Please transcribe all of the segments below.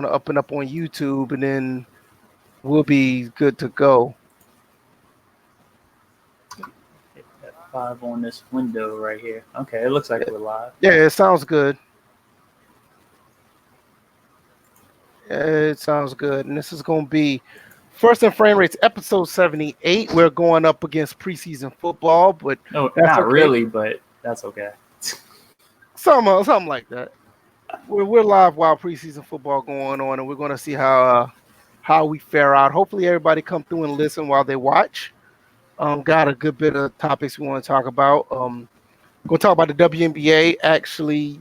to up and up on YouTube, and then we'll be good to go. Hit F5 on this window right here. Okay, it looks like we're live. Yeah, it sounds good. It sounds good. And this is going to be First and Framerates episode 78. We're going up against preseason football, but no, not okay. Really, but that's okay. Something like that. We're live while preseason football going on, and we're going to see how we fare out. Hopefully, everybody come through and listen while they watch. Got a good bit of topics we want to talk about. Going to talk about the WNBA. Actually,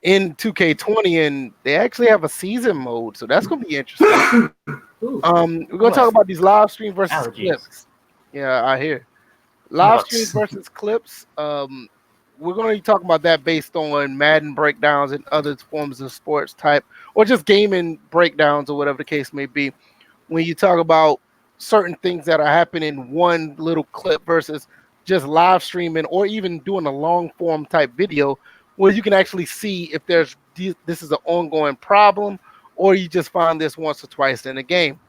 in 2K20, and they actually have a season mode, so that's going to be interesting. We're going to talk about these live stream versus clips. Yeah, I hear. Live stream versus clips. We're going to be talking about that based on Madden breakdowns and other forms of sports type, or just gaming breakdowns, or whatever the case may be. When you talk about certain things that are happening in one little clip versus just live streaming, or even doing a long form type video, where you can actually see if this is an ongoing problem, or you just find this once or twice in a game.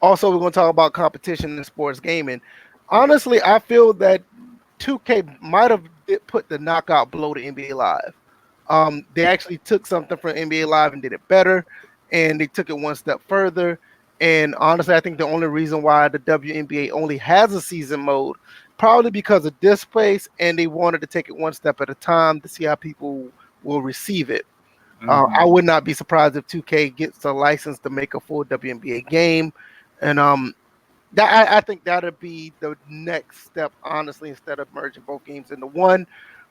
Also, we're going to talk about competition in sports gaming. Honestly, I feel that 2K might have put the knockout blow to NBA Live. They actually took something from NBA Live and did it better, and they took it one step further. And honestly, I think the only reason why the WNBA only has a season mode, probably because of displays, and they wanted to take it one step at a time to see how people will receive it. I would not be surprised if 2K gets a license to make a full WNBA game, and I think that'll be the next step, honestly, instead of merging both games into one.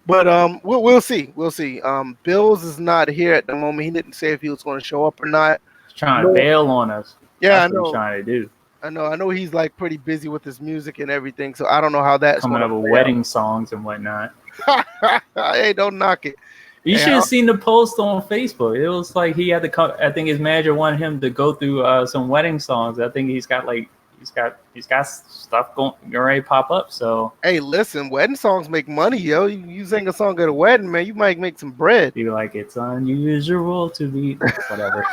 But we'll see. We'll see. Bills is not here at the moment. He didn't say if he was going to show up or not. He's trying to bail on us. Yeah, that's I know. What he's trying to do. I know he's like pretty busy with his music and everything, so I don't know how that's coming up with wedding songs and whatnot. Hey, don't knock it. You should have seen the post on Facebook. It was like he had to come. I think his manager wanted him to go through some wedding songs. I think he's got stuff going ready to pop up. So hey, listen, wedding songs make money, yo. You sing a song at a wedding, man, you might make some bread. You're like, it's unusual to be whatever.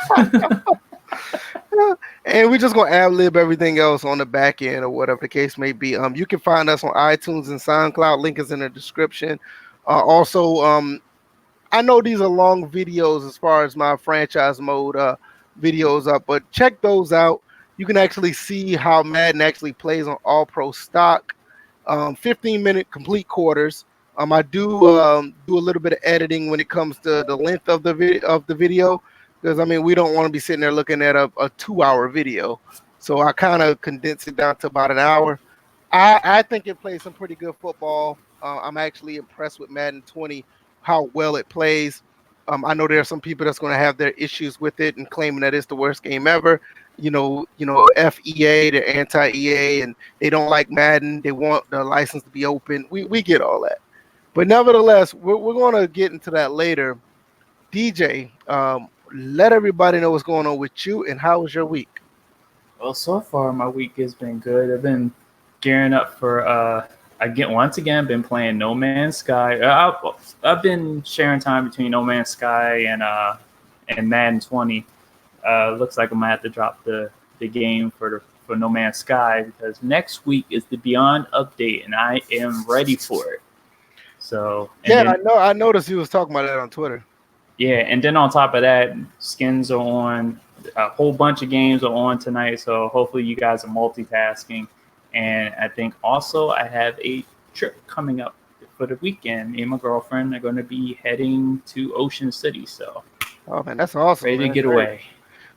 And we're just gonna ad-lib everything else on the back end or whatever the case may be. You can find us on iTunes and SoundCloud. Link is in the description. Also, I know these are long videos as far as my franchise mode videos up, but check those out. You can actually see how Madden actually plays on All Pro stock. 15-minute complete quarters. I do a little bit of editing when it comes to the length of the video. Because, I mean, we don't want to be sitting there looking at a 2-hour video. So I kind of condense it down to about an hour. I think it plays some pretty good football. I'm actually impressed with Madden 20, how well it plays. I know there are some people that's going to have their issues with it and claiming that it's the worst game ever. FEA, they're anti-EA, and they don't like Madden. They want the license to be open. We get all that. But nevertheless, we're going to get into that later. DJ, let everybody know what's going on with you, and how was your week? Well, so far my week has been good. I've been gearing up for once again been playing No Man's Sky. I've been sharing time between No Man's Sky and Madden 20. Looks like I'm gonna have to drop the game for No Man's Sky, because next week is the Beyond update, and I am ready for it. So yeah, I noticed you was talking about that on Twitter. Yeah, and then on top of that, skins are on. A whole bunch of games are on tonight, so hopefully you guys are multitasking. And I think also I have a trip coming up for the weekend. Me and my girlfriend are going to be heading to Ocean City. So, oh man, that's awesome! Ready to get away.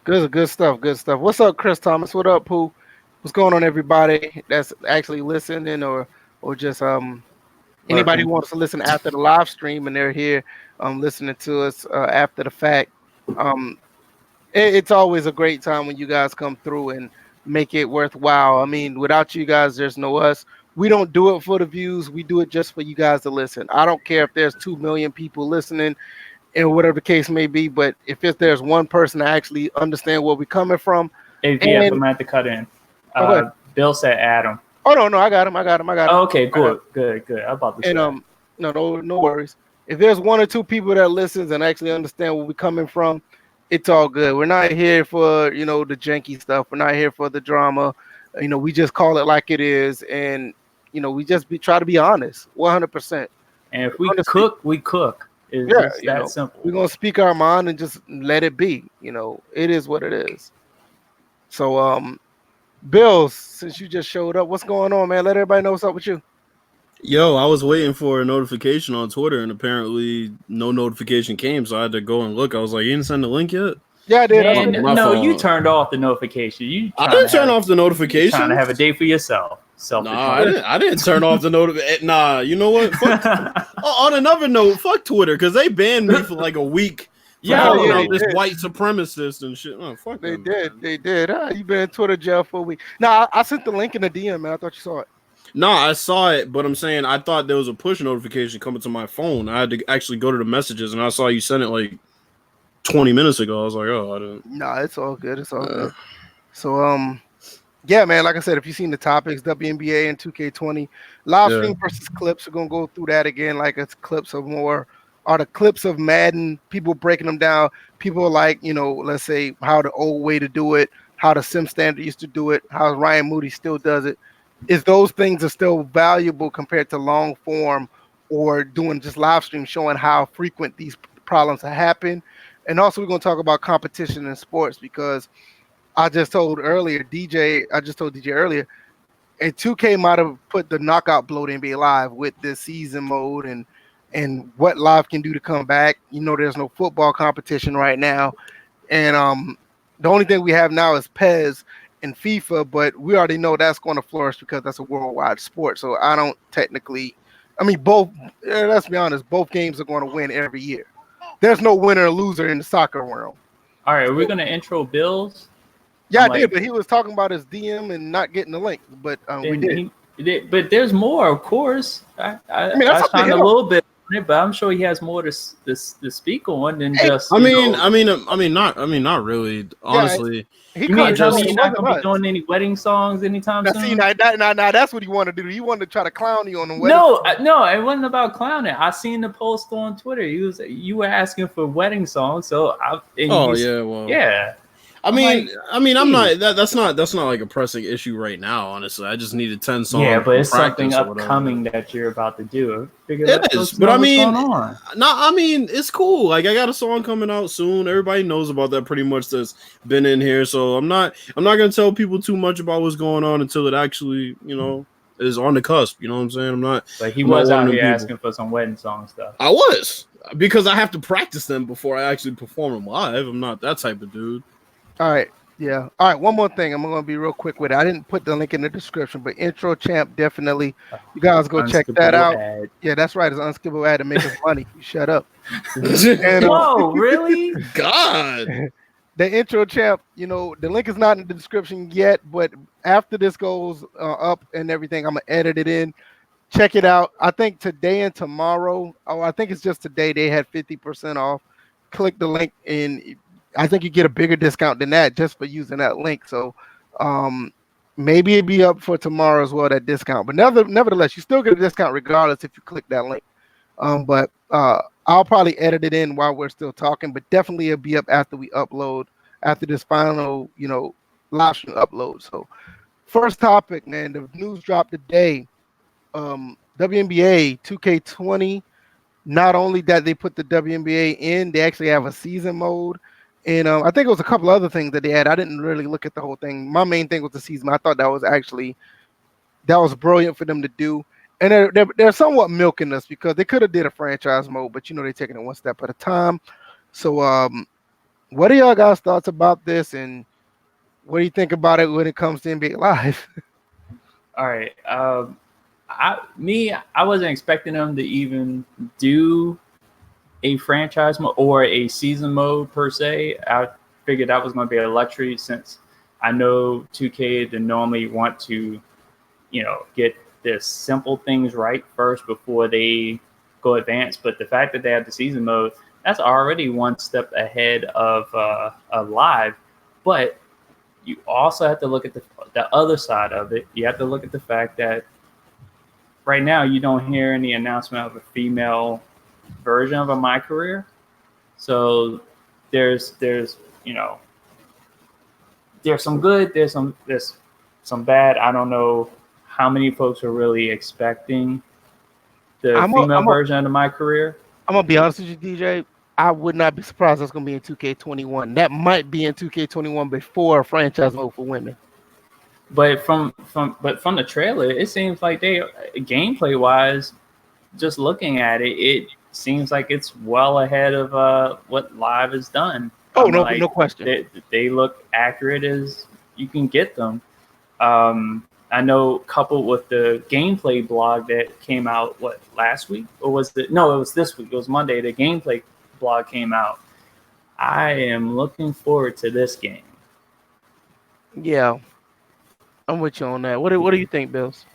Good stuff. What's up, Chris Thomas? What up, Pooh? What's going on, everybody that's actually listening, or just anybody who wants to listen after the live stream and they're here listening to us after the fact. It's always a great time when you guys come through and make it worthwhile. I mean, without you guys, there's no us. We don't do it for the views. We do it just for you guys to listen. I don't care if there's 2 million people listening and whatever the case may be, but if there's one person to actually understand where we're coming from. Hey, I'm going to have to cut in. Bill said Adam. Oh, no, I got him. Oh, okay, good. I'm about to say. And no worries. If there's 1 or 2 people that listens and actually understand where we're coming from, it's all good. We're not here for the janky stuff. We're not here for the drama. We just call it like it is, and we just try to be honest, 100%. And if we cook, we cook. It's Yeah, just that simple. we're gonna speak our mind and just let it be. It is what it is. So, Bills, since you just showed up, what's going on, man? Let everybody know what's up with you. Yo, I was waiting for a notification on Twitter, and apparently no notification came, so I had to go and look. I was like, "You didn't send the link yet?" Yeah, I did. Man, no, you turned off the notification. I didn't turn off the notification. Trying to have a day for yourself. Nah, I didn't turn off the notification. Nah, you know what? On another note, fuck Twitter, because they banned me for like a week. Yeah, this white supremacist and shit. Oh, fuck They them, did. man. They did. You've been in Twitter jail for a week. No, I sent the link in the DM, man. I thought you saw it. No, I saw it, but I'm saying I thought there was a push notification coming to my phone. I had to actually go to the messages, and I saw you sent it like 20 minutes ago. I was like, oh, I didn't. Nah, it's all good. It's all good. So, yeah, man. Like I said, if you've seen the topics, WNBA and 2K20 live stream versus clips, we're gonna go through that again. Like it's clips of more. Are the clips of Madden, people breaking them down, people like, let's say how the old way to do it, how the Sim Standard used to do it, how Ryan Moody still does it. Is those things are still valuable compared to long form or doing just live stream showing how frequent these problems have happened? And also we're going to talk about competition in sports because I just told DJ earlier, and 2K might have put the knockout blow to NBA Live with this season mode and what live can do to come back. There's no football competition right now. And the only thing we have now is PES and FIFA, but we already know that's going to flourish because that's a worldwide sport. So I don't both, let's be honest, both games are going to win every year. There's no winner or loser in the soccer world. All right, we're going to intro Bills. Yeah, I did, but he was talking about his DM and not getting the link, but we did. But there's more, of course. I found a little bit, but I'm sure he has more to speak on than just. Not really. Honestly, you mean tell me you're not gonna be doing any wedding songs anytime soon? Now that's what he wanted to do. He wanted to try to clown you on the wedding. No, it wasn't about clowning. I seen the post on Twitter. You were asking for wedding songs, so yeah. I'm not. That's not like a pressing issue right now. Honestly, I just needed 10 songs. Yeah, but it's something upcoming that you're about to do. It is, but it's cool. Like I got a song coming out soon. Everybody knows about that pretty much. That's been in here, so I'm not gonna tell people too much about what's going on until it actually, is on the cusp. You know what I'm saying? I'm not. Like he was out here asking for some wedding song stuff. I was because I have to practice them before I actually perform them live. I'm not that type of dude. All right. Yeah. All right. One more thing. I'm going to be real quick with it. I didn't put the link in the description, but Intro Champ, definitely. You guys go check that out. Ad. Yeah, that's right. It's an unskippable ad to make us money. You shut up. Whoa, really? God. The Intro Champ, the link is not in the description yet, but after this goes up and everything, I'm going to edit it in. Check it out. I think today and tomorrow, I think it's just today, they had 50% off. Click the link and I think you get a bigger discount than that just for using that link. So maybe it'd be up for tomorrow as well, that discount. But nevertheless, you still get a discount regardless if you click that link. But I'll probably edit it in while we're still talking, but definitely it'll be up after we upload, after this final, live stream upload. So first topic, man, the news dropped today. WNBA 2K20, not only that they put the WNBA in, they actually have a season mode. And I think it was a couple other things that they had. I didn't really look at the whole thing. My main thing was the season. I thought that was brilliant for them to do. And they're somewhat milking us because they could have did a franchise mode, but they're taking it one step at a time. So what are y'all guys' thoughts about this, and what do you think about it when it comes to NBA Live? All right. I wasn't expecting them to even do a franchise mode or a season mode per se. I figured that was going to be a luxury since I know 2K to normally want to, get the simple things right first before they go advanced. But the fact that they have the season mode, that's already one step ahead of live. But you also have to look at the other side of it. You have to look at the fact that right now you don't hear any announcement of a female version of a My Career. So there's there's some good, there's some bad. I don't know how many folks are really expecting the female version of my career. I'm gonna be honest with you, DJ. I would not be surprised that's gonna be in 2K21. That might be in 2K21 before franchise mode for women. But from the trailer, it seems like they gameplay wise, just looking at it, it seems like it's well ahead of what Live has done. Oh, no question. They look accurate as you can get them. I know, coupled with the gameplay blog that came out last week, or was it? No, it was this week. It was Monday. The gameplay blog came out. I am looking forward to this game. Yeah, I'm with you on that. What do you think, Bills?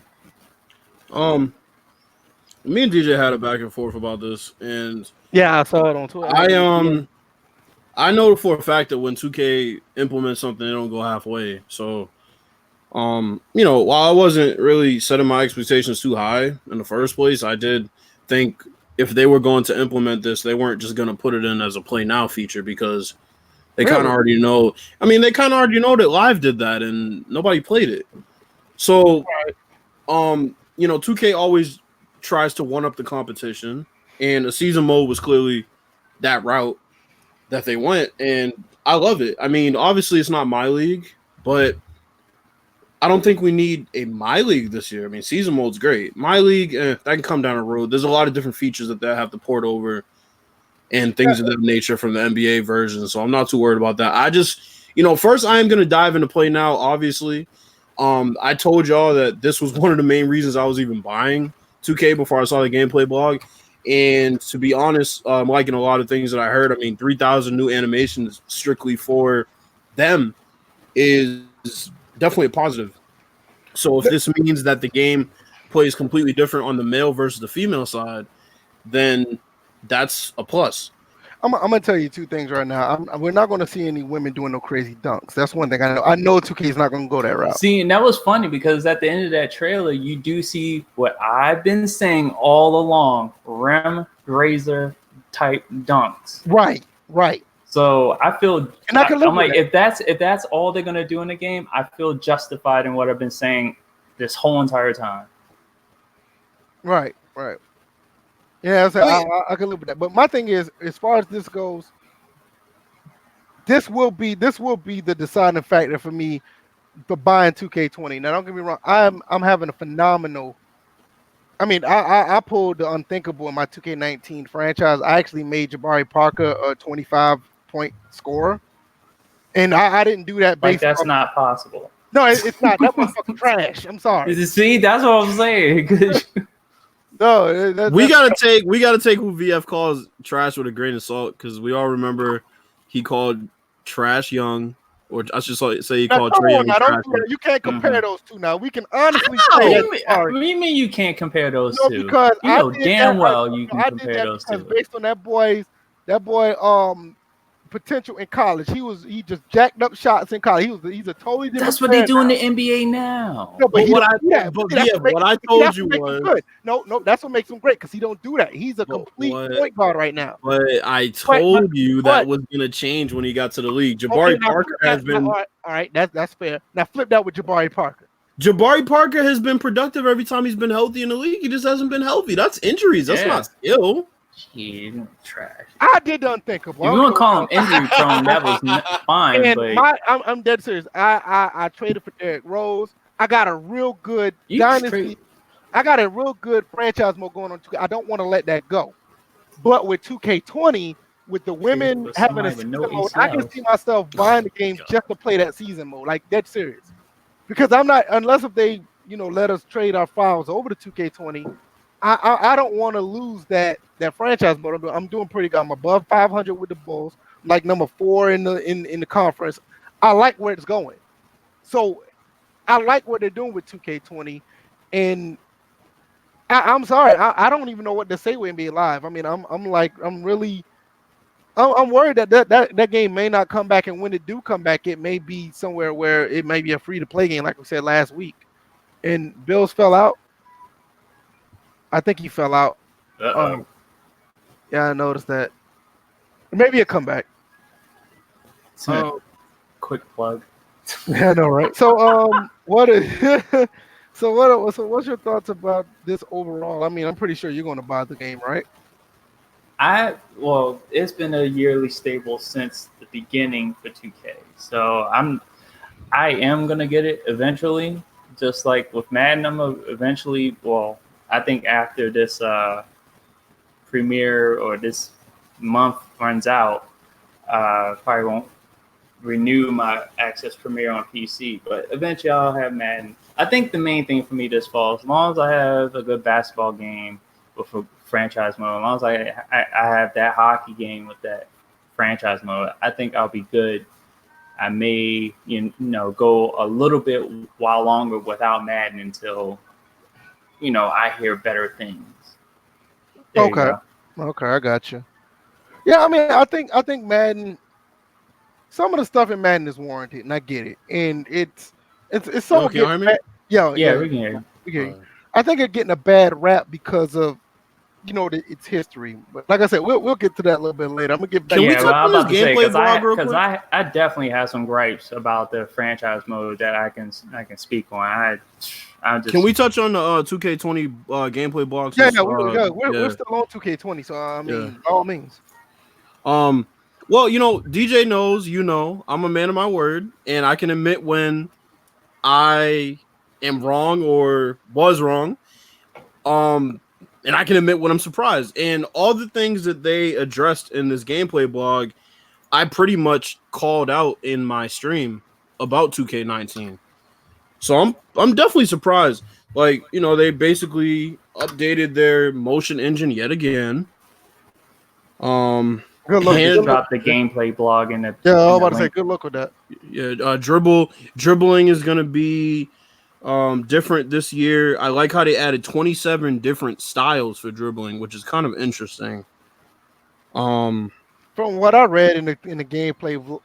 Me and DJ had a back and forth about this, and yeah, I saw it on Twitter. I know for a fact that when 2K implements something, they don't go halfway. So, while I wasn't really setting my expectations too high in the first place, I did think if they were going to implement this, they weren't just going to put it in as a play now feature because they kind of already know. I mean, they kind of already know that Live did that and nobody played it. So, 2K always tries to one up the competition, and a season mode was clearly that route that they went, and I love it. I mean, obviously it's not my league, but I don't think we need a my league this year. I mean, season mode's great. My league, that can come down the road. There's a lot of different features that they have to port over and things of that nature from the NBA version, so I'm not too worried about that. I just, first I am going to dive into play now, obviously. I told y'all that this was one of the main reasons I was even buying 2K before I saw the gameplay blog. And to be honest, I'm liking a lot of things that I heard. I mean, 3,000 new animations strictly for them is definitely a positive. So if this means that the game plays completely different on the male versus the female side, then that's a plus. I'm gonna tell you two things right now. We're not gonna see any women doing no crazy dunks. That's one thing I know. I know 2K is not gonna go that route. See, and that was funny because at the end of that trailer, you do see what I've been saying all along: rim razor type dunks. Right. So I feel, and I'm like, if that's all they're gonna do in the game, I feel justified in what I've been saying this whole entire time. Right. Yeah, I can live with that. But my thing is, as far as this goes, this will be the deciding factor for me for buying 2K20. Now, don't get me wrong, I'm having a phenomenal. I mean, I pulled the unthinkable in my 2K19 franchise. I actually made Jabari Parker a 25-point scorer, and I didn't do that based. Like, that's not possible. No, it's not. That motherfucking trash. I'm sorry. See, that's what I'm saying. No, we gotta take who VF calls trash with a grain of salt, because we all remember he called Trash Young, or I should say he called Trey Young trash. You can't compare those two now. We can honestly say what do you mean you can't compare those two? Because you know damn well you can compare those two. Based on that boy potential in college, he just jacked up shots in college. He's a totally different. That's what they do in the NBA now. No, but what I told you was no. That's what makes him great, because he don't do that. He's a complete point guard right now. But I told you that was going to change when he got to the league. Jabari Parker has been all right. That's fair. Now flip that with Jabari Parker. Jabari Parker has been productive every time he's been healthy in the league. He just hasn't been healthy. That's injuries. That's not skill. He's trash. I did the unthinkable. If you want to call him injury prone, that was fine. And I'm dead serious. I traded for Derrick Rose. I got a real good dynasty. I got a real good franchise mode going on 2K. I don't want to let that go. But with 2K20, with the women having a season mode, I can see myself buying the game just to play that season mode. Like, dead serious. Because I'm not, unless if they, let us trade our files over to 2K20, I don't want to lose that franchise mode. I'm doing pretty good. I'm above 500 with the Bulls, like number 4 in the conference. I like where it's going. So I like what they're doing with 2K20, and I'm sorry, I don't even know what to say with NBA Live. I mean, I'm worried that game may not come back, and when it do come back, it may be somewhere where it may be a free to play game, like we said last week. And Bills fell out. I think he fell out. Yeah, I noticed that. Maybe a comeback. Quick plug. Yeah, I know, right? So, what is so what's your thoughts about this overall? I mean, I'm pretty sure you're going to buy the game, right? It's been a yearly staple since the beginning for 2K. So I am gonna get it eventually. Just like with Madden, I'm eventually. Well, I think after this premiere or this month runs out, probably won't renew my Access Premiere on PC. But eventually, I'll have Madden. I think the main thing for me this fall, as long as I have a good basketball game with a franchise mode, as long as I have that hockey game with that franchise mode, I think I'll be good. I may, go a little bit while longer without Madden until, I hear better things. Okay, I got you. Yeah, I mean, I think Madden. Some of the stuff in Madden is warranted, and I get it. And it's so okay, I mean, yeah, we can hear you. We can hear you. I think it's getting a bad rap because of its history. But like I said, we'll get to that a little bit later. I'm gonna get back. Can we touch on this gameplay blog real quick? Because I definitely have some gripes about the franchise mode that I can speak on. Can we touch on the 2K20 gameplay blog? Yeah, we're still on 2K20, so I mean, by all means. Well, DJ knows, I'm a man of my word, and I can admit when I am wrong or was wrong. And I can admit when I'm surprised. And all the things that they addressed in this gameplay blog, I pretty much called out in my stream about 2K19. So I'm definitely surprised. Like, they basically updated their motion engine yet again. Good luck. Drop the gameplay blog in the. Yeah, I was about to say good luck with that. Yeah, dribbling is gonna be different this year. I like how they added 27 different styles for dribbling, which is kind of interesting. From what I read in the gameplay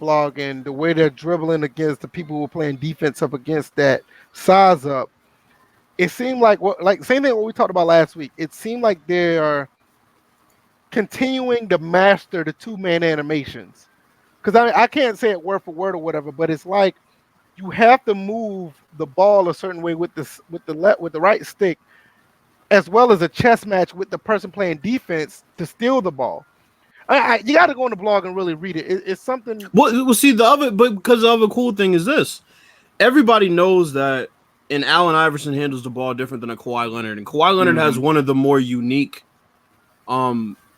blog and the way they're dribbling against the people who are playing defense up against that size up, it seemed like same thing what we talked about last week. It seemed like they are continuing to master the 2-man animations. Because I can't say it word for word or whatever, but it's like you have to move the ball a certain way with the right stick, as well as a chess match with the person playing defense to steal the ball. You got to go on the blog and really read it. It's something. Well, see because the other cool thing is this: everybody knows that an Allen Iverson handles the ball different than a Kawhi Leonard, and Kawhi Leonard has one of the more unique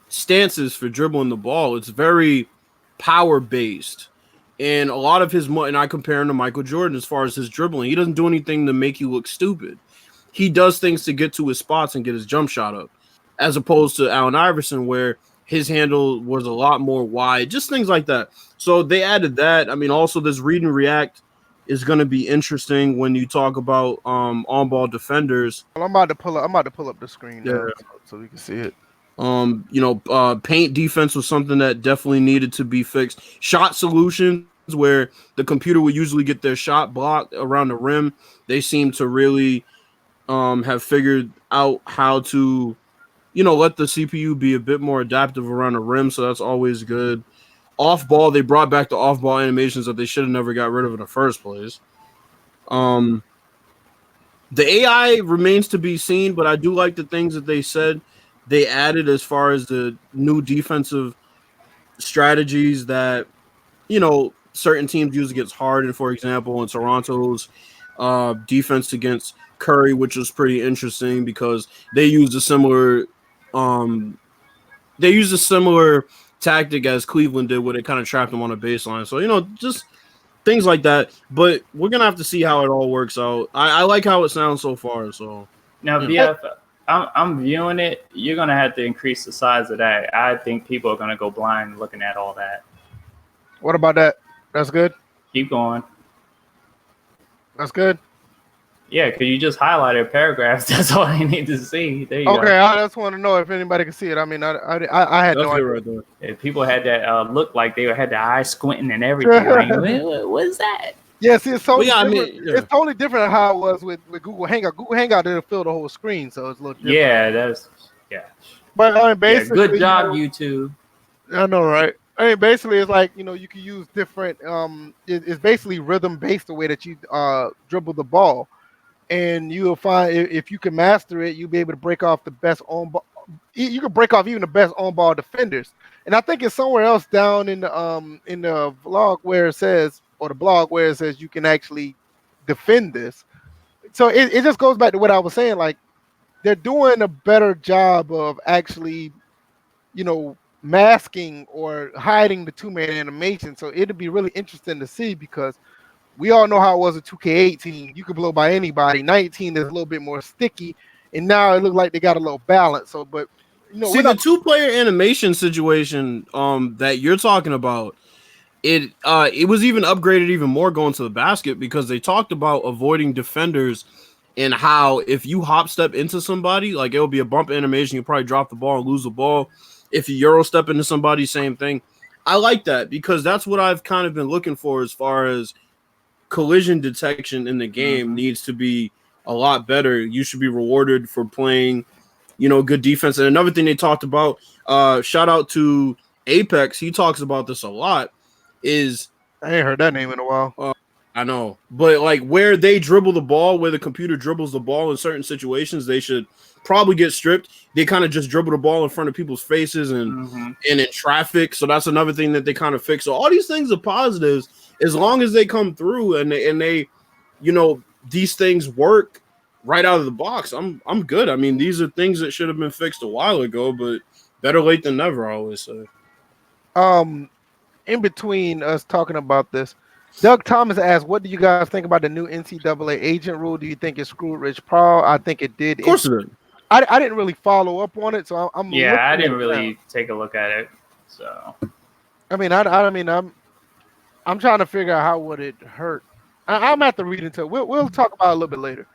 stances for dribbling the ball. It's very power based. And a lot of his, and I compare him to Michael Jordan as far as his dribbling. He doesn't do anything to make you look stupid. He does things to get to his spots and get his jump shot up, as opposed to Allen Iverson, where his handle was a lot more wide, just things like that. So they added that. I mean, also this read and react is going to be interesting when you talk about on-ball defenders. Well, I'm about to pull up the screen now so we can see it. Paint defense was something that definitely needed to be fixed. Shot solutions, where the computer would usually get their shot blocked around the rim, they seem to really have figured out how to, let the CPU be a bit more adaptive around the rim. So that's always good. Off ball, they brought back the off ball animations that they should have never got rid of in the first place. The AI remains to be seen, but I do like the things that they said they added as far as the new defensive strategies that, certain teams use against Harden, for example, and Toronto's defense against Curry, which was pretty interesting because they used a similar tactic as Cleveland did, where they kind of trapped them on a baseline. So, just things like that. But we're going to have to see how it all works out. I like how it sounds so far. So now, BF, I'm viewing it. You're going to have to increase the size of that. I think people are going to go blind looking at all that. What about that? That's good? Keep going. That's good? Yeah, because you just highlighted paragraphs. That's all you need to see. There you go. Okay, I just want to know if anybody can see it. I mean, I had no idea. Right there. If people had that look like they had the eyes squinting and everything. Like, what is that? Yeah, see, it's totally different. It's totally different than how it was with Google Hangout. Google Hangout didn't fill the whole screen, so it's a little different. Yeah, But basically, good job, YouTube. I know, right? I mean, basically, it's like you can use different. It's basically rhythm based the way that you dribble the ball, and you'll find if you can master it, you'll be able to break off the best on ball. You can break off even the best on ball defenders. And I think it's somewhere else down in the vlog where it says, or the blog where it says you can actually defend this. So it just goes back to what I was saying. Like they're doing a better job of actually, masking or hiding the 2-man animation. So it'll be really interesting to see because we all know how it was a 2K18. You could blow by anybody. 19 is a little bit more sticky, and now it looks like they got a little balance. So, but see the 2-player animation situation that you're talking about. It was even upgraded even more going to the basket because they talked about avoiding defenders and how if you hop step into somebody, like it'll be a bump animation, you'll probably drop the ball and lose the ball. If you Euro step into somebody, same thing. I like that because that's what I've kind of been looking for as far as collision detection in the game needs to be a lot better. You should be rewarded for playing, good defense. And another thing they talked about, shout out to Apex, he talks about this a lot, is I ain't heard that name in a while. I know, but like where they dribble the ball, where the computer dribbles the ball in certain situations, they should probably get stripped. They kind of just dribble the ball in front of people's faces and in traffic. So that's another thing that they kind of fix. So all these things are positives as long as they come through and they these things work right out of the box. I'm good. I mean, these are things that should have been fixed a while ago, but better late than never, I always say. In between us talking about this, Doug Thomas asked, "What do you guys think about the new NCAA agent rule? Do you think it screwed Rich Paul?" I think it did. Of course it did. I didn't really follow up on it, so I'm. Yeah, I didn't really take a look at it. So, I mean, I'm trying to figure out how would it hurt. I'm gonna have to read into it. We'll talk about it a little bit later.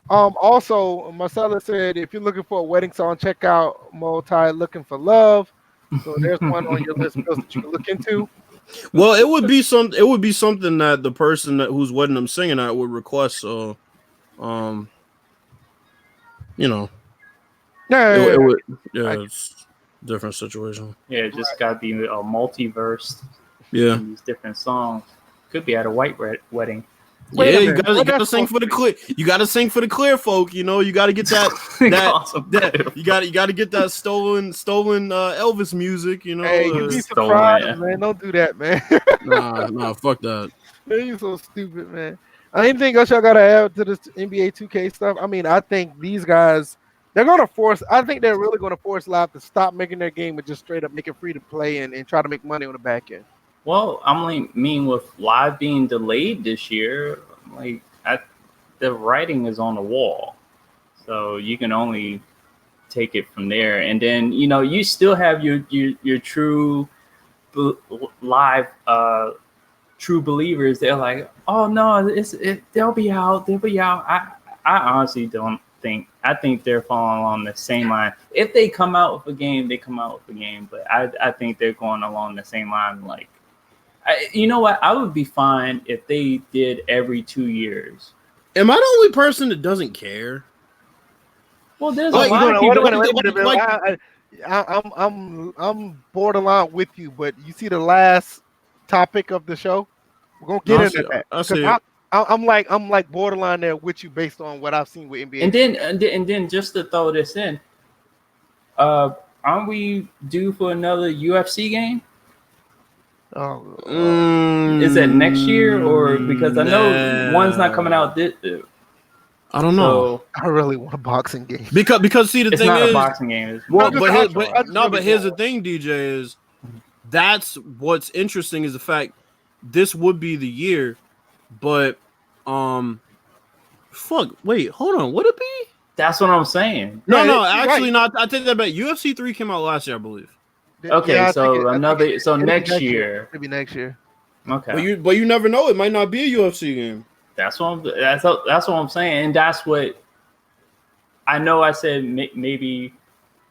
Also, Marcella said, if you're looking for a wedding song, check out Multi Looking for Love. So there's one on your list that you can look into. Well, it would be something that the person whose wedding I'm singing at would request. So, it's a different situation. Yeah, it just got the multiverse. Yeah, these different songs could be at a white wedding. You gotta sing for the clear. You gotta sing for the clear folk. You gotta get that you gotta get that stolen Elvis music. Hey, you be surprised, man. Don't do that, man. nah, fuck that. Man, you so stupid, man. Anything else y'all gotta add to this NBA 2K stuff? I mean, I think these guys, they're gonna force. I think they're really gonna force Live to stop making their game and just straight up make it free to play and try to make money on the back end. Well, with Live being delayed this year, the writing is on the wall, so you can only take it from there. And then you still have your true Live true believers. They're like, oh no, they'll be out. I honestly don't think. I think they're falling along the same line. If they come out with a game, they come out with a game. But I think they're going along the same line. You know what? I would be fine if they did every 2 years. Am I the only person that doesn't care? Well, there's a lot of people. I'm borderline with you, but you see the last topic of the show. We're gonna get into that. I'm like borderline there with you based on what I've seen with NBA. And then just to throw this in, aren't we due for another UFC game? Is that next year or because I know one's not coming out this? I don't know. I really want a boxing game because see the thing not is a boxing game. But here's the thing, DJ, is that's what's interesting is the fact this would be the year, but wait, hold on, would it be? That's what I'm saying. No, actually not. I take that back. UFC 3 came out last year, I believe. Okay, next year. Maybe next year. Okay. But you never know. It might not be a UFC game. That's what I'm saying, and that's what I know. I said maybe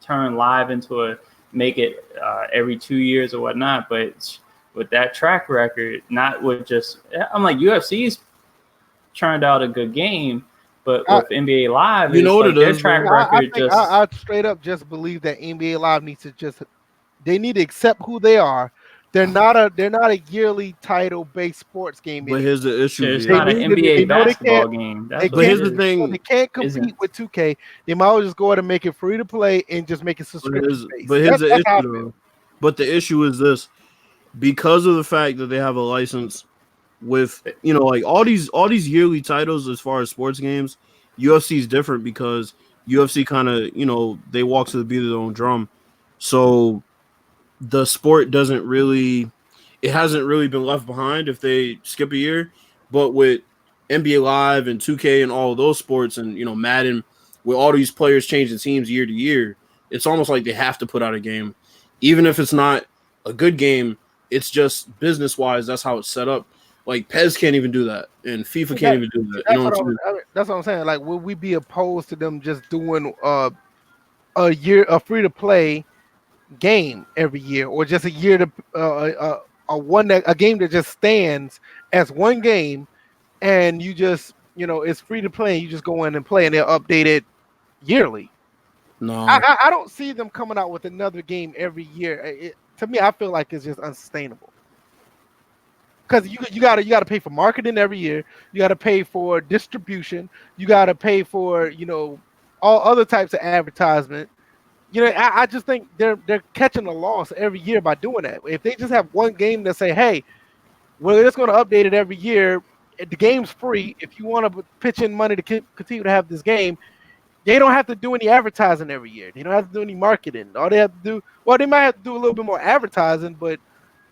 turn Live into make it every 2 years or whatnot, but with that track record, not with just I'm like UFC's churned out a good game, but with NBA Live, their track record I straight up just believe that NBA Live needs to they need to accept who they are, they're not a yearly title based sports game. But here's the issue: it's not an NBA basketball game. But here's the thing: they can't compete with 2K. They might as well just go ahead and make it free to play and just make it subscription based. But here's the issue, though. But the issue is this: because of the fact that they have a license with, like all these yearly titles as far as sports games, UFC is different because UFC kind of, they walk to the beat of their own drum. So the sport hasn't really been left behind if they skip a year. But with NBA Live and 2K and all of those sports and, Madden, with all these players changing teams year to year, it's almost like they have to put out a game. Even if it's not a good game, it's just business-wise, that's how it's set up. Like, PES can't even do that, and FIFA can't even do that. That's what I'm saying. Like, would we be opposed to them just doing a free-to-play game every year, or just a year to a game that just stands as one game, and you just it's free to play, and you just go in and play, and they'll update it yearly? No, I don't see them coming out with another game every year. To me, I feel like it's just unsustainable. Because you gotta pay for marketing every year. You gotta pay for distribution. You gotta pay for all other types of advertisement. I just think they're catching a loss every year by doing that. If they just have one game that say, hey, we're just going to update it every year. The game's free. If you want to pitch in money to continue to have this game, they don't have to do any advertising every year. They don't have to do any marketing. All they have to do, well, they might have to do a little bit more advertising, but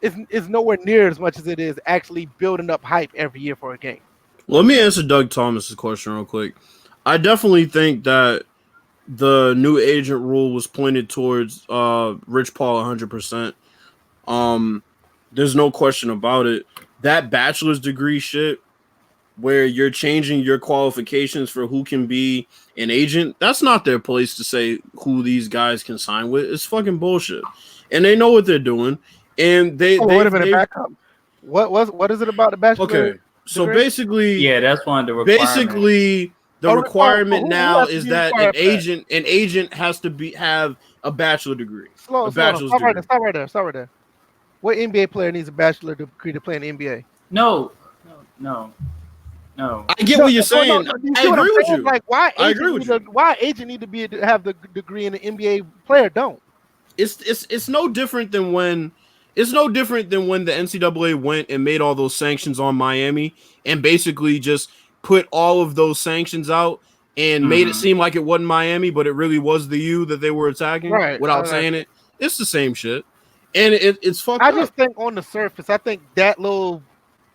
it's nowhere near as much as it is actually building up hype every year for a game. Let me answer Doug Thomas's question real quick. I definitely think that the new agent rule was pointed towards Rich Paul 100%. There's no question about it. That bachelor's degree shit, where you're changing your qualifications for who can be an agent, that's not their place to say who these guys can sign with. It's fucking bullshit. And they know what they're doing. And wait a minute, back up. What is it about the bachelor? Okay, so degree? Basically, that's one of the requirements. Basically, the requirement now is that an agent has to have a bachelor degree. Stop right there. What NBA player needs a bachelor degree to play in the NBA? No. I get what you're saying. I agree with you. Like, why agent need to have the degree and the NBA player don't? It's no different than when the NCAA went and made all those sanctions on Miami and basically just put all of those sanctions out and made it seem like it wasn't Miami, but it really was the U that they were attacking without saying it. It's the same shit. And it's fucked up. I just think on the surface, I think that little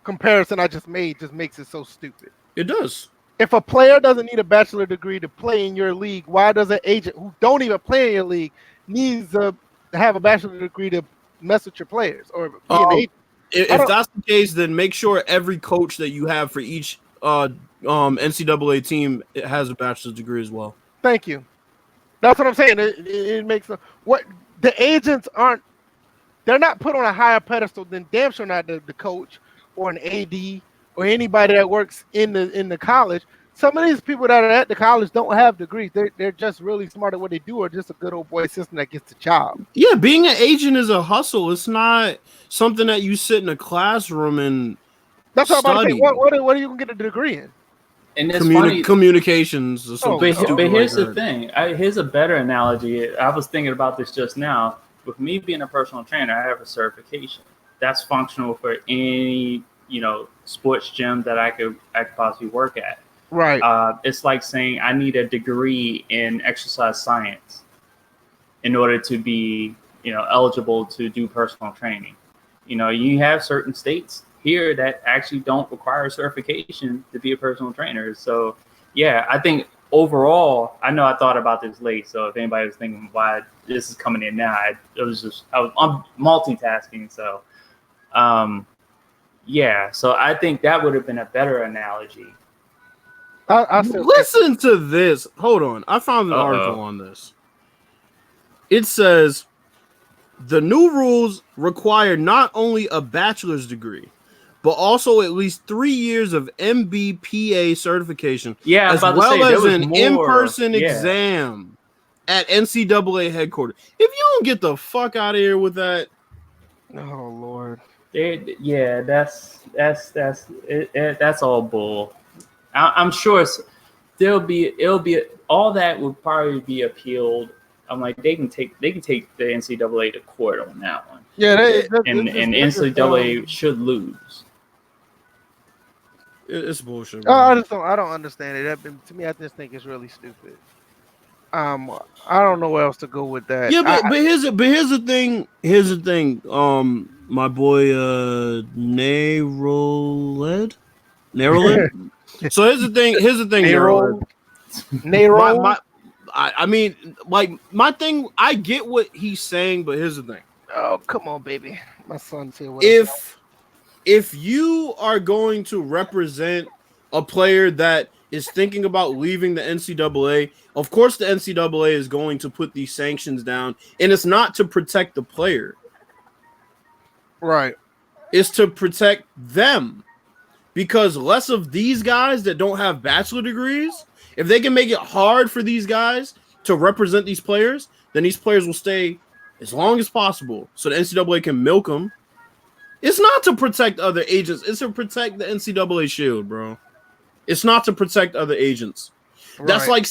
comparison I just made just makes it so stupid. It does. If a player doesn't need a bachelor degree to play in your league, why does an agent who don't even play in your league needs to have a bachelor degree to mess with your players or be an agent? If that's the case, then make sure every coach that you have for each NCAA team has a bachelor's degree as well. Thank you. That's what I'm saying. It makes what the agents aren't. They're not put on a higher pedestal than damn sure not the coach or an AD or anybody that works in the college. Some of these people that are at the college don't have degrees. They're just really smart at what they do, or just a good old boy system that gets the job. Yeah, being an agent is a hustle. It's not something that you sit in a classroom and that's what I'm about to say. What are you gonna get a degree in? And it's funny. Communications. But here's the thing. Here's a better analogy. I was thinking about this just now. With me being a personal trainer, I have a certification. That's functional for any sports gym that I could possibly work at. Right. It's like saying I need a degree in exercise science in order to be eligible to do personal training. You have certain states here that actually don't require certification to be a personal trainer. So yeah, I think overall, I know I thought about this late. So if anybody was thinking why this is coming in now, I'm multitasking. So so I think that would have been a better analogy. Listen to this. Hold on. I found an article on this. It says the new rules require not only a bachelor's degree, but also at least 3 years of MBPA certification, as well as an in-person exam at NCAA headquarters. If you don't get the fuck out of here with that, Oh Lord. Yeah, that's all bull. I'm sure it'll be all that will probably be appealed. I'm like they can take the NCAA to court on that one. Yeah, and NCAA should lose. It's bullshit. Bro. I don't understand it. To me, I just think it's really stupid. I don't know where else to go with that. Yeah, but here's the thing. Here's the thing. My boy Neroled. So here's the thing. Neroled. I mean, like my thing. I get what he's saying, but here's the thing. Oh, come on, baby. My son's here. If you are going to represent a player that is thinking about leaving the NCAA, of course the NCAA is going to put these sanctions down, and it's not to protect the player. Right. It's to protect them. Because less of these guys that don't have bachelor degrees, if they can make it hard for these guys to represent these players, then these players will stay as long as possible so the NCAA can milk them. It's not to protect other agents. It's to protect the NCAA shield, bro. It's not to protect other agents. Right. That's like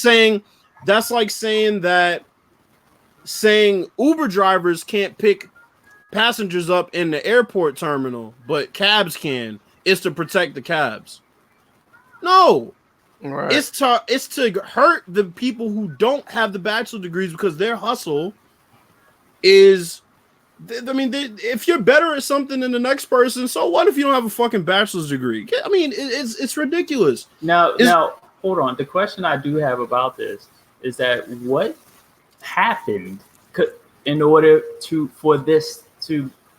saying Uber drivers can't pick passengers up in the airport terminal, but cabs can. It's to protect the cabs. No. Right. It's to hurt the people who don't have the bachelor degrees because their hustle is... I mean, if you're better at something than the next person, so what if you don't have a fucking bachelor's degree? I mean, it's ridiculous. Now, hold on. The question I do have about this is that what happened in order for the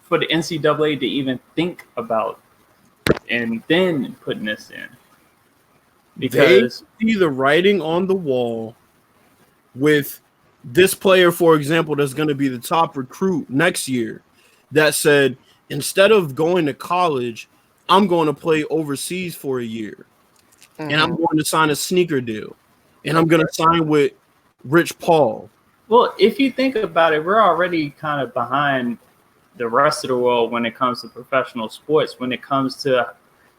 NCAA to even think about and then putting this in? Because they see the writing on the wall with this player, for example, that's going to be the top recruit next year, that said, instead of going to college, I'm going to play overseas for a year. Mm-hmm. And I'm going to sign a sneaker deal. And I'm going to sign with Rich Paul. Well, if you think about it, we're already kind of behind the rest of the world when it comes to professional sports, when it comes to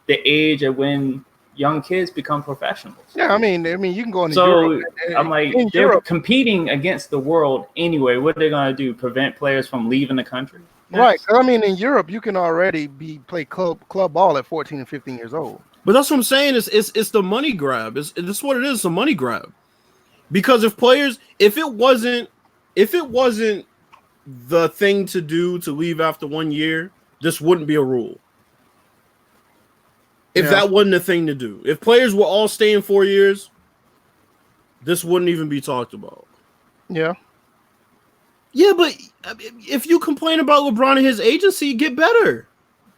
the age of when young kids become professionals. Yeah, I mean, you can go into Europe. I'm like, they're competing against the world anyway. What are they going to do? Prevent players from leaving the country? Yes. Right. I mean, in Europe, you can already play club ball at 14 and 15 years old. But that's what I'm saying. It's the money grab. It's what it is. It's a money grab. Because if it wasn't the thing to do to leave after 1 year, this wouldn't be a rule. If that wasn't a thing to do, if players were all staying 4 years, this wouldn't even be talked about. Yeah. Yeah, but if you complain about LeBron and his agency, get better.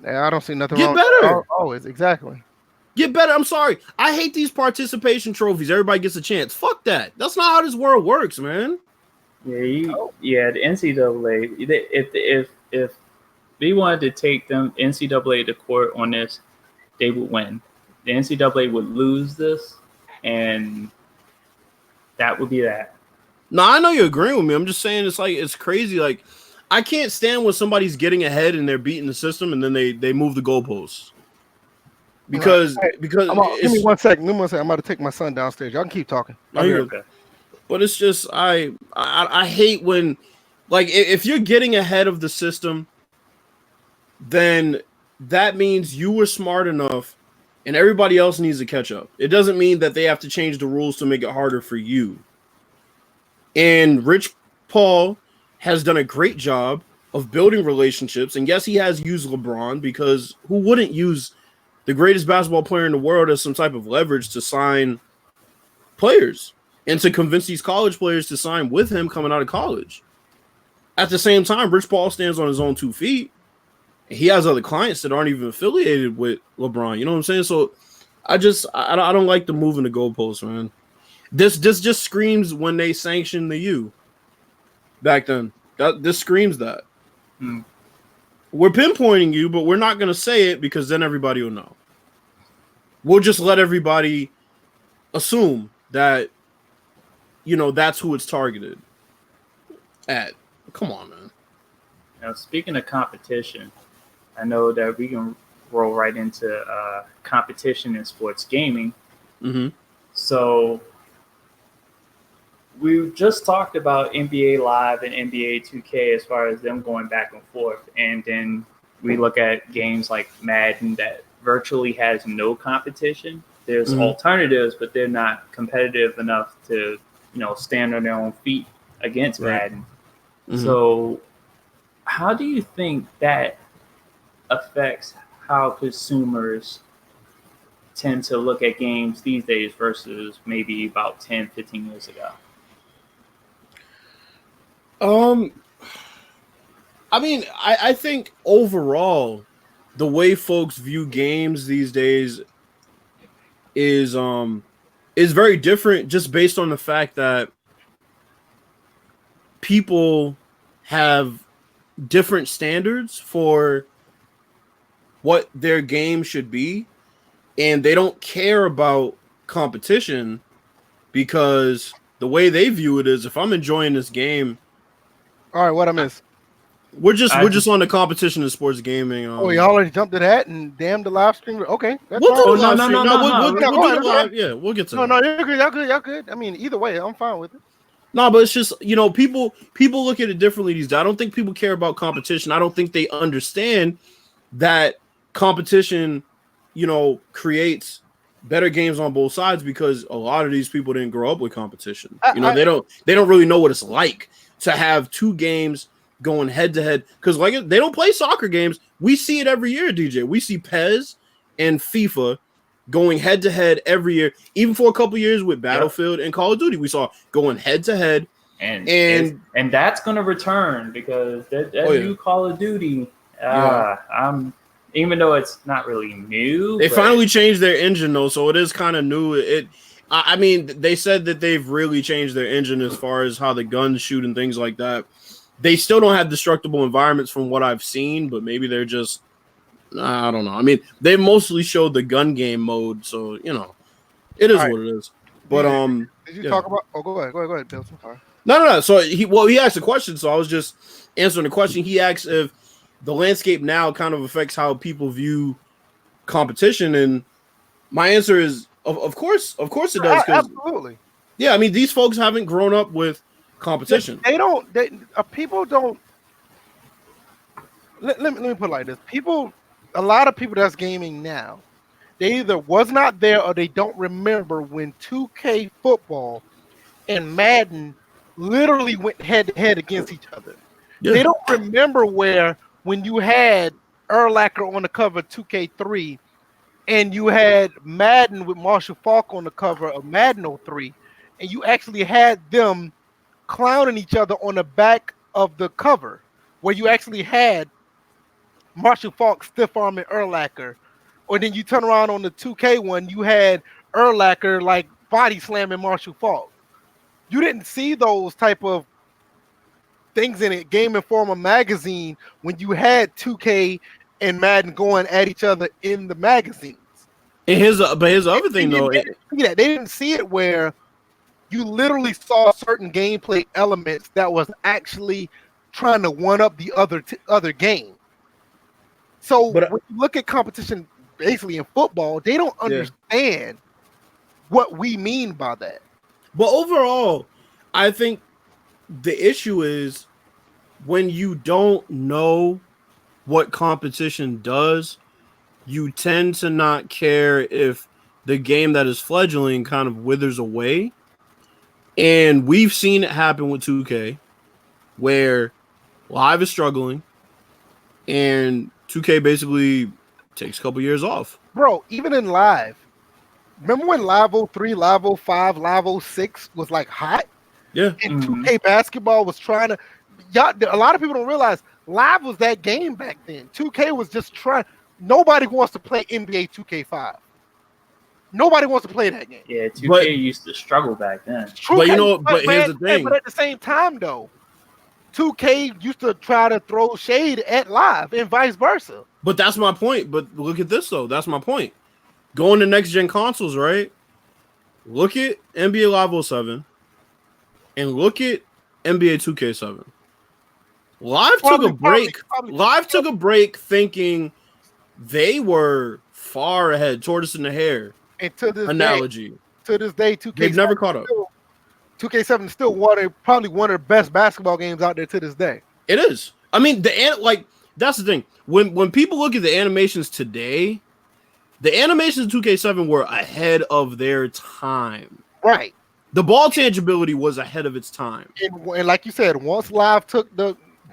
Yeah, I don't see nothing wrong. Get better. Always, exactly. Get better. I'm sorry. I hate these participation trophies. Everybody gets a chance. Fuck that. That's not how this world works, man. Yeah, the NCAA, if they wanted to take them NCAA to court on this, they would win. The NCAA would lose this, and that would be that. No, I know you're agreeing with me. I'm just saying it's crazy. Like, I can't stand when somebody's getting ahead and they're beating the system and then they move the goalposts. Because give me 1 second. I'm about to take my son downstairs. Y'all can keep talking. Okay. But it's just I hate when, like, if you're getting ahead of the system, then that means you were smart enough and everybody else needs to catch up. It doesn't mean that they have to change the rules to make it harder for you. And Rich Paul has done a great job of building relationships. And yes, he has used LeBron, because who wouldn't use the greatest basketball player in the world as some type of leverage to sign players and to convince these college players to sign with him coming out of college. At the same time, Rich Paul stands on his own 2 feet. He has other clients that aren't even affiliated with LeBron. You know what I'm saying? So I don't like the moving the goalposts, man. This just screams when they sanctioned the U back then. This screams that. We're pinpointing you, but we're not going to say it because then everybody will know. We'll just let everybody assume that, that's who it's targeted at. Come on, man. Now, speaking of competition, I know that we can roll right into competition in sports gaming. Mm-hmm. So we just talked about NBA Live and NBA 2K as far as them going back and forth. And then we look at games like Madden that virtually has no competition. There's alternatives, but they're not competitive enough to, stand on their own feet against Madden. Mm-hmm. So how do you think that affects how consumers tend to look at games these days versus maybe about 10, 15 years ago? I mean, I think overall, the way folks view games these days is very different, just based on the fact that people have different standards for what their game should be, and they don't care about competition because the way they view it is, if I'm enjoying this game, all right, what I miss? We're just on the competition in sports gaming. Oh, y'all already jumped to that, and damn the live stream. Okay, that's we'll do fine. We'll do the live. Yeah, we'll get to that. No, you're good. Y'all good. I mean, either way, I'm fine with it. No, but it's just, people look at it differently these days. I don't think people care about competition. I don't think they understand that competition, creates better games on both sides, because a lot of these people didn't grow up with competition. They don't really know what it's like to have two games going head to head, because they don't play soccer games. We see it every year, DJ. We see PES and FIFA going head to head every year. Even for a couple years with Battlefield and Call of Duty, we saw going head to head. And that's going to return, because that new Call of Duty, even though it's not really new. They finally changed their engine, though, so it is kind of new. I mean, they said that they've really changed their engine as far as how the guns shoot and things like that. They still don't have destructible environments from what I've seen, but maybe they're just, I don't know. I mean, they mostly showed the gun game mode, so, it is what it is. But, did you talk about, go ahead, Bill. I'm sorry. No. So he asked a question, so I was just answering the question. He asked if the landscape now kind of affects how people view competition, and my answer is, of course it does. Absolutely. Yeah, I mean, these folks haven't grown up with competition. People don't. Let me put it like this: a lot of people that's gaming now, they either was not there or they don't remember when 2K football and Madden literally went head to head against each other. Yeah. They don't remember when you had Urlacher on the cover of 2K3 and you had Madden with Marshall Faulk on the cover of Madden 03, and you actually had them clowning each other on the back of the cover, where you actually had Marshall Faulk stiff arming Urlacher, or then you turn around on the 2K one, you had Urlacher like body slamming Marshall Faulk. You didn't see those type of things in it, Game Informer magazine, when you had 2K and Madden going at each other in the magazines. And here's the other thing, though. They didn't see it where you literally saw certain gameplay elements that was actually trying to one up the other game. So when you look at competition, basically in football, they don't understand what we mean by that. But overall, I think the issue is when you don't know what competition does, you tend to not care if the game that is fledgling kind of withers away. And we've seen it happen with 2K, where Live is struggling, and 2K basically takes a couple years off. Bro, even in Live, remember when Live 03, Live 05, Live 06 was like hot? Yeah. And 2K basketball was trying to, a lot of people don't realize Live was that game back then. 2K was just trying. Nobody wants to play NBA 2K5. Nobody wants to play that game. Yeah, 2K used to struggle back then. But here's the thing. But at the same time, though, 2K used to try to throw shade at Live and vice versa. But that's my point. But look at this, though. That's my point. Going to next-gen consoles, right? Look at NBA Live 07 and look at NBA 2K7. Live took a break. Live took a break thinking they were far ahead, tortoise in the hare. And to this analogy. To this day, 2K7 they've never caught up. 2K7 is still probably one of the best basketball games out there to this day. It is. I mean, that's the thing. When people look at the animations today, the animations of 2K7 were ahead of their time. Right. The ball tangibility was ahead of its time. And like you said, once Live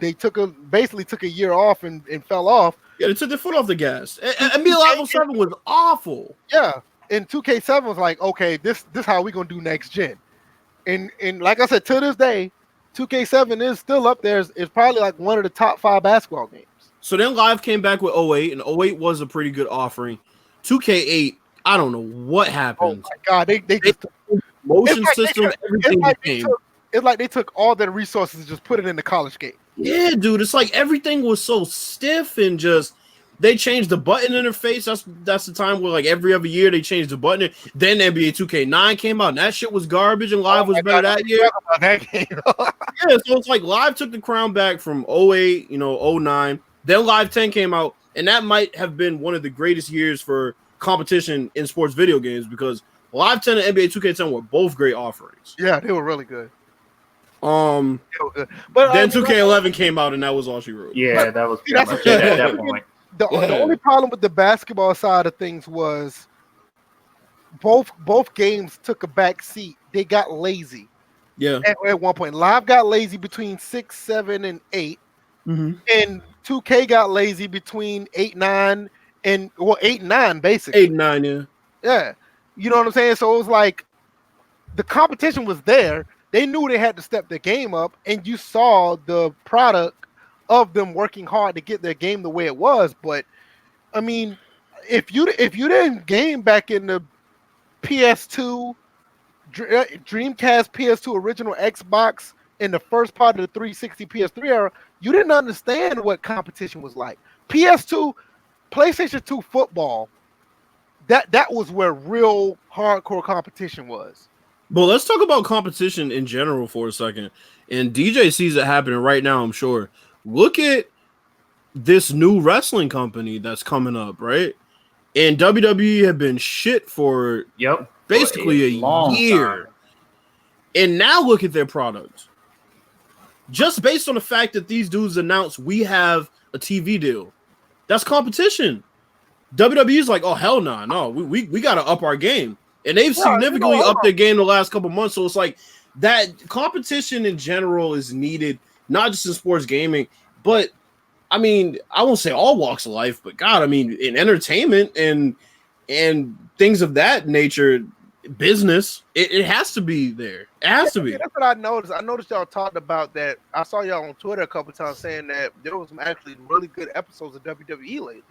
basically took a year off and fell off. Yeah, they took their foot off the gas. NBA Live 07 was awful. Yeah. And 2K7 was like, okay, this how we gonna do next gen. And like I said, to this day, 2K7 is still up there. It's probably like one of the top 5 basketball games. So then Live came back with 08, and 08 was a pretty good offering. 2K8, I don't know what happened. Oh my God, they just motion system, everything became. It's like they took all their resources and just put it in the college game. Yeah, dude, it's like everything was so stiff and just they changed the button interface. That's the time where like every other year they changed the button. Then NBA 2K9 came out and that shit was garbage and Live was better that year. That game. Yeah, so it's like Live took the crown back from 08, 09. Then Live 10 came out, and that might have been one of the greatest years for competition in sports video games because Live 10 and NBA 2K10 were both great offerings. Yeah, they were really good. But then 2K11 came out, and that was all she wrote. Yeah, that was pretty much it at that point. The only problem with the basketball side of things was both games took a back seat. They got lazy. Yeah. At one point, Live got lazy between 6, 7, and 8, and 2K got lazy between 8, 9, and 8 and 9 basically. 8 and 9, yeah. Yeah, you know what I'm saying. So it was like the competition was there. They knew they had to step their game up, and you saw the product of them working hard to get their game the way it was. But I mean, if you didn't game back in the PS2, Dreamcast, PS2, original Xbox, in the first part of the 360 PS3 era, you didn't understand what competition was like. PS2, PlayStation 2 football, that was where real hardcore competition was. But let's talk about competition in general for a second. And DJ sees it happening right now, I'm sure. Look at this new wrestling company that's coming up, right? And WWE have been shit for basically a year. Time. And now look at their product. Just based on the fact that these dudes announced we have a TV deal. That's competition. WWE's like, oh, hell no, we got to up our game. And they've significantly upped their game the last couple months. So it's like that competition in general is needed, not just in sports gaming, but I mean, I won't say all walks of life, but God, I mean, in entertainment and things of that nature, business, it has to be there. It has to be. That's what I noticed. I noticed y'all talked about that. I saw y'all on Twitter a couple times saying that there was some actually really good episodes of WWE lately.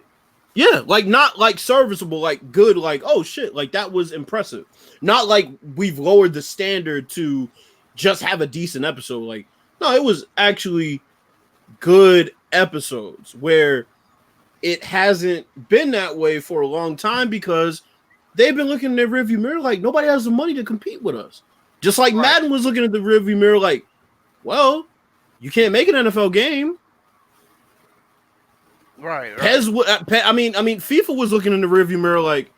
Yeah, like not like serviceable, like good, like oh shit, like that was impressive. Not like we've lowered the standard to just have a decent episode. Like, no, it was actually good episodes where it hasn't been that way for a long time because they've been looking in their rearview mirror like nobody has the money to compete with us. Just like Madden was looking at the rearview mirror like, well, you can't make an NFL game. Right. Pez, I mean, FIFA was looking in the rearview mirror like,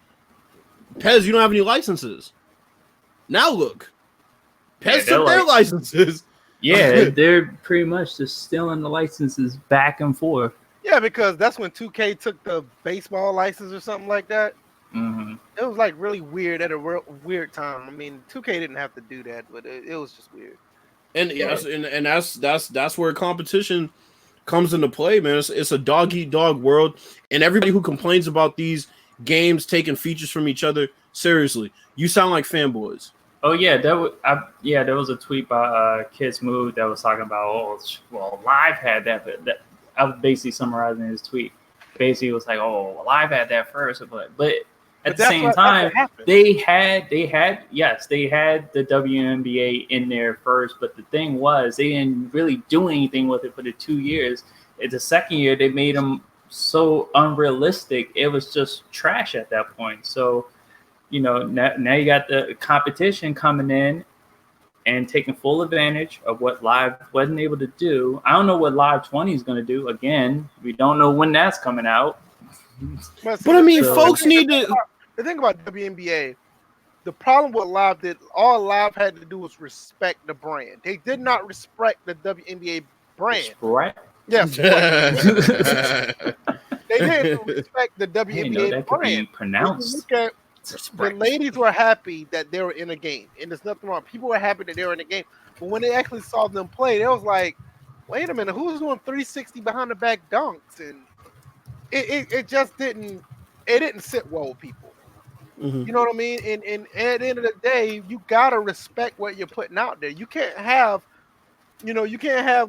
Pez, you don't have any licenses. Now look, Pez took their licenses. Yeah, they're pretty much just stealing the licenses back and forth. Yeah, because that's when 2K took the baseball license or something like that. Mm-hmm. It was like really weird at a weird time. I mean, 2K didn't have to do that, but it was just weird. And yes, and that's where competition comes into play, man. It's a dog eat dog world, and everybody who complains about these games taking features from each other, seriously, you sound like fanboys. Oh yeah, there was a tweet by Kids Move that was talking about, Live had that, but I was basically summarizing his tweet. Basically, it was like, Live had that first, but at the same time, they had the WNBA in there first, but the thing was they didn't really do anything with it for the 2 years. In the second year, they made them so unrealistic. It was just trash at that point. So, now you got the competition coming in, and taking full advantage of what Live wasn't able to do. I don't know what Live 20 is going to do. Again, we don't know when that's coming out. But I mean, folks need to. The thing about WNBA, the problem with Live all Live had to do was respect the brand. They did not respect the WNBA brand. Right? Yes. They didn't respect the WNBA brand. Pronounced. Look at, the ladies were happy that they were in a game, and there's nothing wrong. People were happy that they were in a game, but when they actually saw them play, they was like, "Wait a minute, who's doing 360 behind the back dunks?" And it just didn't sit well with people. Mm-hmm. You know what I mean? And at the end of the day, you gotta respect what you're putting out there. You can't have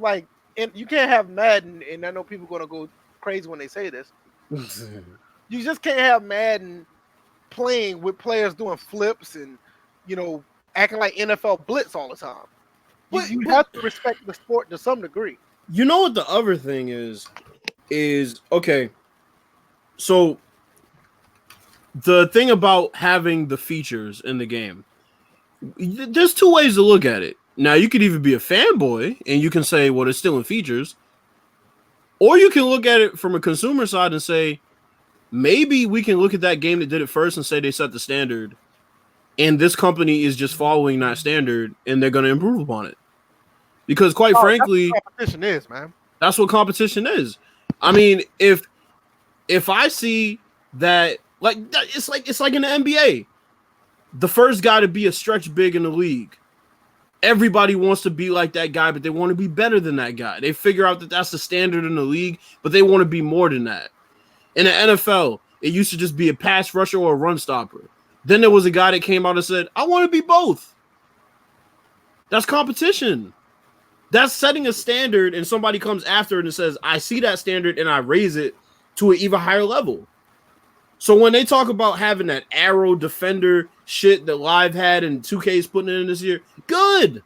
like, and you can't have Madden. And I know people are gonna go crazy when they say this. You just can't have Madden playing with players doing flips and acting like NFL blitz all the time. You have to respect the sport to some degree. You know what the other thing is okay. So the thing about having the features in the game, there's two ways to look at it. Now you could either be a fanboy and you can say, well, it's still in features, or you can look at it from a consumer side and say, maybe we can look at that game that did it first and say they set the standard, and this company is just following that standard, and they're going to improve upon it. Because, quite frankly, that's what competition is, man. That's what competition is. I mean, if I see that, it's like in the NBA, the first guy to be a stretch big in the league, everybody wants to be like that guy, but they want to be better than that guy. They figure out that that's the standard in the league, but they want to be more than that. In the NFL, it used to just be a pass rusher or a run stopper. Then there was a guy that came out and said, I want to be both. That's competition. That's setting a standard, and somebody comes after it and says, I see that standard and I raise it to an even higher level. So when they talk about having that arrow defender shit that Live had and 2K is putting it in this year, good.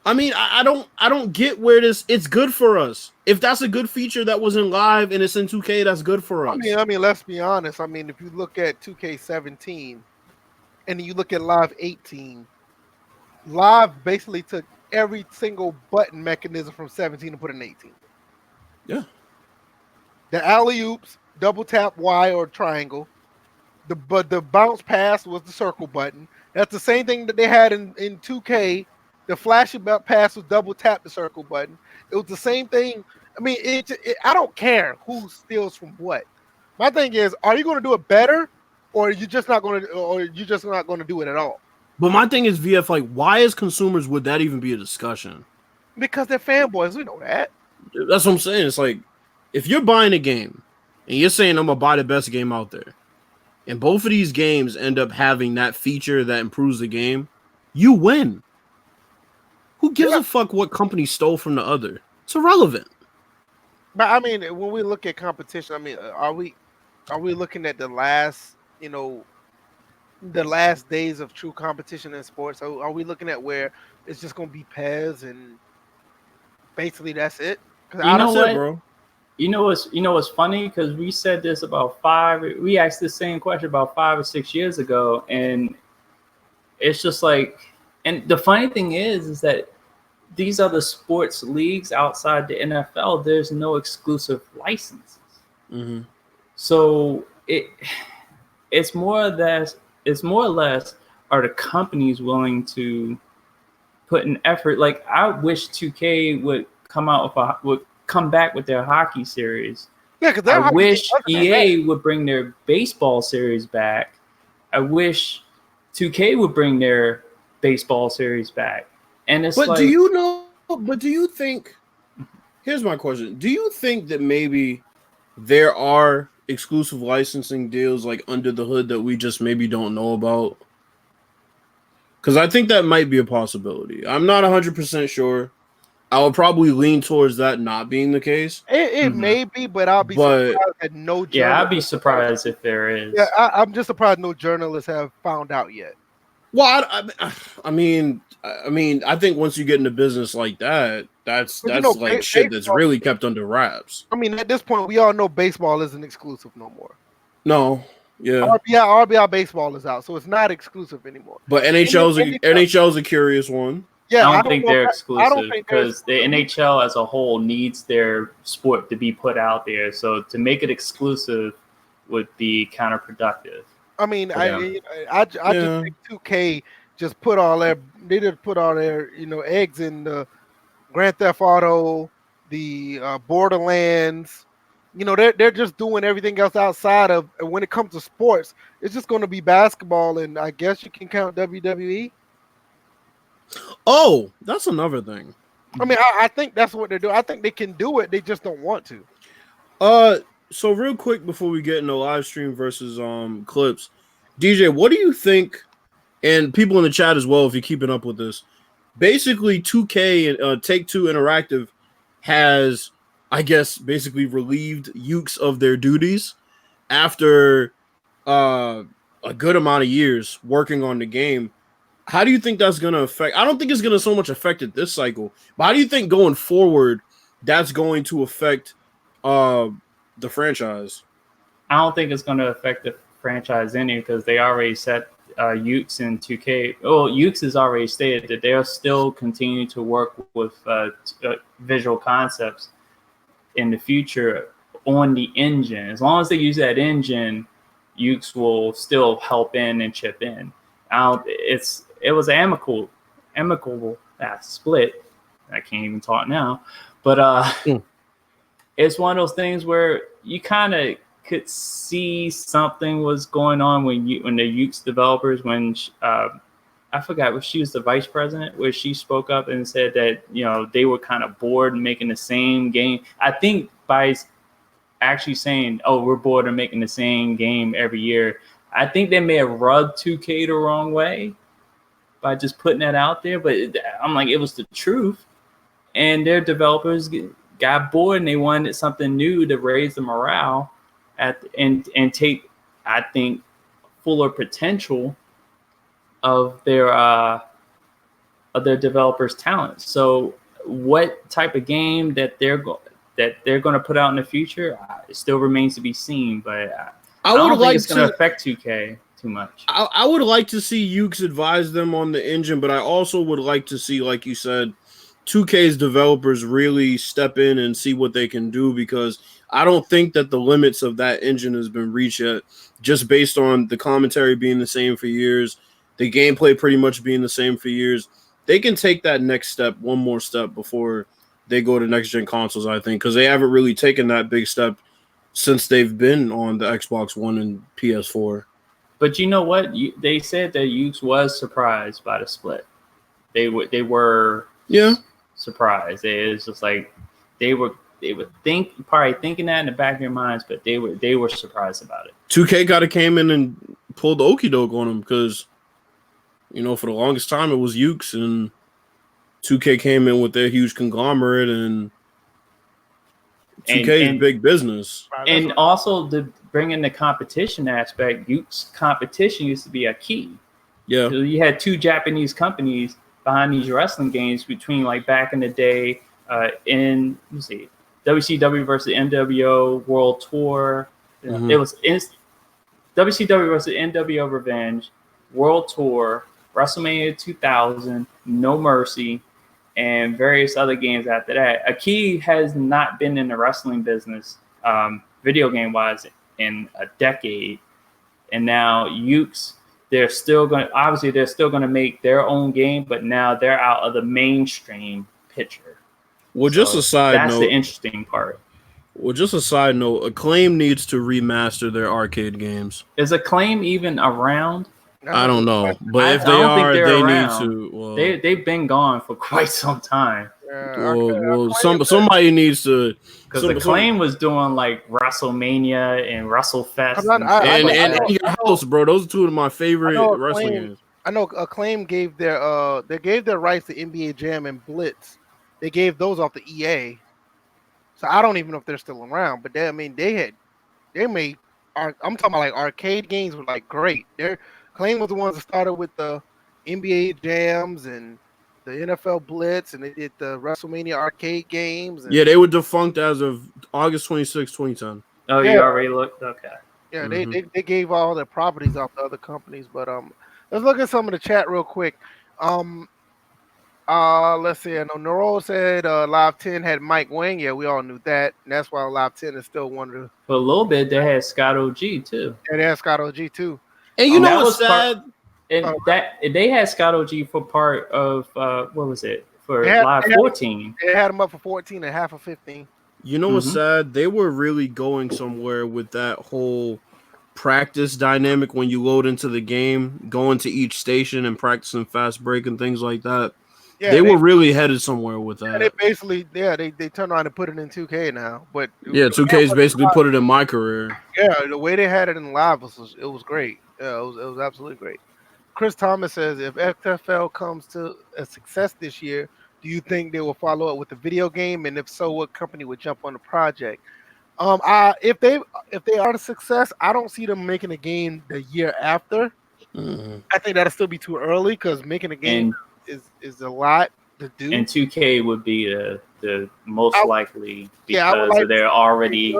I mean, I don't get where it's good for us. If that's a good feature that was in Live and it's in 2K, that's good for us. I mean, let's be honest. I mean, if you look at 2K17 and you look at Live 18, Live basically took every single button mechanism from 17 and put it in 18. Yeah. The alley-oops, double tap Y or triangle. The bounce pass was the circle button. That's the same thing that they had in 2K. The flashy pass was double tap the circle button. It was the same thing. I mean, I don't care who steals from what. My thing is, are you going to do it better, or are you just not going to do it at all? But my thing is, VF, like, why as consumers would that even be a discussion? Because they're fanboys. We know that. That's what I'm saying. It's like, if you're buying a game and you're saying I'm gonna buy the best game out there, and both of these games end up having that feature that improves the game, you win. Who gives a fuck what company stole from the other? It's irrelevant. But I mean, when we look at competition, I mean, are we looking at the last days of true competition in sports? Are we looking at where it's just going to be PES and basically that's it? You know what, bro? You know what's funny? Because we said this we asked the same question about 5 or 6 years ago, and it's just like, and the funny thing is that these are the sports leagues outside the NFL. There's no exclusive licenses. Mm-hmm. So it's more or less are the companies willing to put an effort? Like, I wish 2K would come back with their hockey series. Yeah, because I wish EA would bring their baseball series back. I wish 2K would bring their baseball series back. And it's do you think, here's my question. Do you think that maybe there are exclusive licensing deals like under the hood that we just maybe don't know about? Because I think that might be a possibility. I'm not 100% sure. I would probably lean towards that not being the case. It may be, but I'll be surprised that no journalist. Yeah, I'd be surprised if there is. Yeah, I'm just surprised no journalists have found out yet. Well, I mean, I think once you get into business like that, that's like shit that's really kept under wraps. I mean, at this point, we all know baseball isn't exclusive no more. No, Yeah. RBI baseball is out, so it's not exclusive anymore. But NHL's a curious one. Yeah, I don't think they're exclusive I don't think because the NHL as a whole needs their sport to be put out there. So to make it exclusive would be counterproductive. I mean, I just think 2K just put all their eggs in the Grand Theft Auto, the Borderlands. They're just doing everything else outside of. And when it comes to sports, it's just going to be basketball, and I guess you can count WWE. Oh, that's another thing. I mean, I think that's what they're doing. I think they can do it. They just don't want to. So real quick before we get into live stream versus clips, DJ, what do you think? And people in the chat as well, if you're keeping up with this, basically 2K and Take-Two Interactive has, I guess, basically relieved Ukes of their duties after a good amount of years working on the game. How do you think that's going to affect? I don't think it's going to so much affect it this cycle, but how do you think going forward that's going to affect the franchise? I don't think it's going to affect the franchise any because they already set Ukes in 2K. Well, Ukes has already stated that they're still continuing to work with visual concepts in the future on the engine. As long as they use that engine, Ukes will still help in and chip in. It was amicable split. I can't even talk now, but it's one of those things where you kind of could see something was going on when the Ukes developers, when I forgot when she was the vice president, where she spoke up and said that they were kind of bored and making the same game. I think by actually saying, "Oh, we're bored of making the same game every year," I think they may have rubbed 2K the wrong way by just putting that out there. But I'm like, it was the truth, and their developers got bored and they wanted something new to raise the morale and take, I think, fuller potential of their developers' talent. So, what type of game that they're going to put out in the future, it still remains to be seen. But I don't think it's going to affect 2K too much. I would like to see Ukes advise them on the engine, but I also would like to see, like you said, 2K's developers really step in and see what they can do, because I don't think that the limits of that engine has been reached yet, just based on the commentary being the same for years, the gameplay pretty much being the same for years. They can take that next step, one more step before they go to next-gen consoles, I think, because they haven't really taken that big step since they've been on the Xbox One and PS4. But you know what? They said that Ukes was surprised by the split. They were surprised. It's just like they were probably thinking that in the back of their minds, but they were surprised about it. 2K came in and pulled the okie doke on them because, for the longest time it was Ukes, and 2K came in with their huge conglomerate, and 2K is big business. And also to bring in the competition aspect, Ukes competition used to be a key. Yeah. So you had two Japanese companies behind these wrestling games between, like, back in the day, WCW versus NWO World Tour. Mm-hmm. It was WCW versus NWO Revenge, World Tour, WrestleMania 2000, No Mercy, and various other games after that. Aki has not been in the wrestling business, video game wise, in a decade, and now Ukes, they're still going to make their own game, but now they're out of the mainstream picture. Well, just a side note. That's the interesting part. Well, just a side note. Acclaim needs to remaster their arcade games. Is Acclaim even around? I don't know, but if they are, they need to. Well, they've been gone for quite some time. Somebody needs to. Because Acclaim was doing like WrestleMania and WrestleFest and Your House, bro. Those are two of my favorite wrestling games. I know Acclaim gave their rights to NBA Jam and Blitz. They gave those off to EA. So I don't even know if they're still around. But they made. I'm talking about like arcade games were like great. Acclaim was the ones that started with the NBA Jams and the NFL Blitz, and they did the WrestleMania arcade games. Yeah, they were defunct as of August 26, 2010. Oh, yeah. You already looked? Okay. Yeah, they gave all their properties off to other companies, but let's look at some of the chat real quick. Um, let's see. I know Nero said Live 10 had Mike Wang. Yeah, we all knew that, and that's why Live 10 is still one of the. For a little bit, they had Scott OG too. And they had Scott OG too. And you know what's sad? And that they had Scott OG for part of what was it for Live 14? They had him up for 14 and half of 15. You know what's sad? They were really going somewhere with that whole practice dynamic when you load into the game, going to each station and practicing fast break and things like that. Yeah, they were really headed somewhere with that. Yeah, they basically, they turned around and put it in 2K now. But yeah, 2K's basically put it in my career. Yeah, the way they had it in live was great. Yeah, it was absolutely great. Chris Thomas says, if XFL comes to a success this year, do you think they will follow up with a video game? And if so, what company would jump on the project? If they are a success, I don't see them making a game the year after. I think that'll still be too early because making a game is a lot to do. And 2K would be the most likely because they're already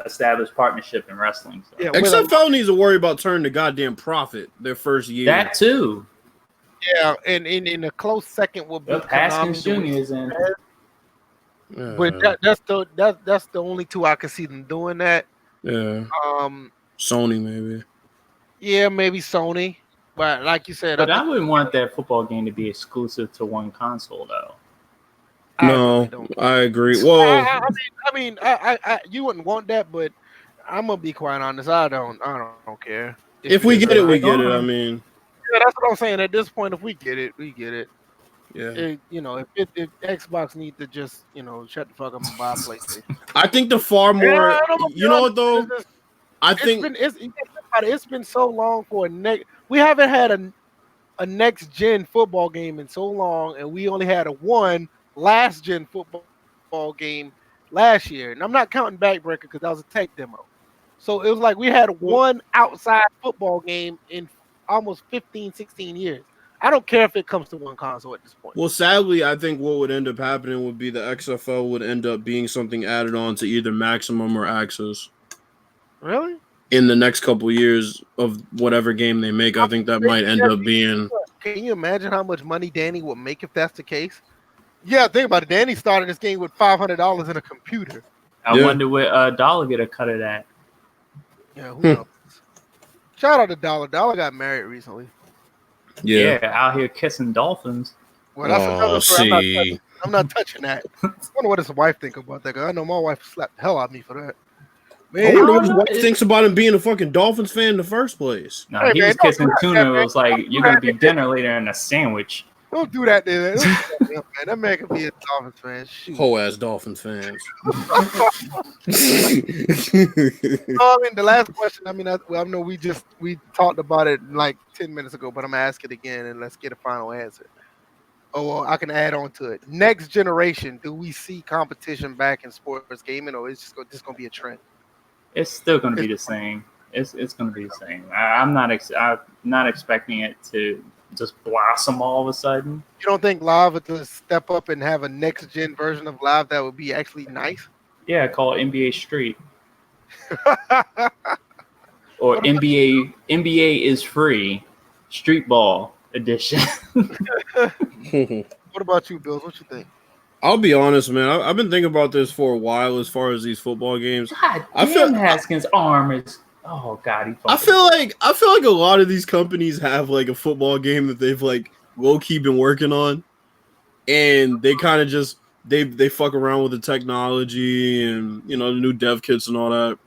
established partnership in wrestling. So. Yeah, XFL needs to worry about turning the goddamn profit their first year. That too. Yeah, and in a close second will be Haskins Jr. in. But that's the only two I can see them doing that. Yeah. Sony maybe. Yeah, maybe Sony. But like you said, but I wouldn't want that football game to be exclusive to one console, though. I agree. Well, I mean, you wouldn't want that, but I'm gonna be quite honest. I don't care. If we get it, we get it. I mean, yeah, that's what I'm saying. At this point, if we get it, we get it. Yeah. If Xbox need to just shut the fuck up and buy a PlayStation. I think the far more. You know what though? It's been so long for we haven't had a next gen football game in so long, and we only had one last gen football game last year. And I'm not counting Backbreaker because that was a tech demo. So it was like we had one outside football game in almost 15, 16 years. I don't care if it comes to one console at this point. Well, sadly, I think what would end up happening would be the XFL would end up being something added on to either Maximum or Access. Really? In the next couple of years of whatever game they make, I think that might end up being. Can you imagine how much money Danny would make if that's the case? Yeah, think about it. Danny started this game with $500 in a computer. I wonder where Dollar get a cut of that. Yeah, who knows? Shout out to Dollar. Dollar got married recently. Yeah, out here kissing dolphins. Well, that's another story. I'm not touching that. I wonder what his wife think about that. Cause I know my wife slapped the hell out of me for that. Man, I wonder what his wife thinks about him being a fucking Dolphins fan in the first place. No, he was kissing Tuna. It was like, you're going to be dinner later in a sandwich. Don't do that, man. That man could be a Dolphins fan. Shoot. Whole ass Dolphins fans. The last question. I mean, I know we talked about it like 10 minutes ago, but I'm gonna ask it again and let's get a final answer. Oh, well, I can add on to it. Next generation, do we see competition back in sports gaming, or is just gonna be a trend? It's still gonna be the same. It's gonna be the same. I'm not expecting it to just blossom all of a sudden. You don't think Live would just step up and have a next gen version of Live that would be actually nice? Yeah, call it NBA Street. Or NBA is free, Street Ball edition. What about you, Bills? What you think? I'll be honest, man. I've been thinking about this for a while as far as these football games. God damn, Haskins' arm is. Oh God, I feel like a lot of these companies have like a football game that they've like low key been working on, and they kind of just they fuck around with the technology and the new dev kits and all that.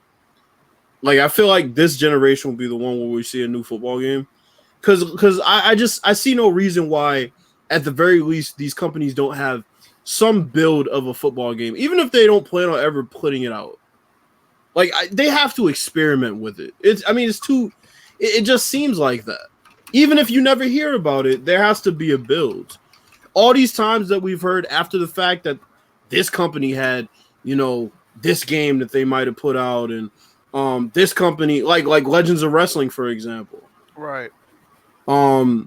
Like I feel like this generation will be the one where we see a new football game, because I see no reason why at the very least these companies don't have some build of a football game, even if they don't plan on ever putting it out. Like they have to experiment with it. It just seems like that. Even if you never hear about it, there has to be a build. All these times that we've heard after the fact that this company had, this game that they might have put out, and this company like Legends of Wrestling, for example. Right. I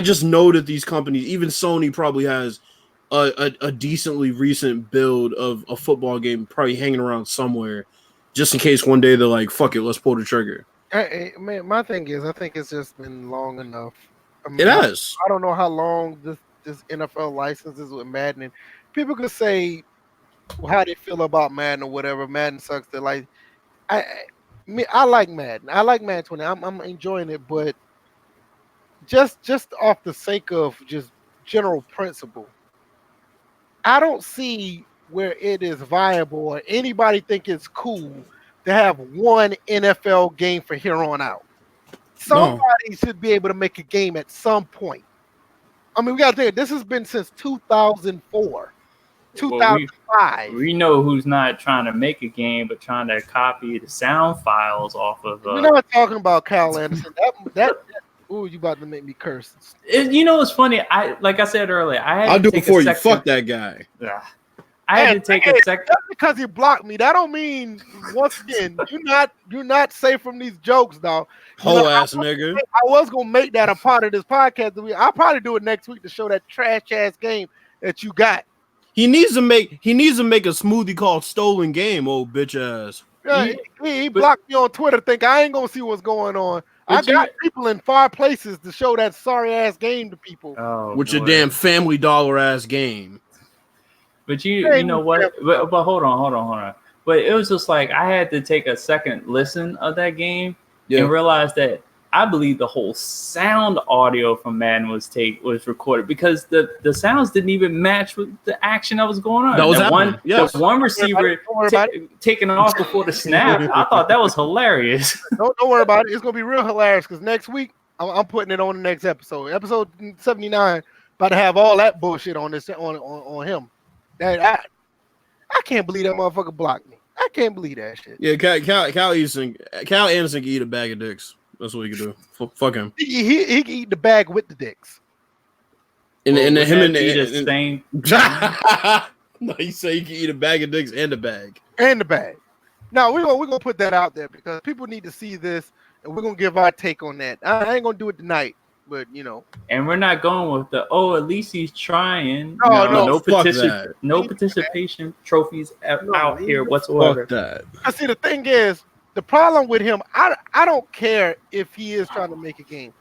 just know that these companies, even Sony, probably has a decently recent build of a football game probably hanging around somewhere just in case one day they're like, "Fuck it, let's pull the trigger." Man, my thing is, I think it's just been long enough. I mean, It has. I don't know how long this NFL license is with Madden. And people could say how they feel about Madden or whatever. Madden sucks. They're like, I like Madden. I like Madden 20. I'm enjoying it, but just off the sake of just general principle, I don't see where it is viable or anybody think it's cool to have one NFL game for here on out. Somebody should be able to make a game at some point. I mean, we got to think this has been since 2004, 2005. We know who's not trying to make a game, but trying to copy the sound files off of. We're not talking about Kyle Anderson. Ooh, you about to make me curse. You know what's funny? Like I said earlier, I'll do it for you. Fuck that guy. I had to take a second. Just because he blocked me, that don't mean once again you're not safe from these jokes, dog. Whole ass nigga. I was gonna make that a part of this podcast. I'll probably do it next week to show that trash ass game that you got. He needs to make a smoothie called Stolen Game, old bitch ass. Yeah, he blocked me on Twitter. Think I ain't gonna see what's going on. I got people in far places to show that sorry ass game to people. With your damn Family Dollar ass game. But you know what? But hold on. But it was just like I had to take a second listen of that game and realize that I believe the whole sound audio from Madden was recorded because the sounds didn't even match with the action that was going on. The one receiver taking off before the snap. I thought that was hilarious. Don't worry about it. It's gonna be real hilarious because next week I'm putting it on the next episode. Episode 79, about to have all that bullshit on this on him. That I can't believe that motherfucker blocked me. I can't believe that shit. Yeah, Cal Anderson can eat a bag of dicks. That's what he can do. Fuck him. He can eat the bag with the dicks. And him and the same. No, he said he can eat a bag of dicks and a bag. And the bag. Now we're gonna put that out there because people need to see this, and we're gonna give our take on that. I ain't gonna do it tonight, but you know. And we're not going with the at least he's trying. No participation trophies out here whatsoever. Fuck that. I see. The thing is, the problem with him, I don't care if he is trying to make a game.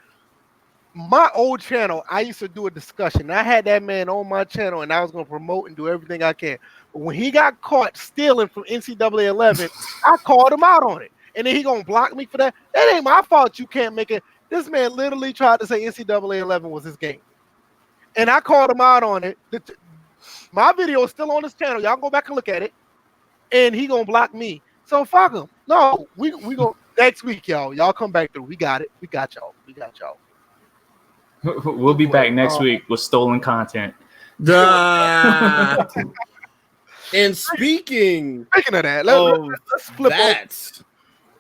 My old channel, I used to do a discussion. I had that man on my channel, and I was going to promote and do everything I can. But when he got caught stealing from NCAA 11, I called him out on it. And then he going to block me for that? That ain't my fault you can't make it. This man literally tried to say NCAA 11 was his game. And I called him out on it. My video is still on his channel. Y'all go back and look at it. And he going to block me. So fuck him. No, we go next week, y'all. Y'all come back through. We got it. We got y'all. We'll be back next week with stolen content. And speaking of that, let's flip that.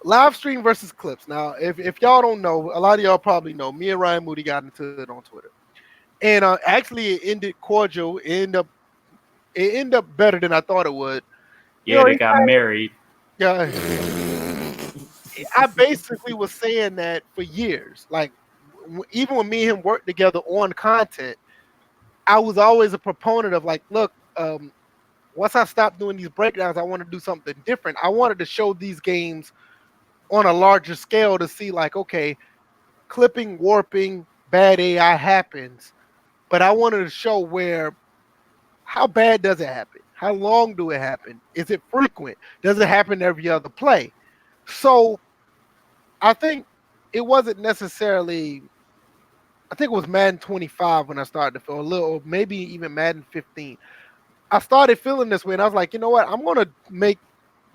Live stream versus clips. Now, if y'all don't know, a lot of y'all probably know. Me and Ryan Moody got into it on Twitter, and actually it ended cordial. It ended up better than I thought it would. Yeah, they got married. Yeah, I basically was saying that for years. Like, even when me and him worked together on content, I was always a proponent of like, look, once I stopped doing these breakdowns, I want to do something different. I wanted to show these games on a larger scale to see like, okay, clipping, warping, bad AI happens, but I wanted to show how bad does it happen? How long do it happen? Is it frequent? Does it happen every other play? So I think it wasn't necessarily, I think it was Madden 25 when I started to feel a little, maybe even Madden 15. I started feeling this way and I was like, you know what? I'm going to make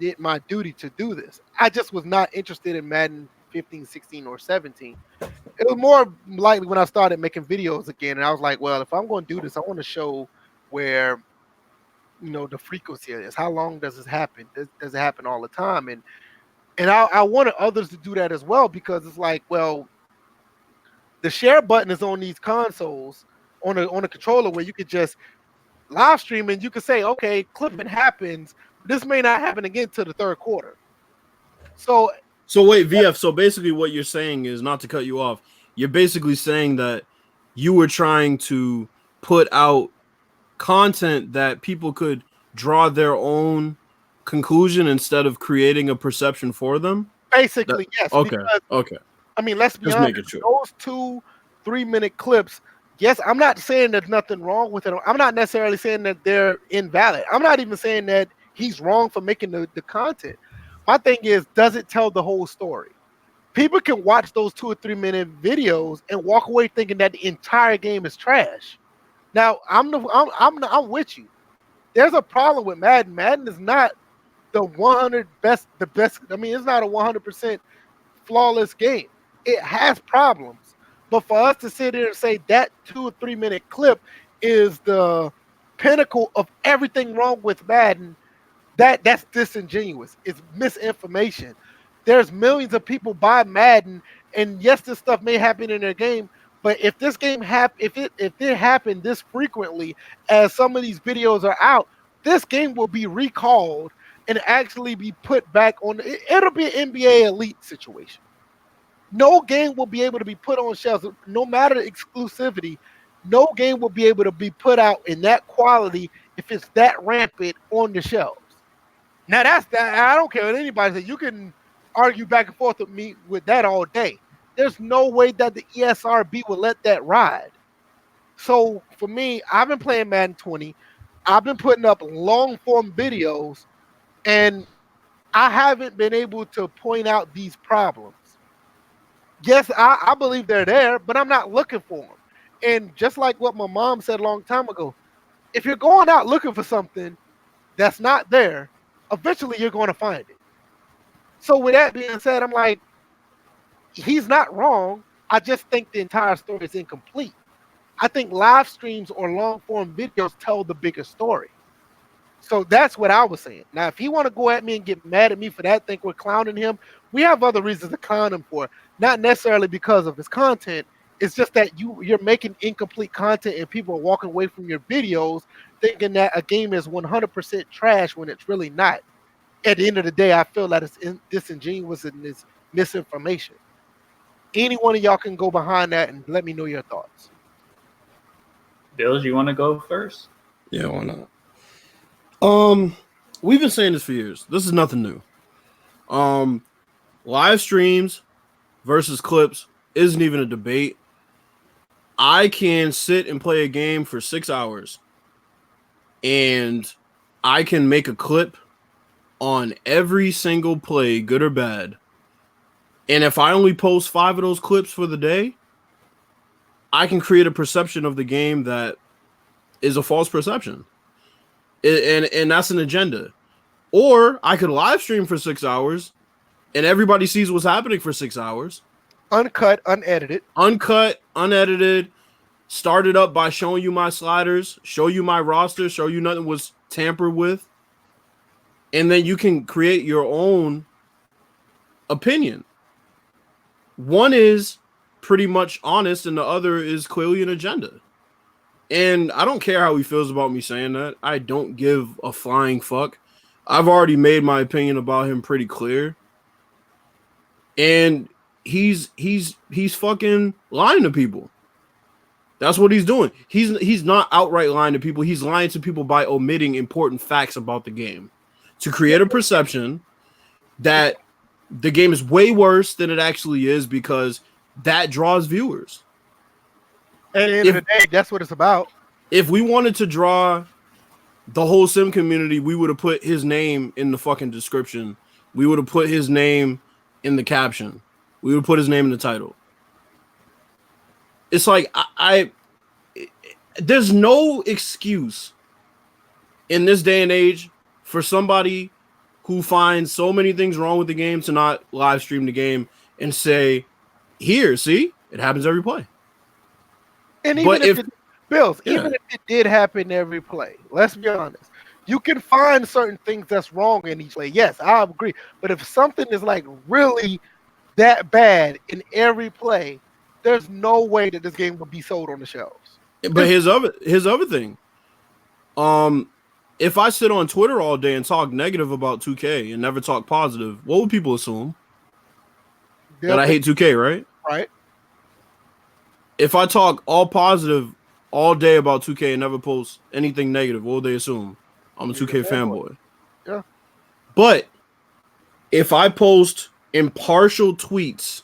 it my duty to do this. I just was not interested in Madden 15, 16, or 17. It was more likely when I started making videos again. And I was like, well, if I'm going to do this, I want to show where, you know, the frequency is. How long does this happen? Does it happen all the time? And I wanted others to do that as well, because it's like, well, the share button is on these consoles on a controller where you could just live stream and you could say, okay, clipping happens. This may not happen again till the third quarter. So wait, VF. So basically, what you're saying is, not to cut you off, you're basically saying that you were trying to put out content that people could draw their own conclusion instead of creating a perception for them? Basically, yes. Okay. Because, Okay. I mean, let's be Just honest. making sure. Those 2-3-minute clips. Yes, I'm not saying there's nothing wrong with it. I'm not necessarily saying that they're invalid. I'm not even saying that he's wrong for making the content. My thing is, does it tell the whole story? People can watch those 2 or 3 minute videos and walk away thinking that the entire game is trash. Now, I'm with you. There's a problem with Madden. Madden is not the 100 best. I mean, it's not a 100% flawless game. It has problems. But for us to sit here and say that 2 or 3 minute clip is the pinnacle of everything wrong with Madden, that's disingenuous. It's misinformation. There's millions of people buy Madden, and yes, this stuff may happen in their game, but if this game if it happened this frequently as some of these videos are out, this game will be recalled and actually be put back on. It'll be an NBA Elite situation. No game will be able to be put on shelves, no matter the exclusivity. No game will be able to be put out in that quality if it's that rampant on the shelves. Now that's that. I don't care what anybody says. You can argue back and forth with me with that all day. There's no way that the ESRB will let that ride. So for me, I've been playing Madden 20. I've been putting up long form videos, and I haven't been able to point out these problems. Yes, I believe they're there, but I'm not looking for them. And just like what my mom said a long time ago, if you're going out looking for something that's not there, eventually you're going to find it. So with that being said, I'm like, he's not wrong. I just think the entire story is incomplete. I think live streams or long form videos tell the bigger story. So that's what I was saying. Now, if he want to go at me and get mad at me for that, think we're clowning him, we have other reasons to clown him for. Not necessarily because of his content. It's just that you're making incomplete content and people are walking away from your videos thinking that a game is 100% trash when it's really not. At the end of the day, I feel that it's disingenuous and it's misinformation. Any one of y'all can go behind that and let me know your thoughts. Bills, you want to go first? Yeah, why not? We've been saying this for years. This is nothing new. Live streams versus clips isn't even a debate. I can sit and play a game for 6 hours and I can make a clip on every single play, good or bad. And if I only post 5 of those clips for the day, I can create a perception of the game that is a false perception. And that's an agenda. Or I could live stream for 6 hours and everybody sees what's happening for 6 hours. Uncut, unedited. Uncut, unedited. Started up by showing you my sliders, show you my roster, show you nothing was tampered with. And then you can create your own opinion. One is pretty much honest and the other is clearly an agenda. And I don't care how he feels about me saying that. I don't give a flying fuck. I've already made my opinion about him pretty clear. And he's fucking lying to people. That's what he's doing. He's not outright lying to people. He's lying to people by omitting important facts about the game to create a perception that the game is way worse than it actually is because that draws viewers. At the end of the day, that's what it's about. If we wanted to draw the whole sim community, we would have put his name in the fucking description. We would have put his name in the caption. We would put his name in the title. It's like there's no excuse in this day and age for somebody who finds so many things wrong with the game to not live stream the game and say, here, see, it happens every play. And even even if it did happen every play, let's be honest, you can find certain things that's wrong in each play. Yes, I agree. But if something is like really that bad in every play, there's no way that this game would be sold on the shelves. But his other thing, if I sit on Twitter all day and talk negative about 2K and never talk positive, what would people assume? That I hate 2K, right? Right. If I talk all positive all day about 2K and never post anything negative, what would they assume? I'm a 2K fanboy. Yeah. But if I post impartial tweets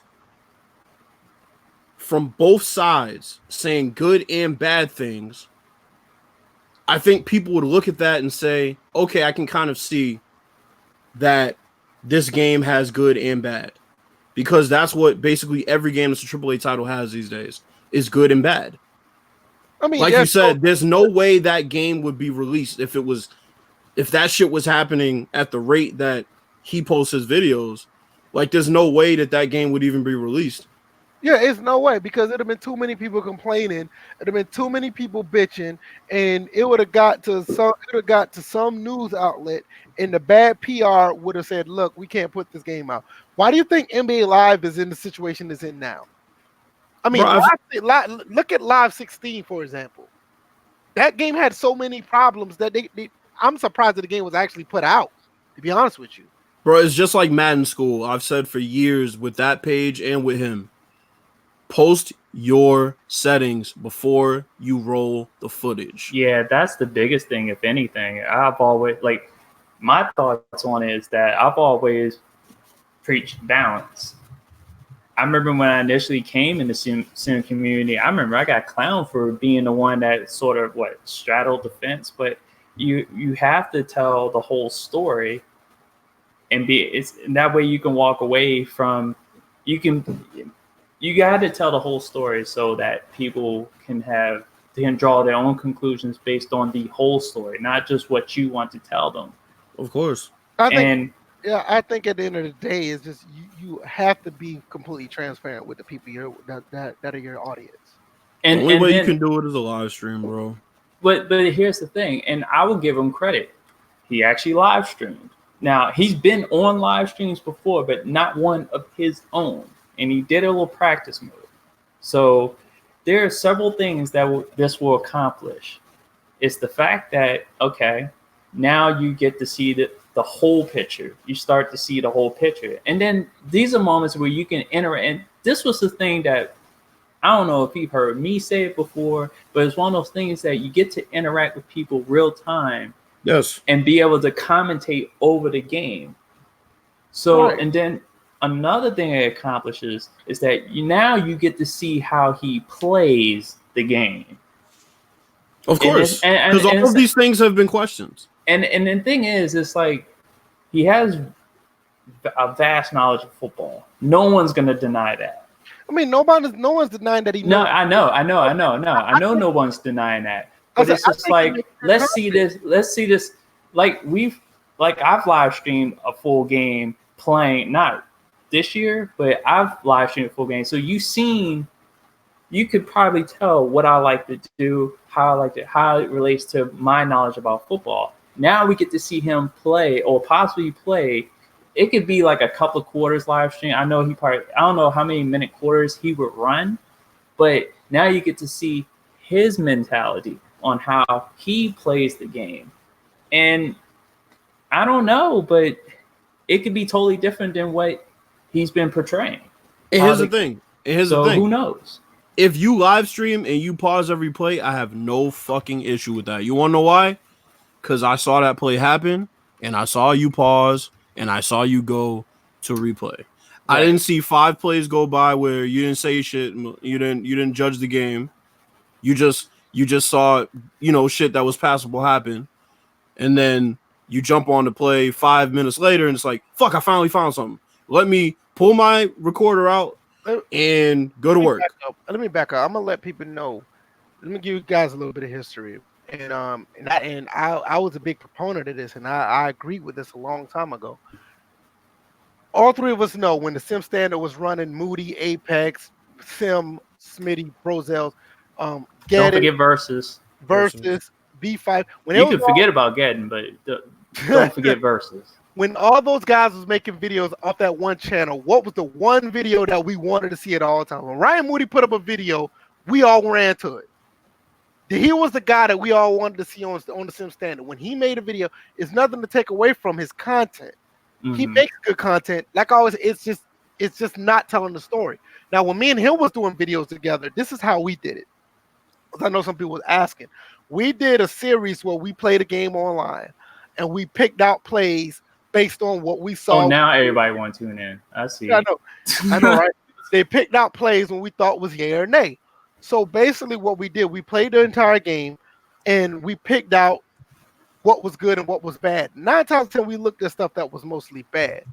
from both sides saying good and bad things, I think people would look at that and say, okay, I can kind of see that this game has good and bad. Because that's what basically every game that's a AAA title has these days, is good and bad. I mean, like you said, there's no way that game would be released if that shit was happening at the rate that he posts his videos. Like, there's no way that game would even be released. Yeah, it's no way, because it'd have been too many people complaining. It'd have been too many people bitching, and it would have got to some news outlet, and the bad PR would have said, "Look, we can't put this game out." Why do you think NBA Live is in the situation it's in now? I mean, look at Live 16, for example. That game had so many problems that I'm surprised that the game was actually put out, to be honest with you. Bro, it's just like Madden School. I've said for years with that page and with him. Post your settings before you roll the footage. Yeah, that's the biggest thing, if anything. I've always, my thoughts on it is that I've always preached balance. I remember when I initially came in the sim community, I remember I got clowned for being the one that sort of, straddled the fence. But you have to tell the whole story, and that way you can walk away from, you got to tell the whole story so that people can draw their own conclusions based on the whole story, not just what you want to tell them. Of course. I think at the end of the day, it's just you have to be completely transparent with the people that are your audience. And the only way you can do it is a live stream, bro. But here's the thing, and I will give him credit. He actually live streamed. Now, he's been on live streams before, but not one of his own. And he did a little practice mode. So there are several things that this will accomplish. It's the fact that, okay, now you get to see the whole picture. You start to see the whole picture. And then these are moments where you can interact. And this was the thing that, I don't know if you've heard me say it before, but it's one of those things that you get to interact with people real time. Yes. And be able to commentate over the game. So, right. And then another thing it accomplishes is that you get to see how he plays the game. Of course, because all of these things have been questions. And the thing is, it's like he has a vast knowledge of football. No one's going to deny that. I mean, no one's denying that he knows. No, I know. No one's denying that. But it's just like, let's see this. I've live streamed a full game playing, not this year, but I've live streamed a full game. So you could probably tell what I like to do, how it relates to my knowledge about football. Now we get to see him play or possibly play. It could be like a couple of quarters live stream. I don't know how many minute quarters he would run, but now you get to see his mentality on how he plays the game. And I don't know, but it could be totally different than what he's been portraying. And here's the thing. Who knows? If you live stream and you pause every play, I have no fucking issue with that. You want to know why? Because I saw that play happen, and I saw you pause, and I saw you go to replay. Right. I didn't see 5 plays go by where you didn't say shit. You didn't judge the game. You just saw shit that was passable happen, and then you jump on the play 5 minutes later, and it's like, fuck, I finally found something. Let me pull my recorder out and go to work. Let me back up. I'm gonna let people know. Let me give you guys a little bit of history. And I was a big proponent of this, and I agreed with this a long time ago. All three of us know when the Sim Standard was running, Moody, Apex, Sim, Smitty, Brozels, don't forget Versus, B5. You can forget about Gedden, but don't forget Versus. When all those guys was making videos off that one channel, what was the one video that we wanted to see at all times? When Ryan Moody put up a video, we all ran to it. He was the guy that we all wanted to see on the Sim Standard. When he made a video, it's nothing to take away from his content. Mm-hmm. He makes good content. Like always, it's just not telling the story. Now, when me and him was doing videos together, this is how we did it. I know some people was asking. We did a series where we played a game online, and we picked out plays based on what we saw. Oh, now everybody want to tune in. I see. Yeah, I know, right? They picked out plays when we thought was yay or nay. So basically what we did, we played the entire game and we picked out what was good and what was bad. 9 times out of 10, we looked at stuff that was mostly bad.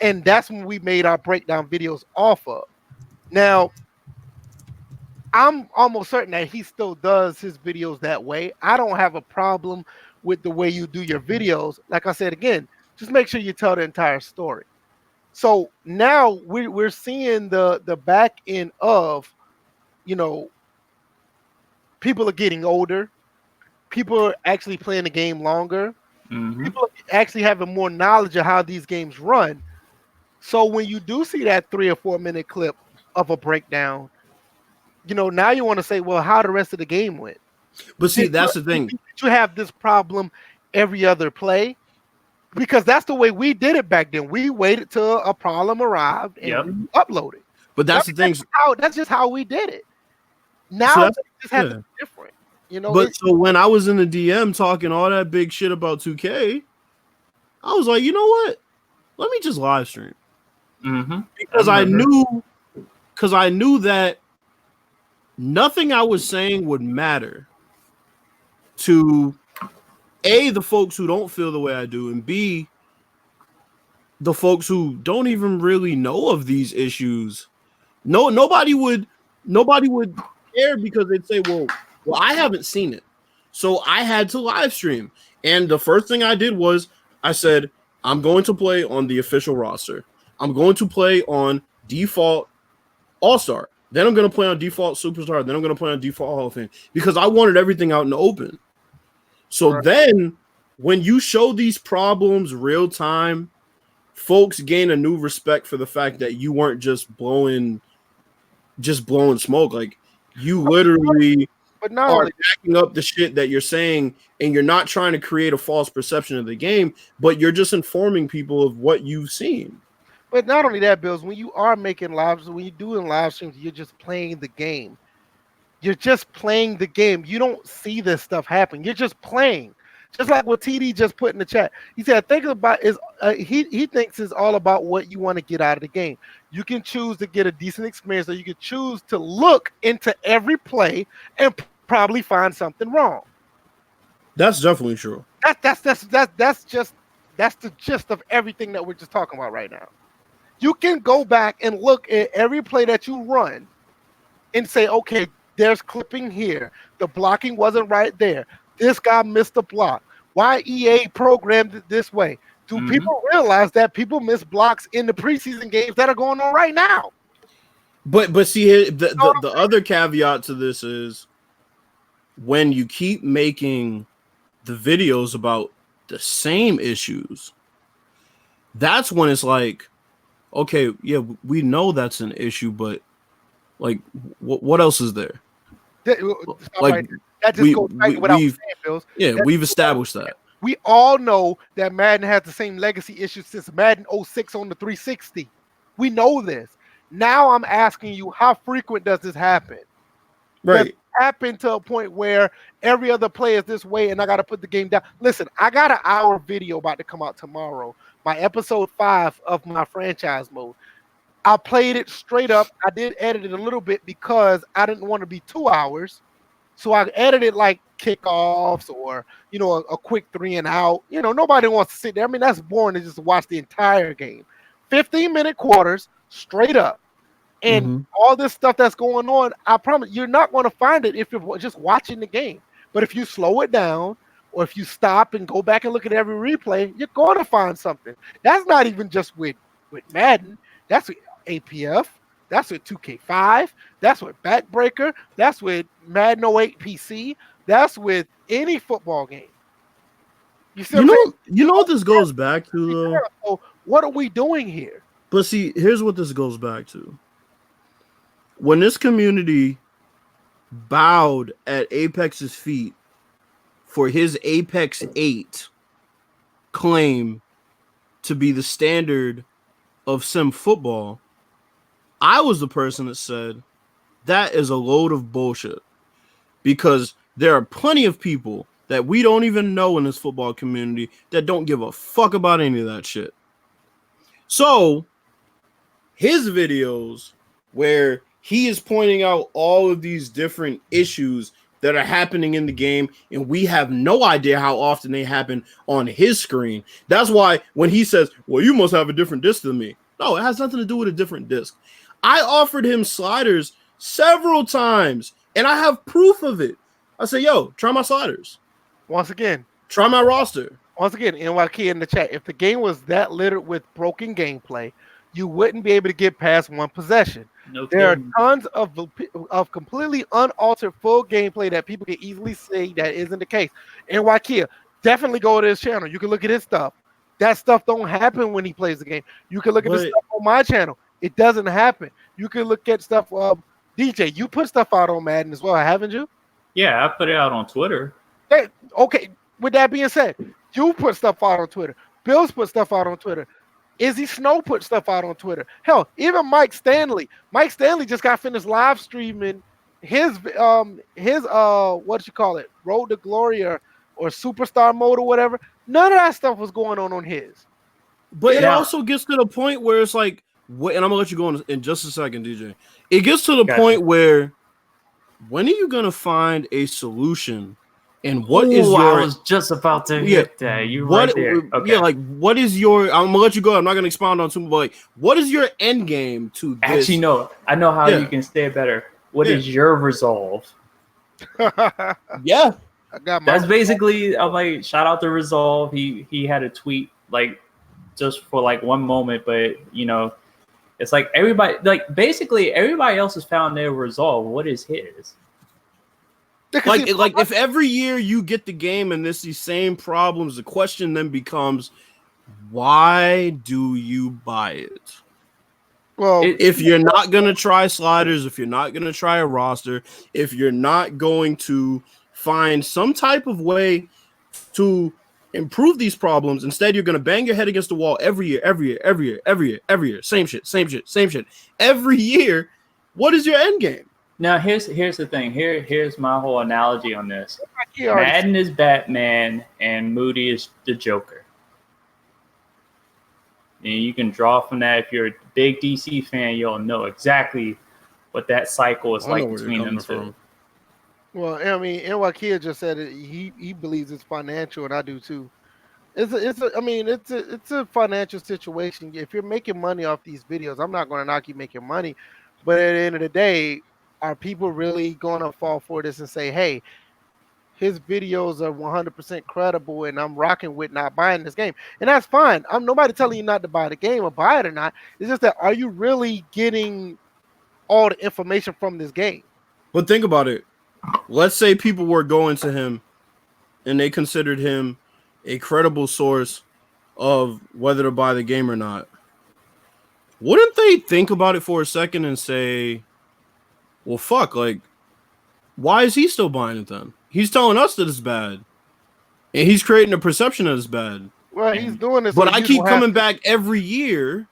And that's when we made our breakdown videos off of. Now, I'm almost certain that he still does his videos that way. I don't have a problem with the way you do your videos. Like I said, again, just make sure you tell the entire story. So now we're seeing the back end of, people are getting older. People are actually playing the game longer. Mm-hmm. People are actually having more knowledge of how these games run. So when you do see that 3 or 4 minute clip of a breakdown, now you want to say, well, how the rest of the game went. But see, that's the thing. You have this problem every other play because that's the way we did it back then. We waited till a problem arrived and we uploaded. But that's the thing. That's just how we did it. Now it just has to be different. But so when I was in the DM talking all that big shit about 2K, I was like, you know what? Let me just live stream. Mm-hmm. Because I knew that nothing I was saying would matter to A, the folks who don't feel the way I do, and B, the folks who don't even really know of these issues. Nobody would care because they'd say, well, I haven't seen it. So I had to live stream. And the first thing I did was I said, I'm going to play on the official roster. I'm going to play on default All-Star. Then I'm going to play on default Superstar. Then I'm going to play on default Hall of Fame because I wanted everything out in the open. So then when you show these problems real time, folks gain a new respect for the fact that you weren't just blowing smoke. Like you literally are backing up the shit that you're saying, and you're not trying to create a false perception of the game, but you're just informing people of what you've seen. But not only that, Bills, when you are making lives, when you're doing live streams, you're just playing the game. You're just playing the game. You don't see this stuff happen. You're just playing. Just like what TD just put in the chat. He said, think about is he thinks it's all about what you want to get out of the game. You can choose to get a decent experience, or you can choose to look into every play and probably find something wrong. That's definitely true. That's the gist of everything that we're just talking about right now. You can go back and look at every play that you run and say, okay, there's clipping here. The blocking wasn't right there. This guy missed a block. Why EA programmed it this way? Do people realize that people miss blocks in the preseason games that are going on right now? But see, the other caveat to this is when you keep making the videos about the same issues, that's when it's like, okay, yeah, we know that's an issue, but like, what else is there? Like, that just goes right without saying, Bills. Yeah, we've established that. We all know that Madden has the same legacy issues since Madden 06 on the 360. We know this. Now I'm asking you, how frequent does this happen? Right. Does it happen to a point where every other play is this way and I got to put the game down? Listen, I got an hour video about to come out tomorrow. My episode 5 of my franchise mode. I played it straight up. I did edit it a little bit because I didn't want to be 2 hours. So I edited like kickoffs or, a quick 3 and out. Nobody wants to sit there. I mean, that's boring to just watch the entire game. 15-minute quarters straight up. And all this stuff that's going on, I promise you're not going to find it if you're just watching the game. But if you slow it down, or if you stop and go back and look at every replay, you're going to find something. That's not even just with Madden. That's with APF. That's with 2K5. That's with Backbreaker. That's with Madden 08 PC. That's with any football game. You know what this goes back to, though? So what are we doing here? But see, here's what this goes back to. When this community bowed at Apex's feet for his Apex 8 claim to be the standard of sim football, I was the person that said that is a load of bullshit, because there are plenty of people that we don't even know in this football community that don't give a fuck about any of that shit. So his videos where he is pointing out all of these different issues that are happening in the game, and we have no idea how often they happen on his screen. That's why when he says, well, you must have a different disc than me. No, it has nothing to do with a different disc. I offered him sliders several times, and I have proof of it. I say, yo, try my sliders. Once again, try my roster. Once again, NYK in the chat, if the game was that littered with broken gameplay, you wouldn't be able to get past one possession. No there kidding. are tons of completely unaltered full gameplay that people can easily say that isn't the case. NYK, definitely go to his channel. You can look at his stuff. That stuff don't happen when he plays the game. You can look at the stuff on my channel. It doesn't happen. You can look at stuff. DJ, you put stuff out on Madden as well, haven't you? Yeah, I put it out on Twitter. Hey, okay, with that being said, you put stuff out on Twitter. Bill's put stuff out on Twitter. Izzy Snow put stuff out on Twitter. Hell, even Mike Stanley. Mike Stanley just got finished live streaming his what you call it, Road to Glory or Superstar Mode or whatever. None of that stuff was going on his. But it also gets to the point where it's like, and I'm gonna let you go in just a second, DJ. It gets to the point where when are you gonna find a solution? And what is your? I was just about to hit that. You right there. Okay. Yeah, like what is your? I'm gonna let you go. I'm not gonna expound on too much. But like, what is your end game to this? Actually, no. I know how you can stay better. What is your resolve? Yeah, I got that's basically. I'm like, shout out to Resolve. He had a tweet like just for like one moment, but you know, it's like everybody, like basically everybody else has found their resolve. What is his? Like if every year you get the game and there's these same problems, the question then becomes, why do you buy it? Well, if you're not going to try sliders, if you're not going to try a roster, if you're not going to find some type of way to improve these problems, instead you're going to bang your head against the wall every year. Same shit. Every year, what is your end game? Now here's the thing. Here's my whole analogy on this. Madden is Batman and Moody is the Joker. And you can draw from that. If you're a big DC fan, you'll know exactly what that cycle is like between them two. Well, I mean, NYK just said it, he believes it's financial, and I do too. It's a financial situation. If you're making money off these videos, I'm not going to knock you making money, but at the end of the day, are people really going to fall for this and say, hey, his videos are 100% credible and I'm rocking with not buying this game? And that's fine. I'm nobody telling you not to buy the game or buy it or not. It's just that, are you really getting all the information from this game? But think about it. Let's say people were going to him and they considered him a credible source of whether to buy the game or not. Wouldn't they think about it for a second and say, well, fuck, like, why is he still buying it then? He's telling us that it's bad. And he's creating a perception that it's bad. Well, he's doing this. But I keep coming back every year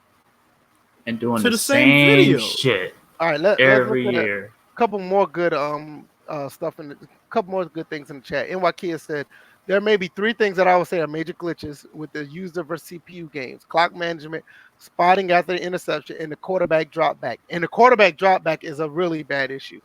and doing the same video shit. All right, every year. A couple more good stuff a couple more good things in the chat. NYK said there may be 3 things that I would say are major glitches with the user versus CPU games: clock management, spotting after the interception, and the quarterback drop back. And the quarterback drop back is a really bad issue.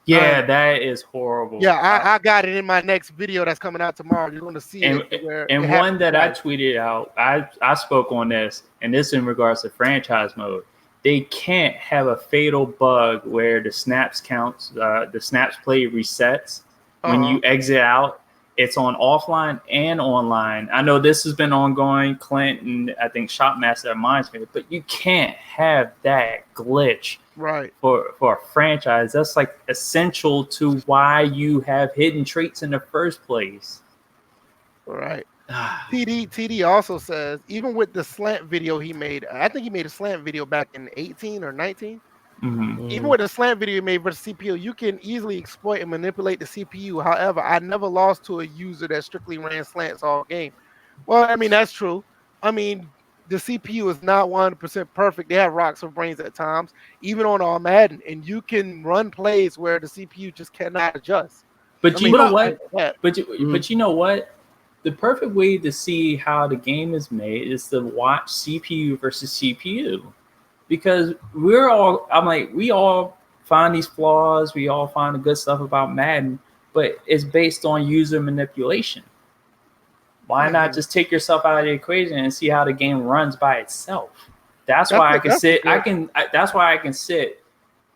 Yeah, that is horrible. Yeah, I got it in my next video that's coming out tomorrow. You're going to see it. And one that I tweeted out, I spoke on this, and this in regards to franchise mode. They can't have a fatal bug where the snaps played resets when you exit out. It's on offline and online. I know this has been ongoing. Clint and I think Shopmaster reminds me, but you can't have that glitch for a franchise. That's like essential to why you have hidden traits in the first place. Right. TD also says, even with the slant video he made, I think he made a slant video back in 18 or 19. Mm-hmm. Even with the slant video you made versus CPU, you can easily exploit and manipulate the CPU. However, I never lost to a user that strictly ran slants all game. Well, I mean, that's true. I mean, the CPU is not 100% perfect. They have rocks or brains at times, even on our Madden. And you can run plays where the CPU just cannot adjust. But you know what? But you know what? The perfect way to see how the game is made is to watch CPU versus CPU, because we all find these flaws, we all find the good stuff about Madden, but it's based on user manipulation. Why not just take yourself out of the equation and see how the game runs by itself? That's why I can sit. That's why I can sit.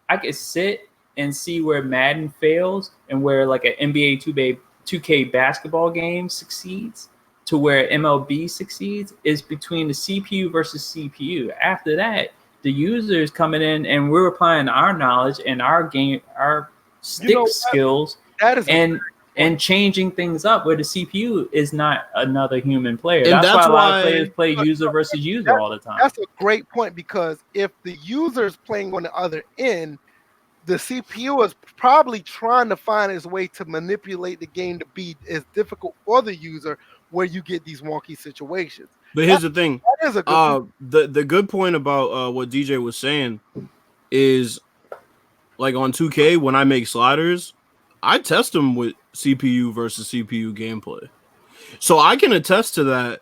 I can sit and see where Madden fails and where like an NBA 2K basketball game succeeds to where MLB succeeds is between the CPU versus CPU. After that, the users coming in and we're applying our knowledge and our stick skills and changing things up where the CPU is not another human player. That's why a lot of players play user versus user all the time. That's a great point, because if the user's playing on the other end, the CPU is probably trying to find its way to manipulate the game to be as difficult for the user, where you get these wonky situations. But here's the thing. That is a good the good point about what DJ was saying is, like on 2K, when I make sliders, I test them with CPU versus CPU gameplay. So I can attest to that.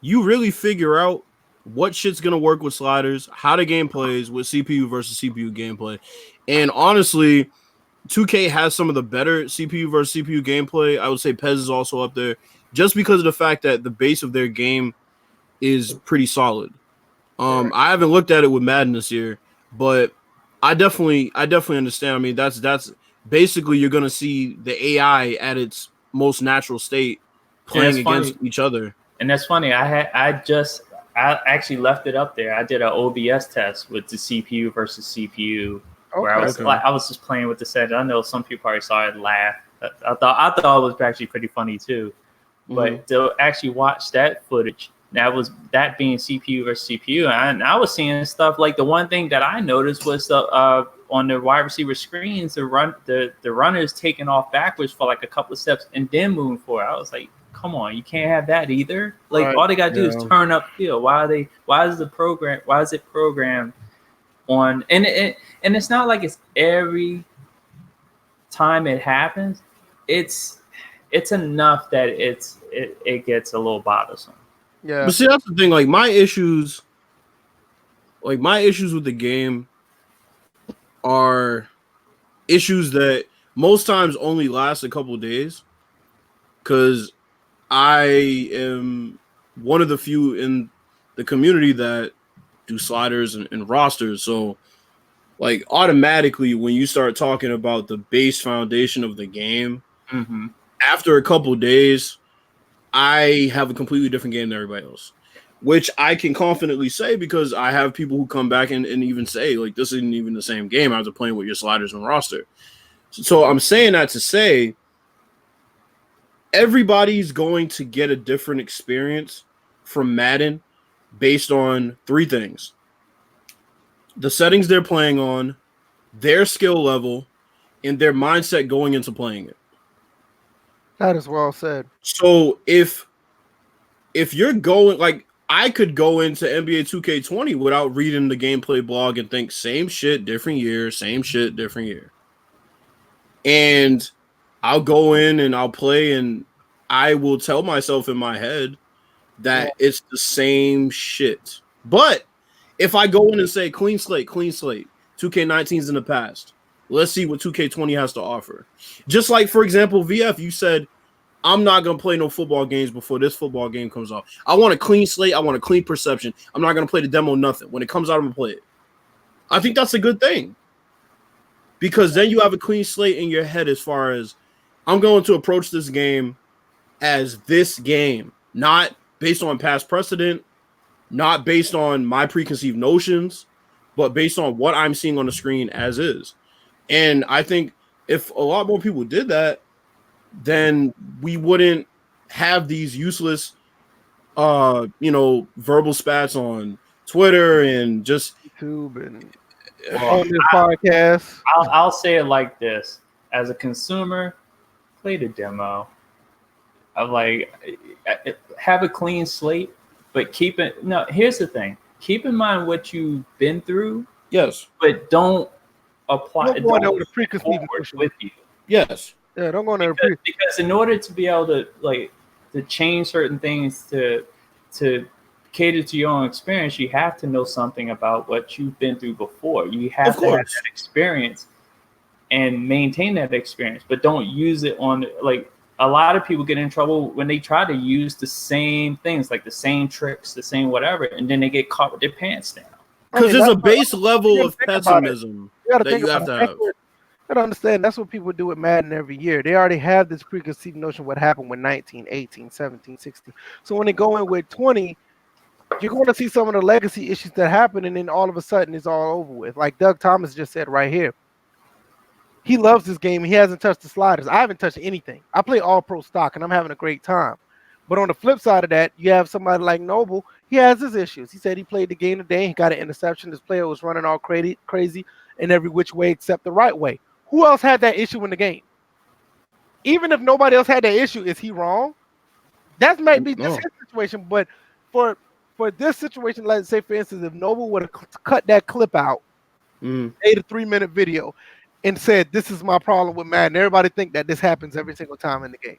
You really figure out what shit's going to work with sliders, how the game plays with CPU versus CPU gameplay. And honestly, 2K has some of the better CPU versus CPU gameplay. I would say PES is also up there, just because of the fact that the base of their game is pretty solid. I haven't looked at it with Madden this year, but I definitely understand. I mean, that's basically you're going to see the AI at its most natural state playing against each other. And that's funny. I actually left it up there. I did an OBS test with the CPU versus CPU, where I was just playing with the setting. I know some people probably saw it and laugh. I thought it was actually pretty funny too. But to actually watch that footage, that being CPU versus CPU, and I was seeing stuff like the one thing that I noticed was on the wide receiver screens, the runners taking off backwards for like a couple of steps and then moving forward. I was like, come on, you can't have that either. Like all they gotta do is turn up field. Why is it programmed on? And it's not like it's every time it happens. It's enough that it gets a little bothersome. Yeah. But see, that's the thing. Like my issues with the game are issues that most times only last a couple of days, because I am one of the few in the community that do sliders and rosters. So like automatically when you start talking about the base foundation of the game, after a couple of days, I have a completely different game than everybody else, which I can confidently say because I have people who come back and even say, like, this isn't even the same game after playing with your sliders and roster. So I'm saying that to say everybody's going to get a different experience from Madden based on three things: the settings they're playing on, their skill level, and their mindset going into playing it. That is well said. So if you're going, like, I could go into NBA 2K20 without reading the gameplay blog and think same shit, different year, same shit, different year. And I'll go in and I'll play and I will tell myself in my head that it's the same shit. But if I go in and say clean slate, 2K19's in the past, let's see what 2K20 has to offer. Just like, for example, VF, you said, I'm not going to play no football games before this football game comes out. I want a clean slate. I want a clean perception. I'm not going to play the demo, nothing. When it comes out, I'm going to play it. I think that's a good thing, because then you have a clean slate in your head as far as I'm going to approach this game as this game, not based on past precedent, not based on my preconceived notions, but based on what I'm seeing on the screen as is. And I think if a lot more people did that, then we wouldn't have these useless, verbal spats on Twitter and just YouTube and on this podcast. I'll say it like this: as a consumer, play the demo. I'm like, have a clean slate, but keep it. No, here's the thing: keep in mind what you've been through. Yes, but don't apply. Don't with a preconceived with you. Yes. Yeah, don't go in there. Because in order to be able to change certain things to cater to your own experience, you have to know something about what you've been through before. You have to have that experience and maintain that experience, but don't use it on like a lot of people get in trouble when they try to use the same things, like the same tricks, the same whatever, and then they get caught with their pants down. Because there's a base level of pessimism that you have to have. You gotta understand, that's what people do with Madden every year. They already have this preconceived notion of what happened with 19, 18, 17, 16. So when they go in with 20, you're going to see some of the legacy issues that happen, and then all of a sudden it's all over with. Like Doug Thomas just said right here. He loves this game. He hasn't touched the sliders. I haven't touched anything. I play all pro stock, and I'm having a great time. But on the flip side of that, you have somebody like Noble. He has his issues. He said he played the game today. He got an interception. This player was running all crazy in every which way except the right way. Who else had that issue in the game? Even if nobody else had that issue, is he wrong? That might be just his situation. But for this situation, let's say, for instance, if Noble would have cut that clip out, made a 3-minute video, and said, this is my problem with Madden. Everybody think that this happens every single time in the game.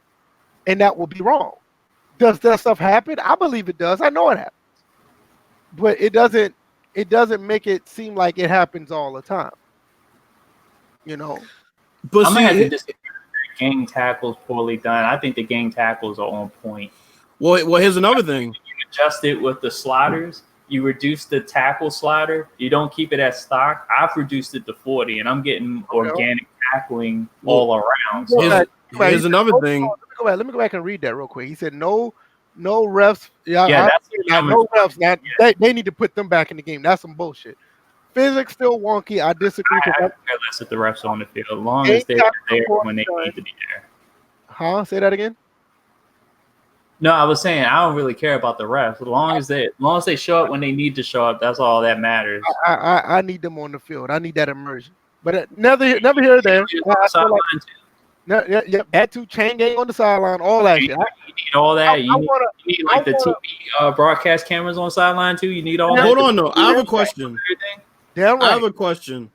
And that will be wrong. Does that stuff happen? I believe it does. I know it happens. But it doesn't make it seem like it happens all the time. You know? But I'm going to disagree with the gang tackles poorly done. I think the gang tackles are on point. Well, here's another thing. You adjust it with the sliders. You reduce the tackle slider. You don't keep it at stock. I've reduced it to 40, and I'm getting organic tackling all around. So here's another thing. Let me go back and read that real quick. He said no refs. No refs. Now, they need to put them back in the game. That's some bullshit. Physics still wonky. I disagree. I care less if the refs are on the field, as long as they're there when they need to be there. Huh? Say that again. No, I was saying I don't really care about the refs. As long as they show up when they need to show up, that's all that matters. I need them on the field. I need that immersion. But never here or there. That too. Chain gang on the sideline, all that shit. You need all that. You need like the TV broadcast cameras on the sideline too. You need all that. Hold on, though. I have a question. Damn right. I have a question.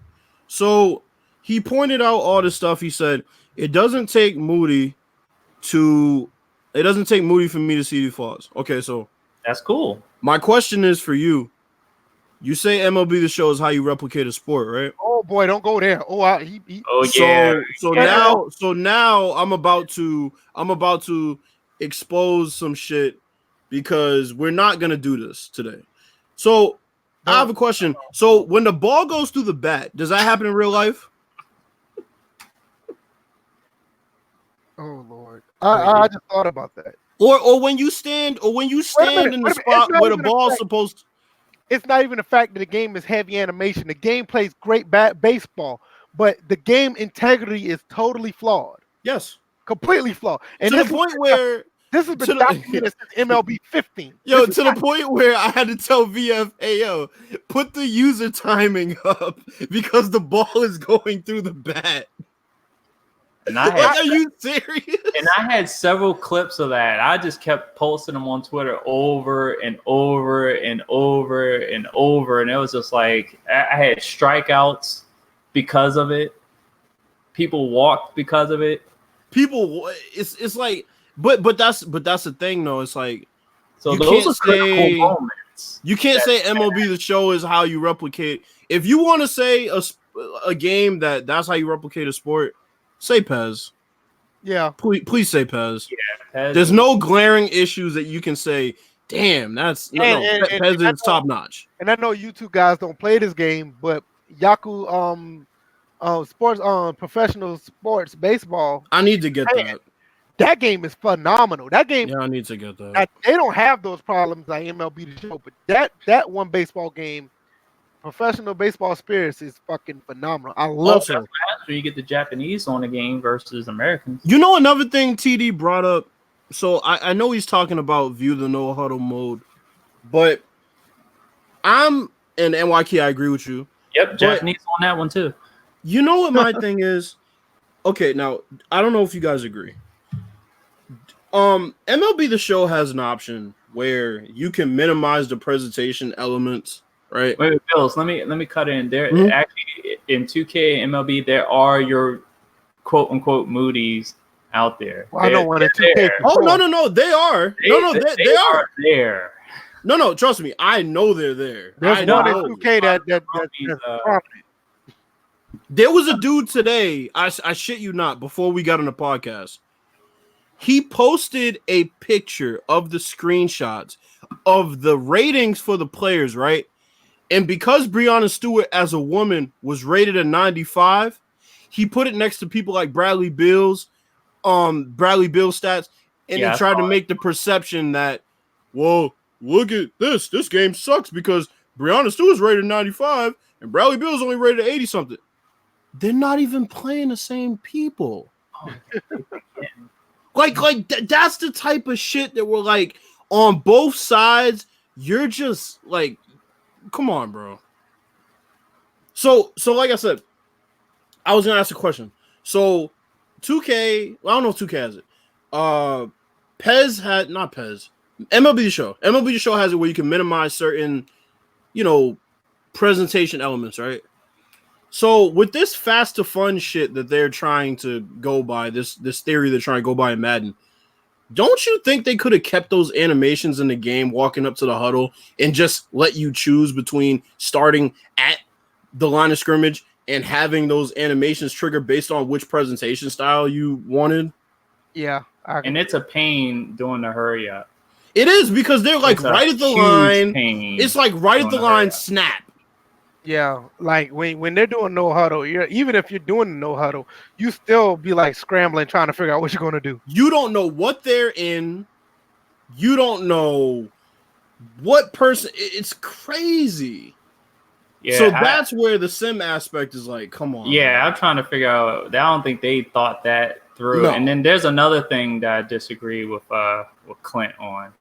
So he pointed out all the stuff. He said it doesn't take Moody for me to see the flaws. Okay, so that's cool. My question is for you. You say MLB The Show is how you replicate a sport, right? Oh boy, don't go there. So now I'm about to expose some shit because we're not gonna do this today. So I have a question. So when the ball goes through the bat, does that happen in real life? Oh Lord, I just thought about that. Or when you stand in the spot where the ball's supposed to. It's not even the fact that the game is heavy animation. The game plays great baseball, but the game integrity is totally flawed. Yes, completely flawed. And to the point where this has been documented since MLB 15. Yo, to the point where I had to tell VF, hey, yo, put the user timing up because the ball is going through the bat. And are you serious? And I had several clips of that. I just kept posting them on Twitter over and over and over and over. And it was just like I had strikeouts because of it. People walked because of it. It's like, but that's the thing though. It's like, so those are critical moments. You can't say MLB The Show is how you replicate. If you want to say a game that's how you replicate a sport, say Pez. Yeah. Please say Pez. Yeah, Pez. There's no glaring issues that you can say, damn, Pez is top notch. And I know you two guys don't play this game, but Yaku sports professional sports baseball. I need to get that. That game is phenomenal. That game. Yeah, I need to get that. They don't have those problems like MLB The Show, but that one baseball game, professional baseball spirits, is fucking phenomenal. I love it. That's where you get the Japanese on the game versus Americans. You know another thing TD brought up. So I know he's talking about view the no huddle mode, but and NYK, I agree with you. Yep, Japanese on that one too. You know what my thing is? Okay, now I don't know if you guys agree. MLB The Show has an option where you can minimize the presentation elements, right? Wait, Bills, let me cut in. There actually in 2K and MLB there are your quote unquote Moody's out there. Well, I know one in 2K. Oh no, they are. They are there. No, trust me, I know they're there. There's one in 2K that's prominent. There was a dude today, I shit you not, before we got on the podcast. He posted a picture of the screenshots of the ratings for the players, right? And because Breonna Stewart as a woman was rated a 95, he put it next to people like Bradley Beal's stats, and he tried to make the perception that, well, look at this. This game sucks because Breonna Stewart's rated 95 and Bradley Beal's only rated 80 something. They're not even playing the same people. That's the type of shit that we're like on both sides. You're just like, come on, bro. So like I said, I was gonna ask a question. So 2K, well, I don't know if 2K has it. Pez had not Pez. MLB The Show. MLB The Show has it where you can minimize certain, presentation elements, right? So with this fast to fun shit that they're trying to go by, this theory they're trying to go by in Madden, don't you think they could have kept those animations in the game, walking up to the huddle, and just let you choose between starting at the line of scrimmage and having those animations trigger based on which presentation style you wanted? Yeah. And it's a pain doing the hurry up. It is, because they're like right at the line. It's like right at the line snap. Yeah, like when they're doing no huddle, even if you're doing no huddle, you still be like scrambling, trying to figure out what you're going to do. You don't know what they're in. You don't know what person. It's crazy. Yeah, so that's where the sim aspect is like, come on. Yeah, I'm trying to figure out. I don't think they thought that through. No. And then there's another thing that I disagree with Clint on.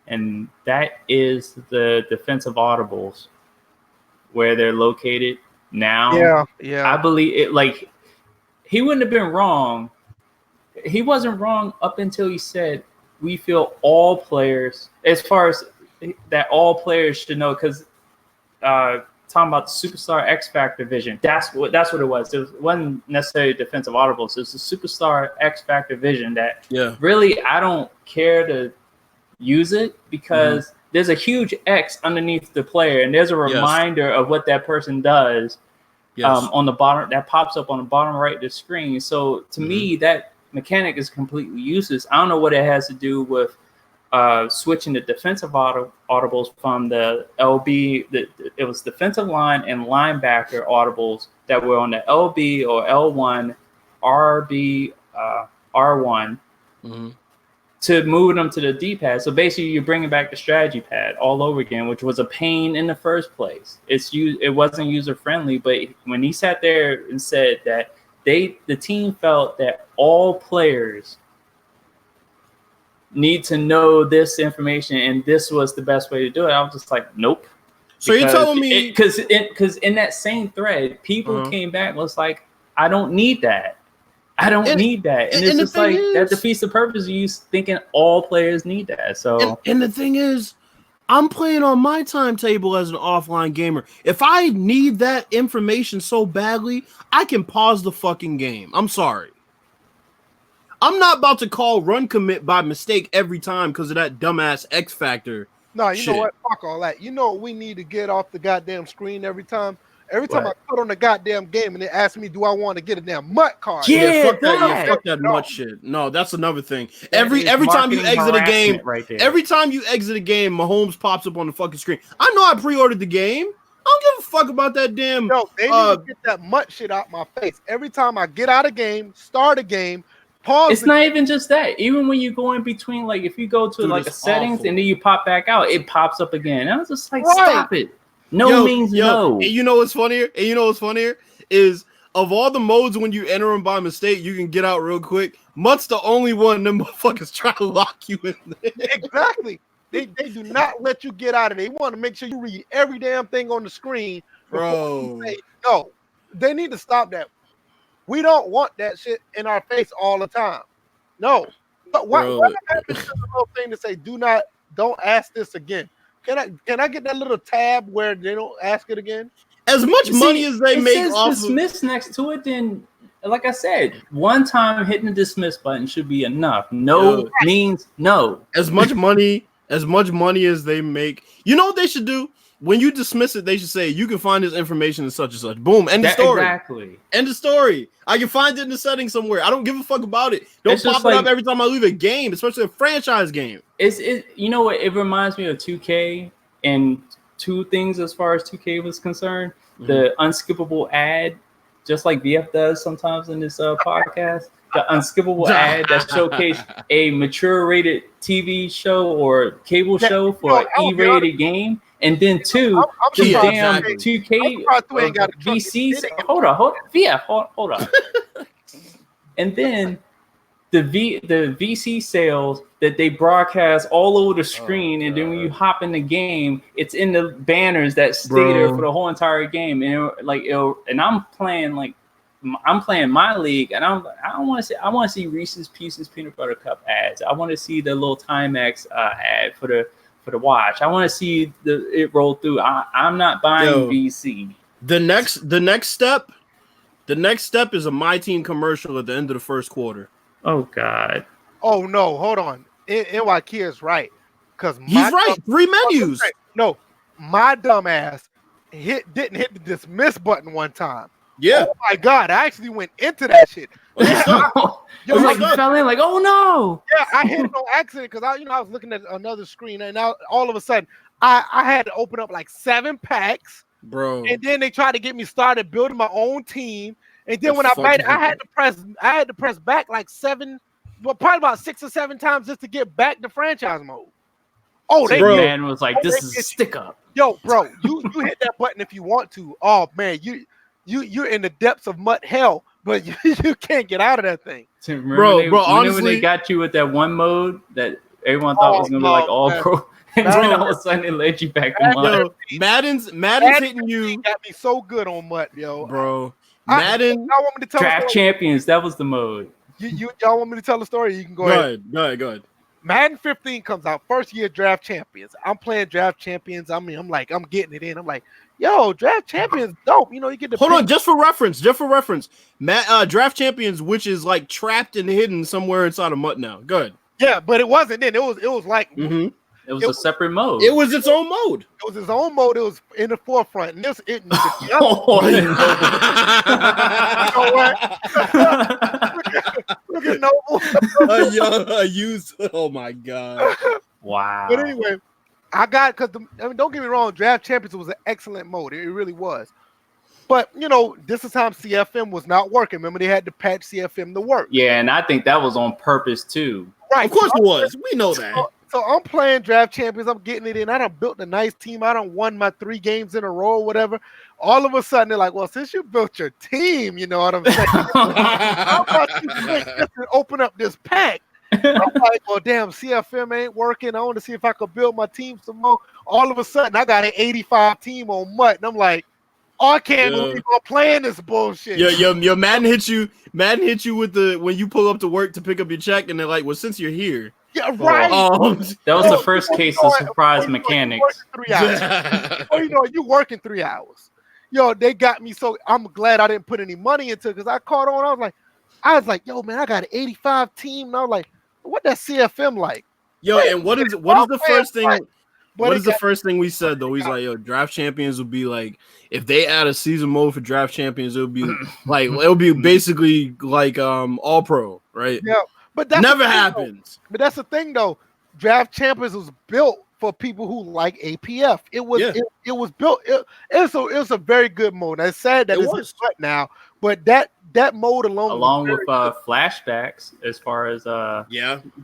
And that is the defensive audibles, where they're located now. Yeah. I believe it. Like, he wouldn't have been wrong. He wasn't wrong up until he said, we feel all players, as far as that all players should know, because talking about the Superstar X Factor vision, that's what it was. It wasn't necessarily defensive audibles. It was the Superstar X Factor vision that really I don't care to use it, because there's a huge X underneath the player, and there's a reminder of what that person does on the bottom, that pops up on the bottom right of the screen. So to me, that mechanic is completely useless. I don't know what it has to do with switching the defensive audibles from the LB. It was defensive line and linebacker audibles that were on the LB or L1, RB, R1. To move them to the D-pad. So basically you're bringing back the strategy pad all over again, which was a pain in the first place. It wasn't user-friendly, but when he sat there and said that the team felt that all players need to know this information and this was the best way to do it, I was just like, nope. So you're telling me... Because in that same thread, people came back and was like, I don't need that. I don't need that. And it's just like, that defeats the purpose of you thinking all players need that. So, and the thing is, I'm playing on my timetable as an offline gamer. If I need that information so badly, I can pause the fucking game. I'm sorry. I'm not about to call run commit by mistake every time because of that dumbass X Factor. No, you know what? Fuck all that. You know what we need to get off the goddamn screen every time? Every time I put on the goddamn game and they ask me, do I want to get a damn MUT card? Fuck that MUT shit. No, that's another thing. Every time you exit a game, every time you exit a game, Mahomes pops up on the fucking screen. I know I pre-ordered the game. I don't give a fuck about that damn. No, they need to get that MUT shit out my face. Every time I get out of game, start a game, pause. It's not even just that. Even when you go in between, like if you go to like a settings and then you pop back out, it pops up again. I was just like, stop it. No means no. And you know what's funnier? Is of all the modes when you enter them by mistake, you can get out real quick. MUT's the only one them motherfuckers try to lock you in there. Exactly. They do not let you get out of there. They want to make sure you read every damn thing on the screen. Bro. No, they need to stop that. We don't want that shit in our face all the time. No. But what happens to the little thing to say, don't ask this again? Can I get that little tab where they don't ask it again? As much money as they make off dismiss next to it, then like I said, one time hitting the dismiss button should be enough. No means no. As much money as they make, you know what they should do? When you dismiss it, they should say you can find this information in such and such. Boom, end the story. Exactly. End the story. I can find it in the settings somewhere. I don't give a fuck about it. Don't pop it up every time I leave a game, especially a franchise game. You know what? It reminds me of 2K and two things as far as 2K was concerned. Mm-hmm. The unskippable ad, just like VF does sometimes in this podcast. The unskippable ad that showcased a mature rated TV show or cable show for an E-rated game. And then the damn 2K VC. Hold on. VF, hold on. And then the VC sales that they broadcast all over the screen, and then when you hop in the game, it's in the banners that stay there for the whole entire game. And I'm playing my league, and I want to see Reese's Pieces peanut butter cup ads. I want to see the little Timex ad for the watch. I want to see it roll through. I'm not buying VC. The next step is a My Team commercial at the end of the first quarter. Oh God. Oh no, hold on. NYK is right. Because he's right. 3 menus. No, my dumb ass didn't hit the dismiss button one time. Yeah. Oh my God, I actually went into that shit. You fell in like, oh no. Yeah, I hit it on accident because I was looking at another screen, and now all of a sudden I had to open up like 7 packs, bro. And then they tried to get me started building my own team, and then when I made it, I had to press back like 7, well, probably about 6 or 7 times just to get back to franchise mode. Oh, man was like, this is a stick up. Yo, bro, you hit that button if you want to. Oh man, you're in the depths of mud hell, but you can't get out of that thing. Honestly, when they got you with that one mode that everyone thought was gonna be like all pro, and then all of a sudden it led you back to mud. Madden's hitting you. Got me so good on mud, yo, bro. Madden. Y'all want me to tell Draft Champions. That was the mode. Y'all want me to tell the story? You can go ahead. Go ahead. Madden 15 comes out, first year Draft Champions. I'm playing Draft Champions. I'm getting it in. I'm like, yo, Draft Champions, dope. You get the. Hold on, just for reference. Draft Champions, which is like trapped and hidden somewhere inside of MUT now. Good. Yeah, but it wasn't then. It was like. Mm-hmm. It was a separate mode. It was its own mode. It was its own mode. It was in the forefront. And look at Noble. Oh my God. Wow. But anyway, because don't get me wrong, Draft Champions was an excellent mode. It really was. But this is time CFM was not working. Remember, they had to patch CFM to work. Yeah, and I think that was on purpose too. Right. Of course it was. We know that. So I'm playing Draft Champions. I'm getting it in. I done built a nice team. I done won my 3 games in a row or whatever. All of a sudden, they're like, well, since you built your team, you know what I'm saying? How about you open up this pack? I'm like, well, damn, CFM ain't working. I want to see if I could build my team some more. All of a sudden, I got an 85 team on MUT. And I'm like, oh, I can't believe I'm playing this bullshit. Your Madden hit you with when you pull up to work to pick up your check, and they're like, well, since you're here. Yeah, right. That was the first case of surprise mechanics. You working 3 hours. Yo, they got me so I'm glad I didn't put any money into it because I caught on. I was like, yo, man, I got an 85 team. And I was like, what that CFM like? Yo, and what is the first thing? What is the first thing we said though? He's like, yo, Draft Champions will be like, if they add a season mode for Draft Champions, it'll be like basically like All Pro, right? Yeah. But that never happens. But that's the thing, though. Draft Champions was built for people who like APF. It was built. It's a very good mode. It's sad that it's cut now, but that mode along with flashbacks as far as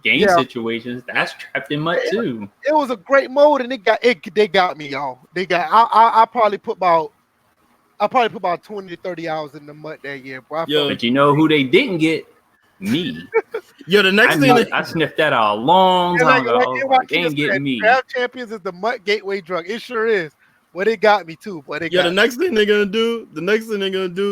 game situations, that's trapped in MUT too. It was a great mode, and they got me, y'all. I probably put about 20 to 30 hours in the MUT that year. But you know who they didn't get? Me. Yo, the next thing I sniffed that out a long time ago. They ain't getting me. Draft Champions is the MUT gateway drug. It sure is. But it got me too. The next thing they're gonna do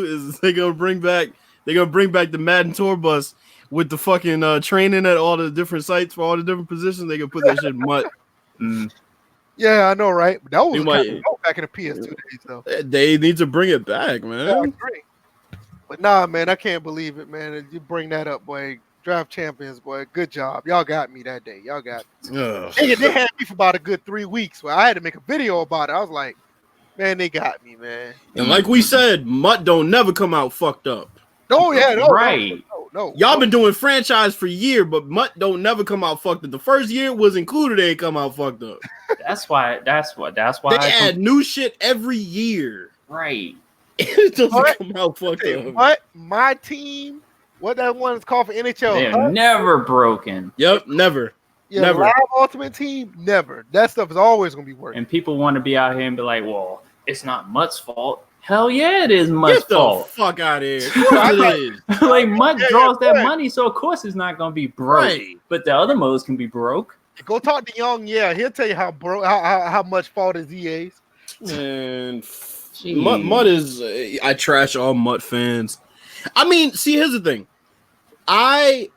is they're gonna bring back the Madden tour bus with the fucking training at all the different sites for all the different positions. They can put that shit in MUT. Yeah, I know, right? But that was Might, back in the PS2 days, though. they need to bring it back, man. Yeah, I agree. But nah, man, I can't believe it, man. You bring that up, boy. Draft champions, boy. Good job. Y'all got me that day. Y'all got me. They had me for about a good 3 weeks. Well, I had to make a video about it. I was like, man, they got me, man. And like we said, Mutt don't never come out fucked up. No, yeah, no, right. No. Y'all been doing franchise for a year, but Mutt don't never come out fucked up. The first year it was included, they ain't come out fucked up. That's why. They add new shit every year. Right. It doesn't come out fucked up. What? My team, what that one is called for NHL? They're never broken. Yep, never. Yeah, never. Live Ultimate Team, never. That stuff is always gonna be working. And people want to be out here and be like, well, it's not Mutt's fault. Hell yeah, it is Mutt's fault. Get the fuck out of here. Of course it is. Like, Mutt draws that money, so of course it's not going to be broke. Right. But the other modes can be broke. Go talk to Young, yeah. He'll tell you how much fault is EA's. And Mutt is... I trash all Mutt fans. I mean, see, here's the thing. I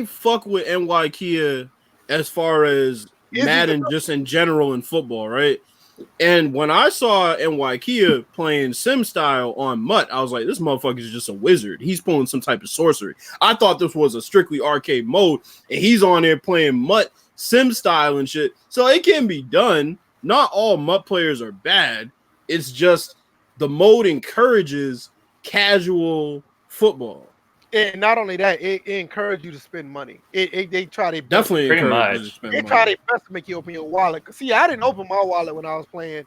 fuck with NY Kia as far as Madden just in general in football, right? And when I saw NY Kia playing Sim style on Mutt, I was like, this motherfucker is just a wizard. He's pulling some type of sorcery. I thought this was a strictly arcade mode, and he's on there playing Mutt Sim style and shit. So it can be done. Not all Mutt players are bad. It's just the mode encourages casual football. And not only that, it encourages you to spend money. They try to definitely encourage you to spend money. Try their best to make you open your wallet. See, I didn't open my wallet when I was playing,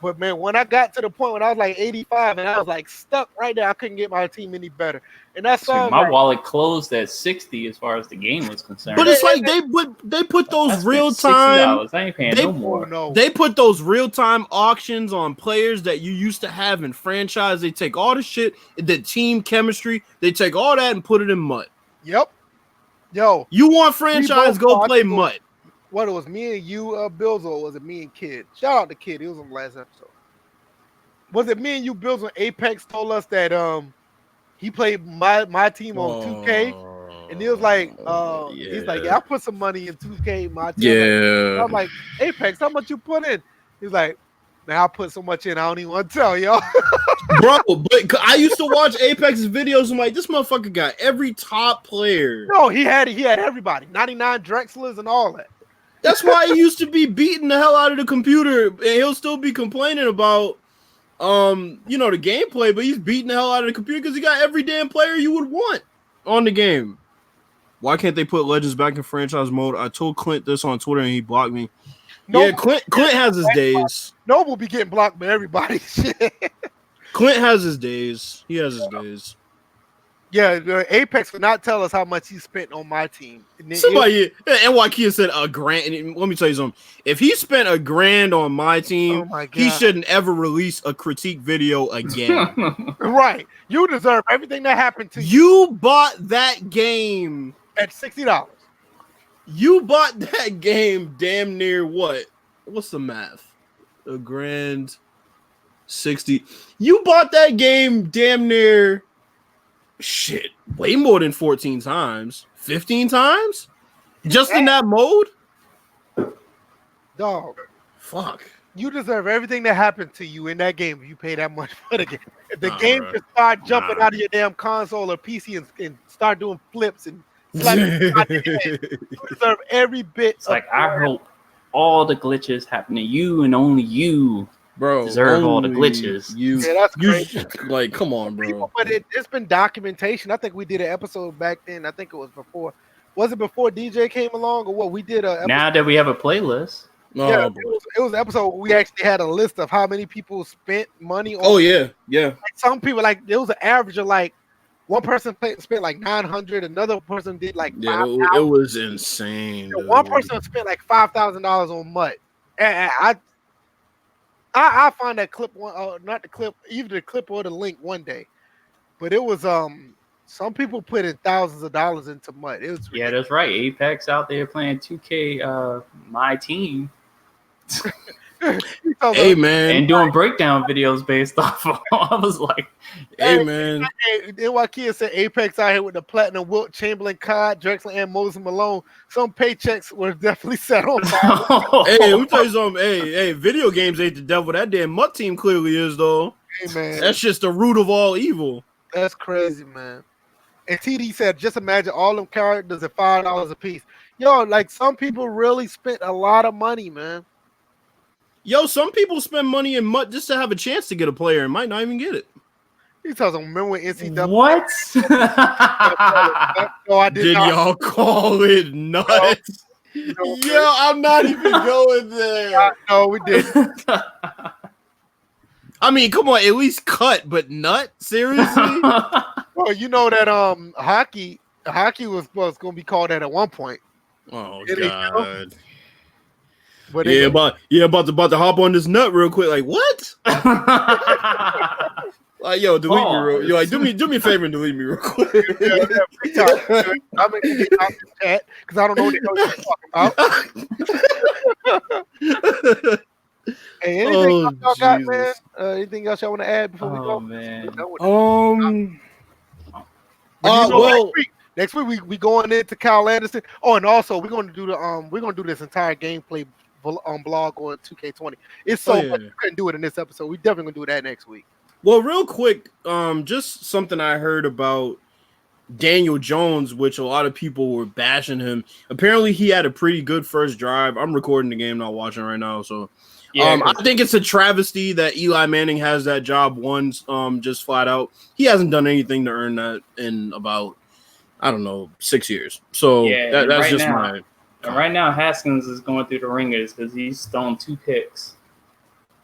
but man, when I got to the point when I was like 85 and I was like stuck right there, I couldn't get my team any better. And that's all. My wallet closed at 60 as far as the game was concerned. But it's like they put those real time. I ain't paying no more. No. They put those real time auctions on players that you used to have in franchise. They take all the shit, the team chemistry. They take all that and put it in Mutt. Yep. Yo, you want franchise? Go play Mutt. What it was me and you, Bills, or was it me and Kid? Shout out to Kid. He was on the last episode. Was it me and you, Bills, when Apex told us that he played my team on 2K, and he was like, he's like, yeah, I put some money in 2K, my team. Yeah. I'm like, Apex, how much you put in? He's like, man, I put so much in, I don't even want to tell y'all. Bro, but I used to watch Apex's videos. I'm like, this motherfucker got every top player. No, he had everybody, 99 Drexlers and all that. That's why he used to be beating the hell out of the computer, and he'll still be complaining about the gameplay, but he's beating the hell out of the computer because he got every damn player you would want on the game. Why can't they put Legends back in franchise mode? I told Clint this on Twitter and he blocked me. Yeah, Clint has his days. Noble be getting blocked by everybody. Clint has his days. He has his days. Yeah, Apex would not tell us how much he spent on my team. Somebody, NYK said $1,000. And let me tell you something. If he spent $1,000 on my team, he shouldn't ever release a critique video again. Right. You deserve everything that happened to you. You bought that game at $60. You bought that game damn near what? What's the math? $1,000, 60. You bought that game damn near shit, way more than 14 times, 15 times, just in that mode. Dog, fuck. You deserve everything that happened to you in that game if you pay that much for the game. If the game just start jumping out of your damn console or PC and start doing flips and slapping you deserve every bit. It's like, I hope all the glitches happen to you and only you. Bro, deserve all the glitches. Yeah, that's crazy. Like, come on, bro. But it's been documentation. I think we did an episode back then. I think it was before. Was it before DJ came along or what? We did a. Now that we have a playlist. Yeah, it was an episode where we actually had a list of how many people spent money on. Oh yeah. Like some people, like, there was an average of like one person spent like 900, another person did like 5,000. It was insane. One person spent like $5,000 on Mutt. And I find that clip not the clip, either the clip or the link one day. But it was some people put in thousands of dollars into Mutt. It was ridiculous. That's right. Apex out there playing 2K my team. Hey man, and doing breakdown videos based off of. I was like, hey man. Then why kids said Apex out here with the platinum Wilt Chamberlain card, Drexler and Moses Malone. Some paychecks were definitely set on fire. Hey, let me tell you something. Hey, video games ain't the devil. That damn Mutt team clearly is though. Hey man, that's just the root of all evil. That's crazy, man. And TD said, just imagine all them characters at $5 a piece. Yo, like some people really spent a lot of money, man. Yo, some people spend money in Mutt just to have a chance to get a player and might not even get it. He tells them, remember when NCAA? What? No, I did not. Y'all call it nuts? No, yo, I'm not even going there. No, we didn't. I mean, come on, at least cut, but nut? Seriously? Well, you know that hockey was going to be called that at one point. Oh God. But about to hop on this nut real quick. Like what? Like yo, delete me real. Yo, like do me a favor and delete me real quick. I'm gonna get out the chat because I don't know what you're talking about. Hey, anything else y'all got, man? Anything else y'all want to add before we go? Man. Well, next week we going into Kyle Anderson. Oh, and also we're gonna do this entire gameplay blog on 2K20. It's so much we couldn't do it in this episode. We definitely gonna do that next week. Well, real quick, just something I heard about Daniel Jones, which a lot of people were bashing him. Apparently, he had a pretty good first drive. I'm recording the game, not watching right now, so. I think it's a travesty that Eli Manning has that job once, just flat out. He hasn't done anything to earn that in about, 6 years. So that's right just now, right now, Haskins is going through the ringers because he's thrown 2 picks.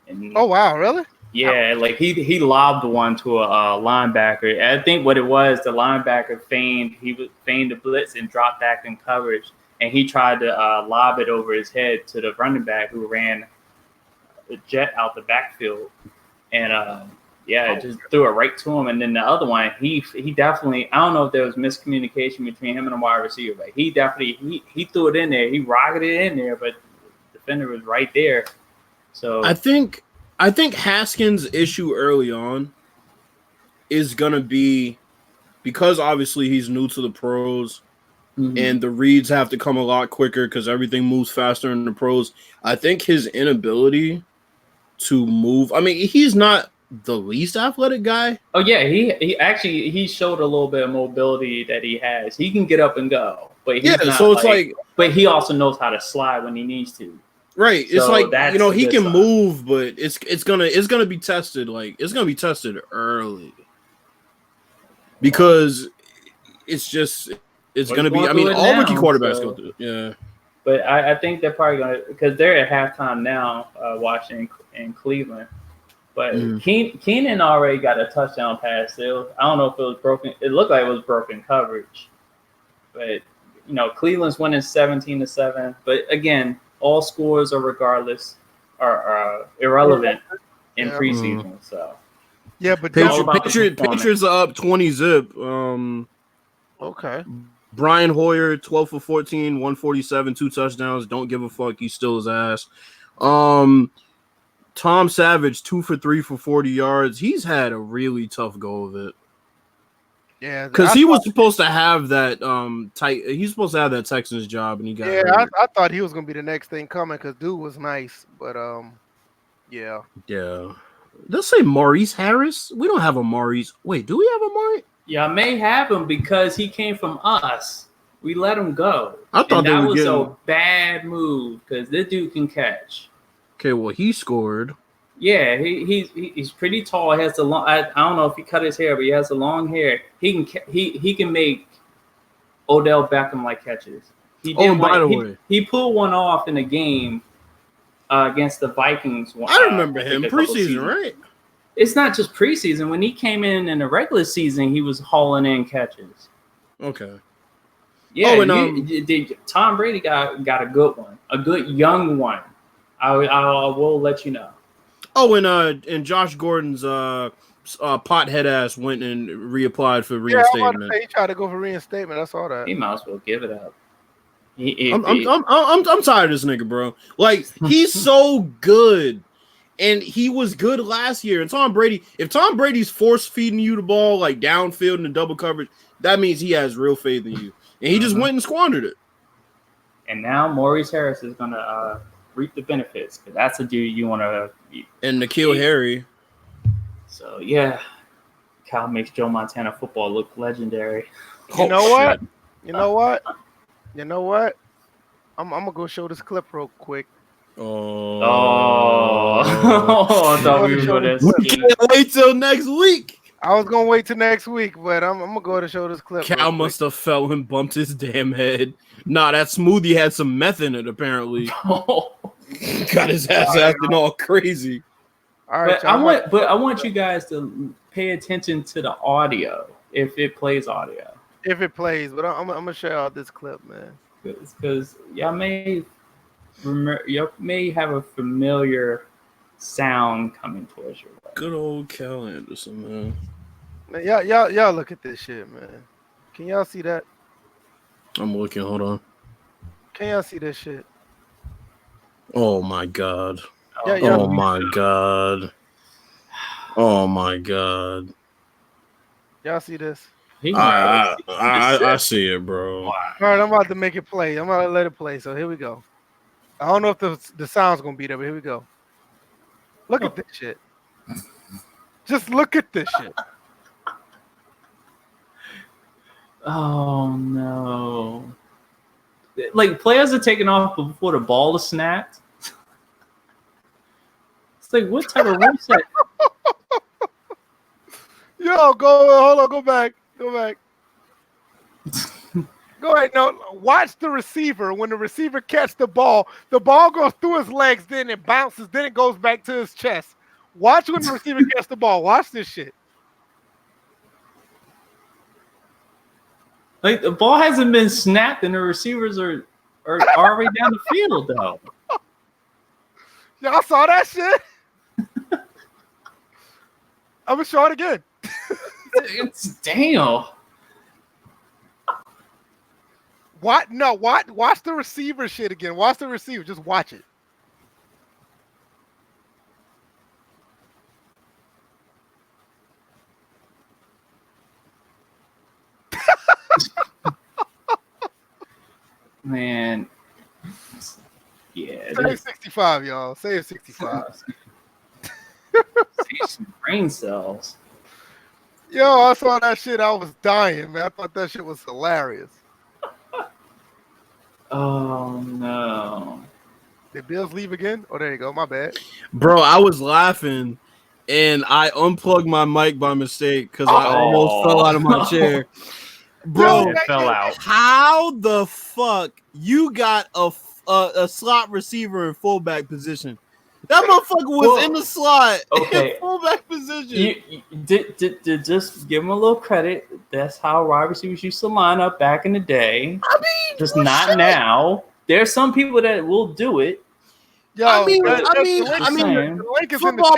And, oh, wow, really? Yeah, like he lobbed one to a linebacker. I think what it was, the linebacker feigned the blitz and dropped back in coverage, and he tried to lob it over his head to the running back who ran the jet out the backfield, and it just threw it right to him. And then the other one, he definitely, I don't know if there was miscommunication between him and the wide receiver, but he definitely he threw it in there, he rocketed it in there, but the defender was right there. So I think Haskins' issue early on is gonna be because obviously he's new to the pros. Mm-hmm. And the reads have to come a lot quicker because everything moves faster in the pros. I think his inability to move. I mean, he's not the least athletic guy. Oh yeah, he showed a little bit of mobility that he has. He can get up and go, but he's not so it's like. But he also knows how to slide when he needs to. Right. So it's like he can move, but it's gonna be tested. Like it's gonna be tested early because it's just. It's going to be, I mean, all rookie quarterbacks go through it. Yeah. But I think they're probably going to, because they're at halftime now, watching in Cleveland. But Keenan already got a touchdown pass. I don't know if it was broken. It looked like it was broken coverage. But, Cleveland's winning 17-7. But again, all scores are irrelevant in preseason. So. Yeah, but Patriots are up 20-zip. Okay. Brian Hoyer, 12 for 14, 147, 2 touchdowns. Don't give a fuck. He's still his ass. Tom Savage, 2 for 3 for 40 yards. He's had a really tough go of it. Yeah, because he was supposed to have that he's supposed to have that Texans job, and he got hurt. I thought he was gonna be the next thing coming because dude was nice, but yeah. Let's say Maurice Harris. We don't have a Maurice. Wait, do we have a Maurice? Yeah, I may have him because he came from us. We let him go. I thought that was a bad move because this dude can catch. Okay, well he scored. Yeah, he's pretty tall. He has the long. I don't know if he cut his hair, but he has the long hair. He can make Odell Beckham like catches. He pulled one off in a game against the Vikings. I remember him preseason, right? It's not just preseason. When he came in the regular season, he was hauling in catches. Okay. Yeah, Tom Brady got a good one, a good young one. I will let you know. Oh, and Josh Gordon's pothead ass went and reapplied for reinstatement. Yeah, he tried to go for reinstatement. I saw that. He might as well give it up. I'm tired of this nigga, bro. Like, he's so good. And he was good last year. And if Tom Brady's force feeding you the ball like downfield in the double coverage, that means he has real faith in you. And he just went and squandered it. And now Maurice Harris is gonna reap the benefits because that's a dude you want to. And N'Keal Harry. So yeah, Cal makes Joe Montana football look legendary. You know what? You know what? You know what? I'm gonna go show this clip real quick. Oh, I thought we were gonna. We can't wait till next week. I was gonna wait till next week, but I'm gonna go to show this clip. Cal must have fell and bumped his damn head. Nah, that smoothie had some meth in it. Apparently, got his ass acting all crazy. All right, but I want you guys to pay attention to the audio if it plays audio. If it plays, but I'm gonna share out this clip, man. Because y'all may have a familiar sound coming towards your way. Good old Cal Anderson, man. Y'all look at this shit, man. Can y'all see that? I'm looking. Hold on. Can y'all see this shit? Oh my god. Oh my god. Oh my god. Y'all see this? I see it, bro. All right, I'm about to make it play. I'm gonna let it play. So here we go. I don't know if the sound's gonna be there, but here we go. Look at this shit. Just look at this shit. Oh no! Like players are taking off before the ball is snapped. It's like what type of reset? Yo, hold on, go back. Go ahead. No, watch the receiver. When the receiver catches the ball goes through his legs, then it bounces, then it goes back to his chest. Watch when the receiver catches the ball. Watch this shit. Like the ball hasn't been snapped, and the receivers are already down the field, though. Y'all saw that shit? I'm gonna show it again. It's damn. What? No, what? Watch the receiver shit again. Watch the receiver. Just watch it. Man. Yeah. Save 65, y'all. Save 65. Save some brain cells. Yo, I saw that shit. I was dying, man. I thought that shit was hilarious. Oh no! Did Bills leave again? Oh, there you go. My bad. Bro, I was laughing and I unplugged my mic by mistake because I almost fell out of my chair. Bro, it fell out. How the fuck you got a slot receiver in fullback position? That motherfucker was in the slot in fullback position. You did just give him a little credit. That's how wide receivers used to line up back in the day. I mean, just not now. There's some people that will do it. Yo, I mean, football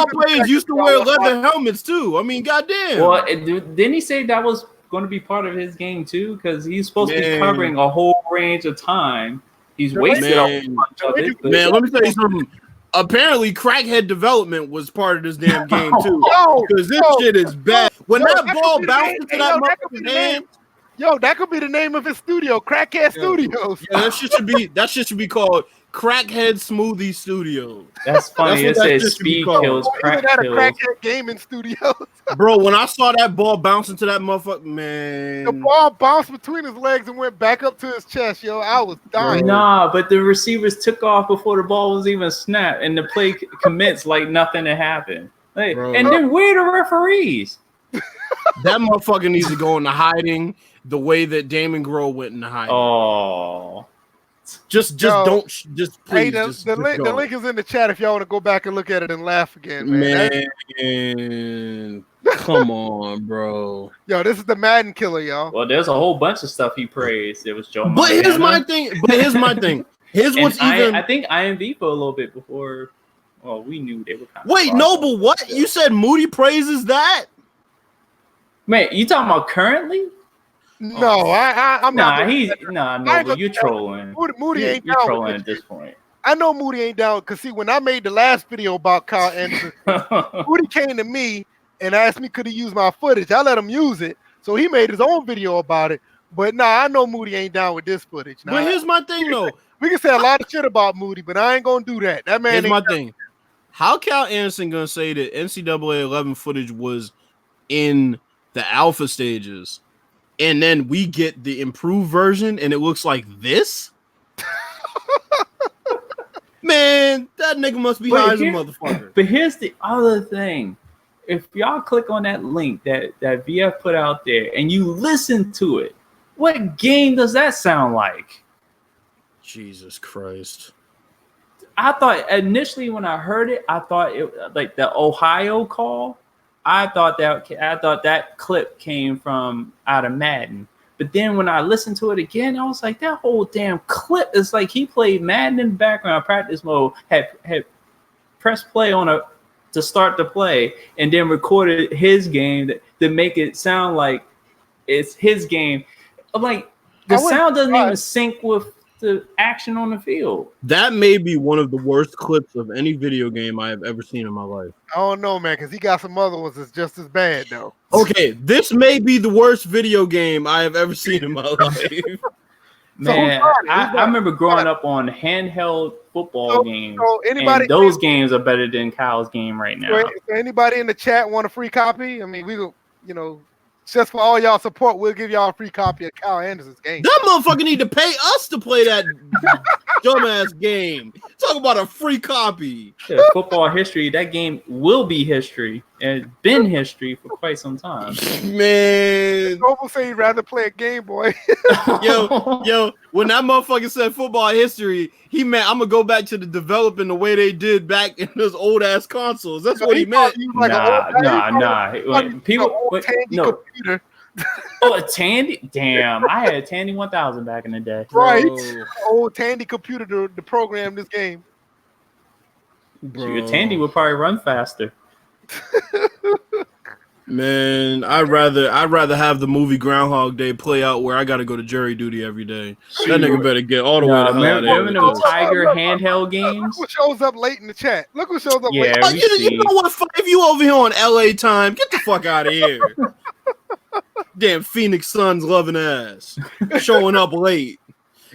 players used to wear leather helmets too. I mean, goddamn. Well, didn't he say that was going to be part of his game too? Because he's supposed to be covering a whole range of time. He's wasted a bunch of it. Man, let me tell you something. Apparently, crackhead development was part of this damn game too. Because this shit is bad. When that ball bounced into that motherfucker's hand. Yo, that could be the name of his studio, Crackhead Studios. Yeah, that shit should be called Crackhead Smoothie Studio. That's funny. It says speed kills, crack kills. Crackhead Gaming Studios. Bro, when I saw that ball bounce into that motherfucker, man. The ball bounced between his legs and went back up to his chest, yo. I was dying. Nah, but the receivers took off before the ball was even snapped, and the play commenced like nothing had happened. Like, and then where are the referees? That motherfucker needs to go into hiding the way that Damon Grohl went into hiding. Oh. Just please. Hey, the link is in the chat if y'all want to go back and look at it and laugh again, man. Come on, bro. Yo, this is the Madden killer, y'all. Well, there's a whole bunch of stuff he praised. It was Joe Montana. But here's my thing. Here's what's I think IMV for a little bit before. Well, we knew they were kind of. Wait, no, but what? You said Moody praises that? Man, you talking about currently? No, I'm not. No, you're trolling. Moody ain't you're down trolling at this point. I know Moody ain't down because see, when I made the last video about Kyle Anderson, Moody came to me and asked me could he use my footage. I let him use it, so he made his own video about it. But I know Moody ain't down with this footage. But here's my thing, though. We can say a lot of shit about Moody, but I ain't gonna do that. That man. Here's my thing. How Cal Anderson gonna say that NCAA 11 footage was in the alpha stages, and then we get the improved version, and it looks like this? Man, that nigga must be high as a motherfucker. But here's the other thing. If y'all click on that link that VF put out there, and you listen to it, what game does that sound like? Jesus Christ. I thought initially when I heard it, I thought it like the Ohio call. I thought that clip came from out of Madden. But then when I listened to it again, I was like, that whole damn clip is like he played Madden in the background, practice mode, had pressed play to start the play, and then recorded his game to make it sound like it's his game. I'm like, the sound doesn't even sync with the action on the field. That may be one of the worst clips of any video game I have ever seen in my life. I don't know, man, because he got some other ones that's just as bad, though. Okay, this may be the worst video game I have ever seen in my life. Man, I remember growing up on handheld football games. And those games are better than Kyle's game right now. So anybody in the chat want a free copy? I mean, we go, just for all y'all support, we'll give y'all a free copy of Kyle Anderson's game. That motherfucker need to pay us to play that dumbass game. Talk about a free copy. Yeah, football history, that game will be history and it's been history for quite some time. Man. Noble say he'd rather play a Game Boy. yo, when that motherfucker said football history, he meant I'm gonna go back to the developing the way they did back in those old ass consoles. That's what he meant. Nah. Computer. Oh, a Tandy? Damn, I had a Tandy 1000 back in the day. Right, old Tandy computer to program this game. Your Tandy would probably run faster. Man, I'd rather have the movie Groundhog Day play out where I got to go to jury duty every day. That nigga better get all the way to hell out of here. Remember them Tiger handheld games? Look what shows up late in the chat. Look what shows up late. You know what? If you over here on LA time, get the fuck out of here. Damn Phoenix Suns loving ass. Showing up late.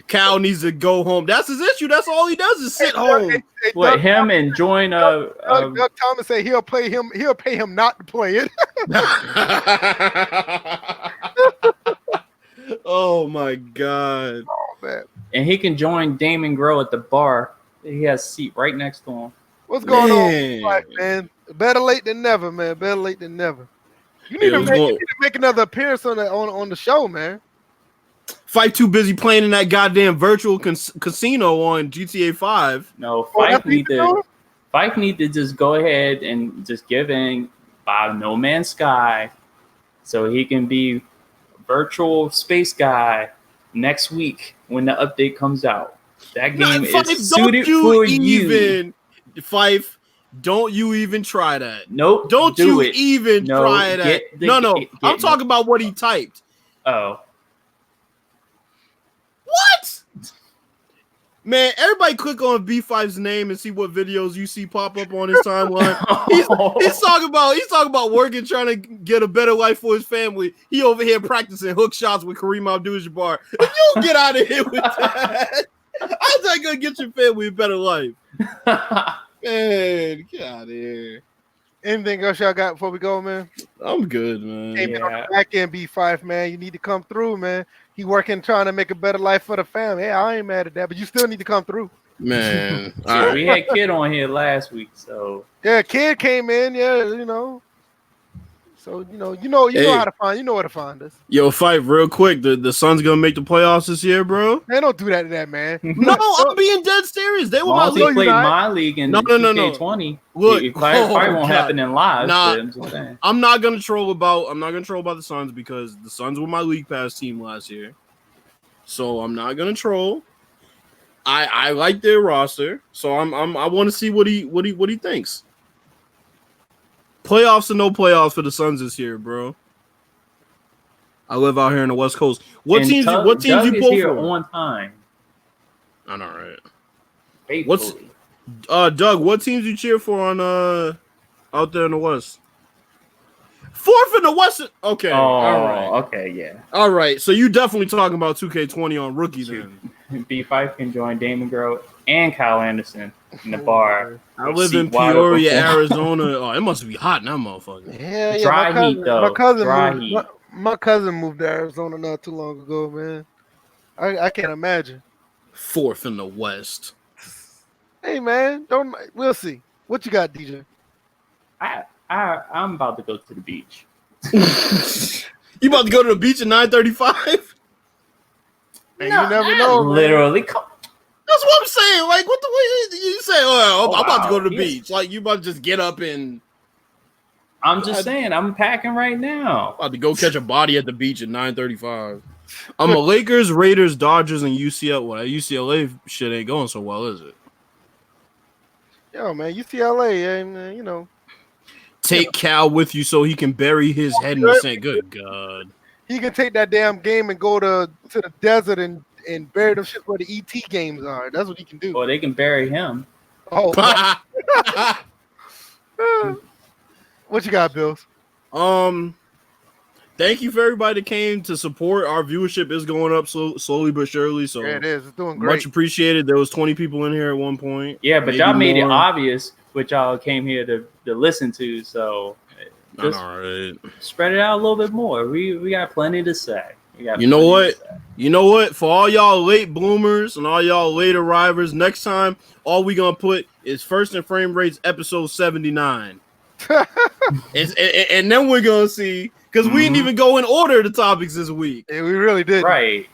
Cal needs to go home. That's his issue. That's all he does is sit home. What, him and join Doug Thomas say he'll pay him not to play it. Oh my God. Oh man. And he can join Damon Grow at the bar. He has a seat right next to him. What's going on, man? Better late than never, man. Better late than never. You need to make another appearance on the show, man. Fife too busy playing in that goddamn virtual casino on GTA 5. No, Fife need to just go ahead and just give in by No Man's Sky so he can be virtual space guy next week when the update comes out. That game is suited for you. Fife, don't you even try that. Nope. Don't you even try that. I'm talking about what he typed. Oh. What? Man, everybody click on B5's name and see what videos you see pop up on his timeline. He's talking about working, trying to get a better life for his family. He over here practicing hook shots with Kareem Abdul-Jabbar. You get out of here with that. How's that gonna get your family a better life? Man, get out of here. Anything else y'all got before we go, man? I'm good, man. Came in on the back end, B5, man. You need to come through, man. He working, trying to make a better life for the family. Hey, I ain't mad at that, but you still need to come through. Man. We had Kid on here last week, so. Yeah, Kid came in, So you know how to find where to find us. Yo, Fight real quick. The Suns gonna make the playoffs this year, bro. Man, don't do that to that man. No, I'm being dead serious. They were my league. Played my league in 2K20. Look, it probably won't happen in live. I'm not gonna troll about the Suns because the Suns were my league pass team last year. So I'm not gonna troll. I like their roster, so I want to see what he thinks. Playoffs or no playoffs for the Suns this year, bro. I live out here in the West Coast. What And teams Doug you is pull here for? on time. I know, right? Faithfully. Doug, what teams you cheer for on out there in the West? Fourth in the West. Okay. All right. Okay, yeah. All right. So you definitely talking about 2K20 on rookie then. B Fife can join Damon Girl and Kyle Anderson in the bar. I live in Peoria, Arizona. Oh, it must be hot now, motherfucker. Yeah. Dry heat, though. My cousin moved to Arizona not too long ago, man. I can't imagine. Fourth in the West. Hey, man, we'll see. What you got, DJ? I'm about to go to the beach. You about to go to the beach at 9:35? And you never know, literally. That's what I'm saying. Like, what the way you say? Oh, I'm about to go to the beach. Like, you about to just get up and. I'm just saying, I'm packing right now. About to go catch a body at the beach at 9:35. I'm a Lakers, Raiders, Dodgers, and UCLA. Well, UCLA shit ain't going so well, is it? Yo, man, UCLA, man, you know. Take Cal with you so he can bury his head in the sand. Good God. He can take that damn game and go to the desert and bury them shit where the ET games are. That's what he can do. Or they can bury him. Oh. What you got, Bills? Thank you for everybody that came to support. Our viewership is going up slowly but surely. So yeah, it is. It's doing great. Much appreciated. There was 20 people in here at one point. Yeah, but y'all made it obvious what y'all came here to listen to. So just spread it out a little bit more. We got plenty to say. You know what? For all y'all late bloomers and all y'all late arrivers, next time all we gonna put is First and Framerates episode 79. and then we're gonna see. Because we didn't even go in order the topics this week. Yeah, we really did. Right.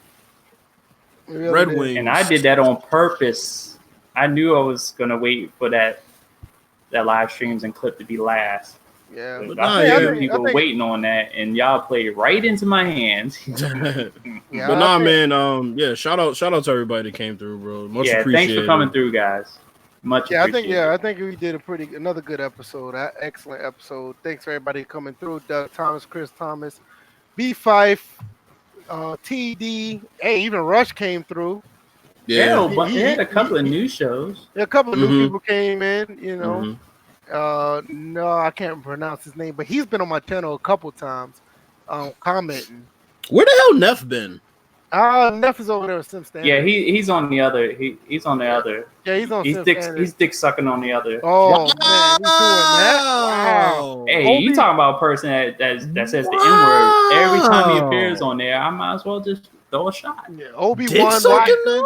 Red Wings. And I did that on purpose. I knew I was going to wait for that live streams and clip to be last. Yeah. But I think people waiting on that, and y'all played right into my hands. Yeah, but nah, man. Shout out to everybody that came through, bro. Much appreciated. Thanks for coming through, guys. Much appreciated. I think we did another good episode. Excellent episode. Thanks for everybody coming through. Doug Thomas, Chris Thomas, B5, TD. Hey, even Rush came through. Yeah, but he had a couple of new shows. A couple of new people came in. You know, no, I can't pronounce his name, but he's been on my channel a couple times, commenting. Where the hell Neff been? Neff is over there with Sim Standard. Yeah, he's on the other. He's on the other. Yeah, he's on. He's dick sucking on the other. Oh man, he's doing that. Wow. Hey, you talking about a person that says the N word every time he appears on there? I might as well just throw a shot. Yeah, Obi-Wan Watson.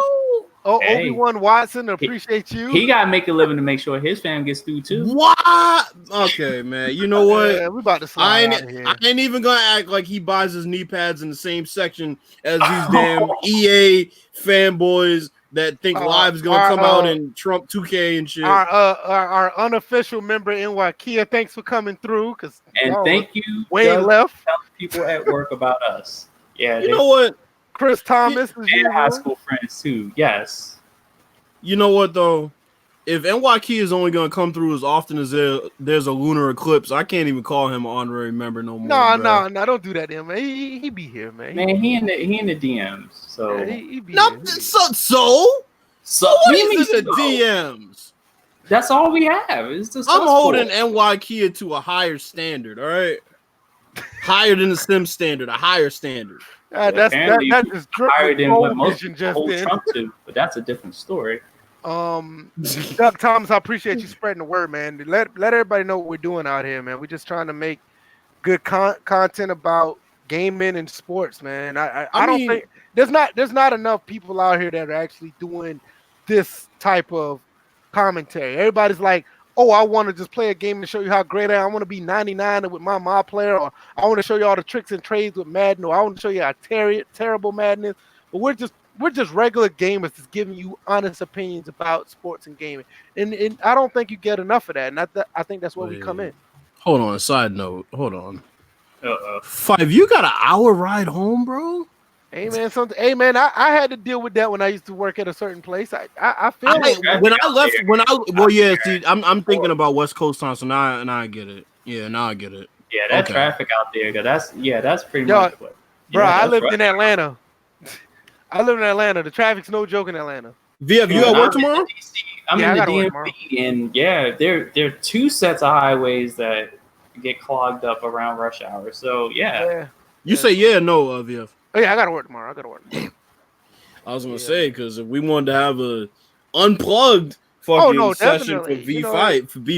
Obi-Wan Watson, appreciate you. He got to make a living to make sure his fam gets through too. What? Okay, man. You know what? Yeah, we about to slide out of here. I ain't even gonna act like he buys his knee pads in the same section as these damn EA fanboys that think Live's gonna come out and Trump 2K and shit. Our unofficial member NYKia, thanks for coming through. Thank you, Wayne left. Telling people at work about us. Yeah, you know what? Chris Thomas and high school friends too. Yes. You know what though? If NYK is only gonna come through as often as there's a lunar eclipse, I can't even call him an honorary member no more. No, don't do that, man. He be here, man. Man, he in the DMs. So he be here. So what is in the DMs? That's all we have. It's just I'm holding NYK to a higher standard. All right, higher than the Sim standard, a higher standard. That's just higher than what most people Trump to, but that's a different story. Doug Thomas, I appreciate you spreading the word, man. Let everybody know what we're doing out here, man. We're just trying to make good content about gaming and sports, man. I don't think there's not enough people out here that are actually doing this type of commentary. Everybody's like, oh, I want to just play a game and show you how great I am. I want to be 99 with my mod player, or I want to show you all the tricks and trades with Madden, or I want to show you how terrible Madden is. But we're just regular gamers just giving you honest opinions about sports and gaming. And I don't think you get enough of that. And I think that's where we come in. Hold on. Side note. Hold on. Five, you got an hour ride home, bro? Hey man, I had to deal with that when I used to work at a certain place. I feel like I'm thinking about West Coast time, so now I get it. Yeah, now I get it. Yeah, that traffic out there, that's pretty much what. Bro, Yeah, I that's lived right. in Atlanta. I live in Atlanta. The traffic's no joke in Atlanta. VF, you Dude, at work I'm in tomorrow? the DC. I'm Yeah, I in gotta the work tomorrow. DMV, and yeah, there are two sets of highways that get clogged up around rush hour. So yeah, Yeah. You say yeah, no, VF. Oh yeah, I gotta work tomorrow. Damn. I was gonna Yeah, say man. because if we wanted to have a unplugged Oh fucking no, session for definitely.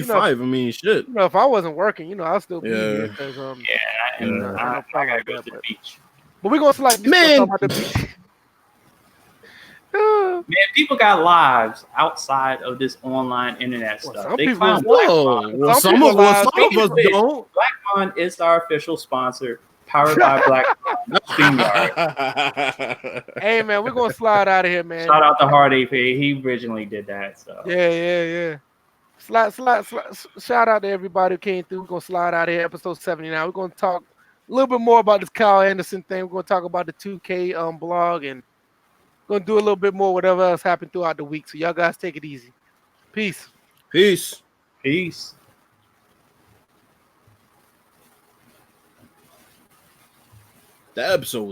V5, I mean, shit. If I wasn't working, I'll still be here Yeah. because yeah, and ain't I no problem gotta like go that. to the But beach. we're gonna talk Man. about the beach. Man, people got lives outside of this online internet Well, stuff. some They people- found Black Whoa. Bond. Well, Some some people of us Wait. don't. Black Bond is our official sponsor, powered by Black Bond StreamYard. Hey man, we're gonna slide out of here, man. Shout out to Hard AP. He originally did that. So Yeah. Slide. Shout out to everybody who came through. We're gonna slide out of here, episode 79. We're gonna talk a little bit more about this Kyle Anderson thing. We're gonna talk about the 2K blog and gonna do a little bit more whatever else happened throughout the week. So y'all guys take it easy. Peace. Peace. peace. That episode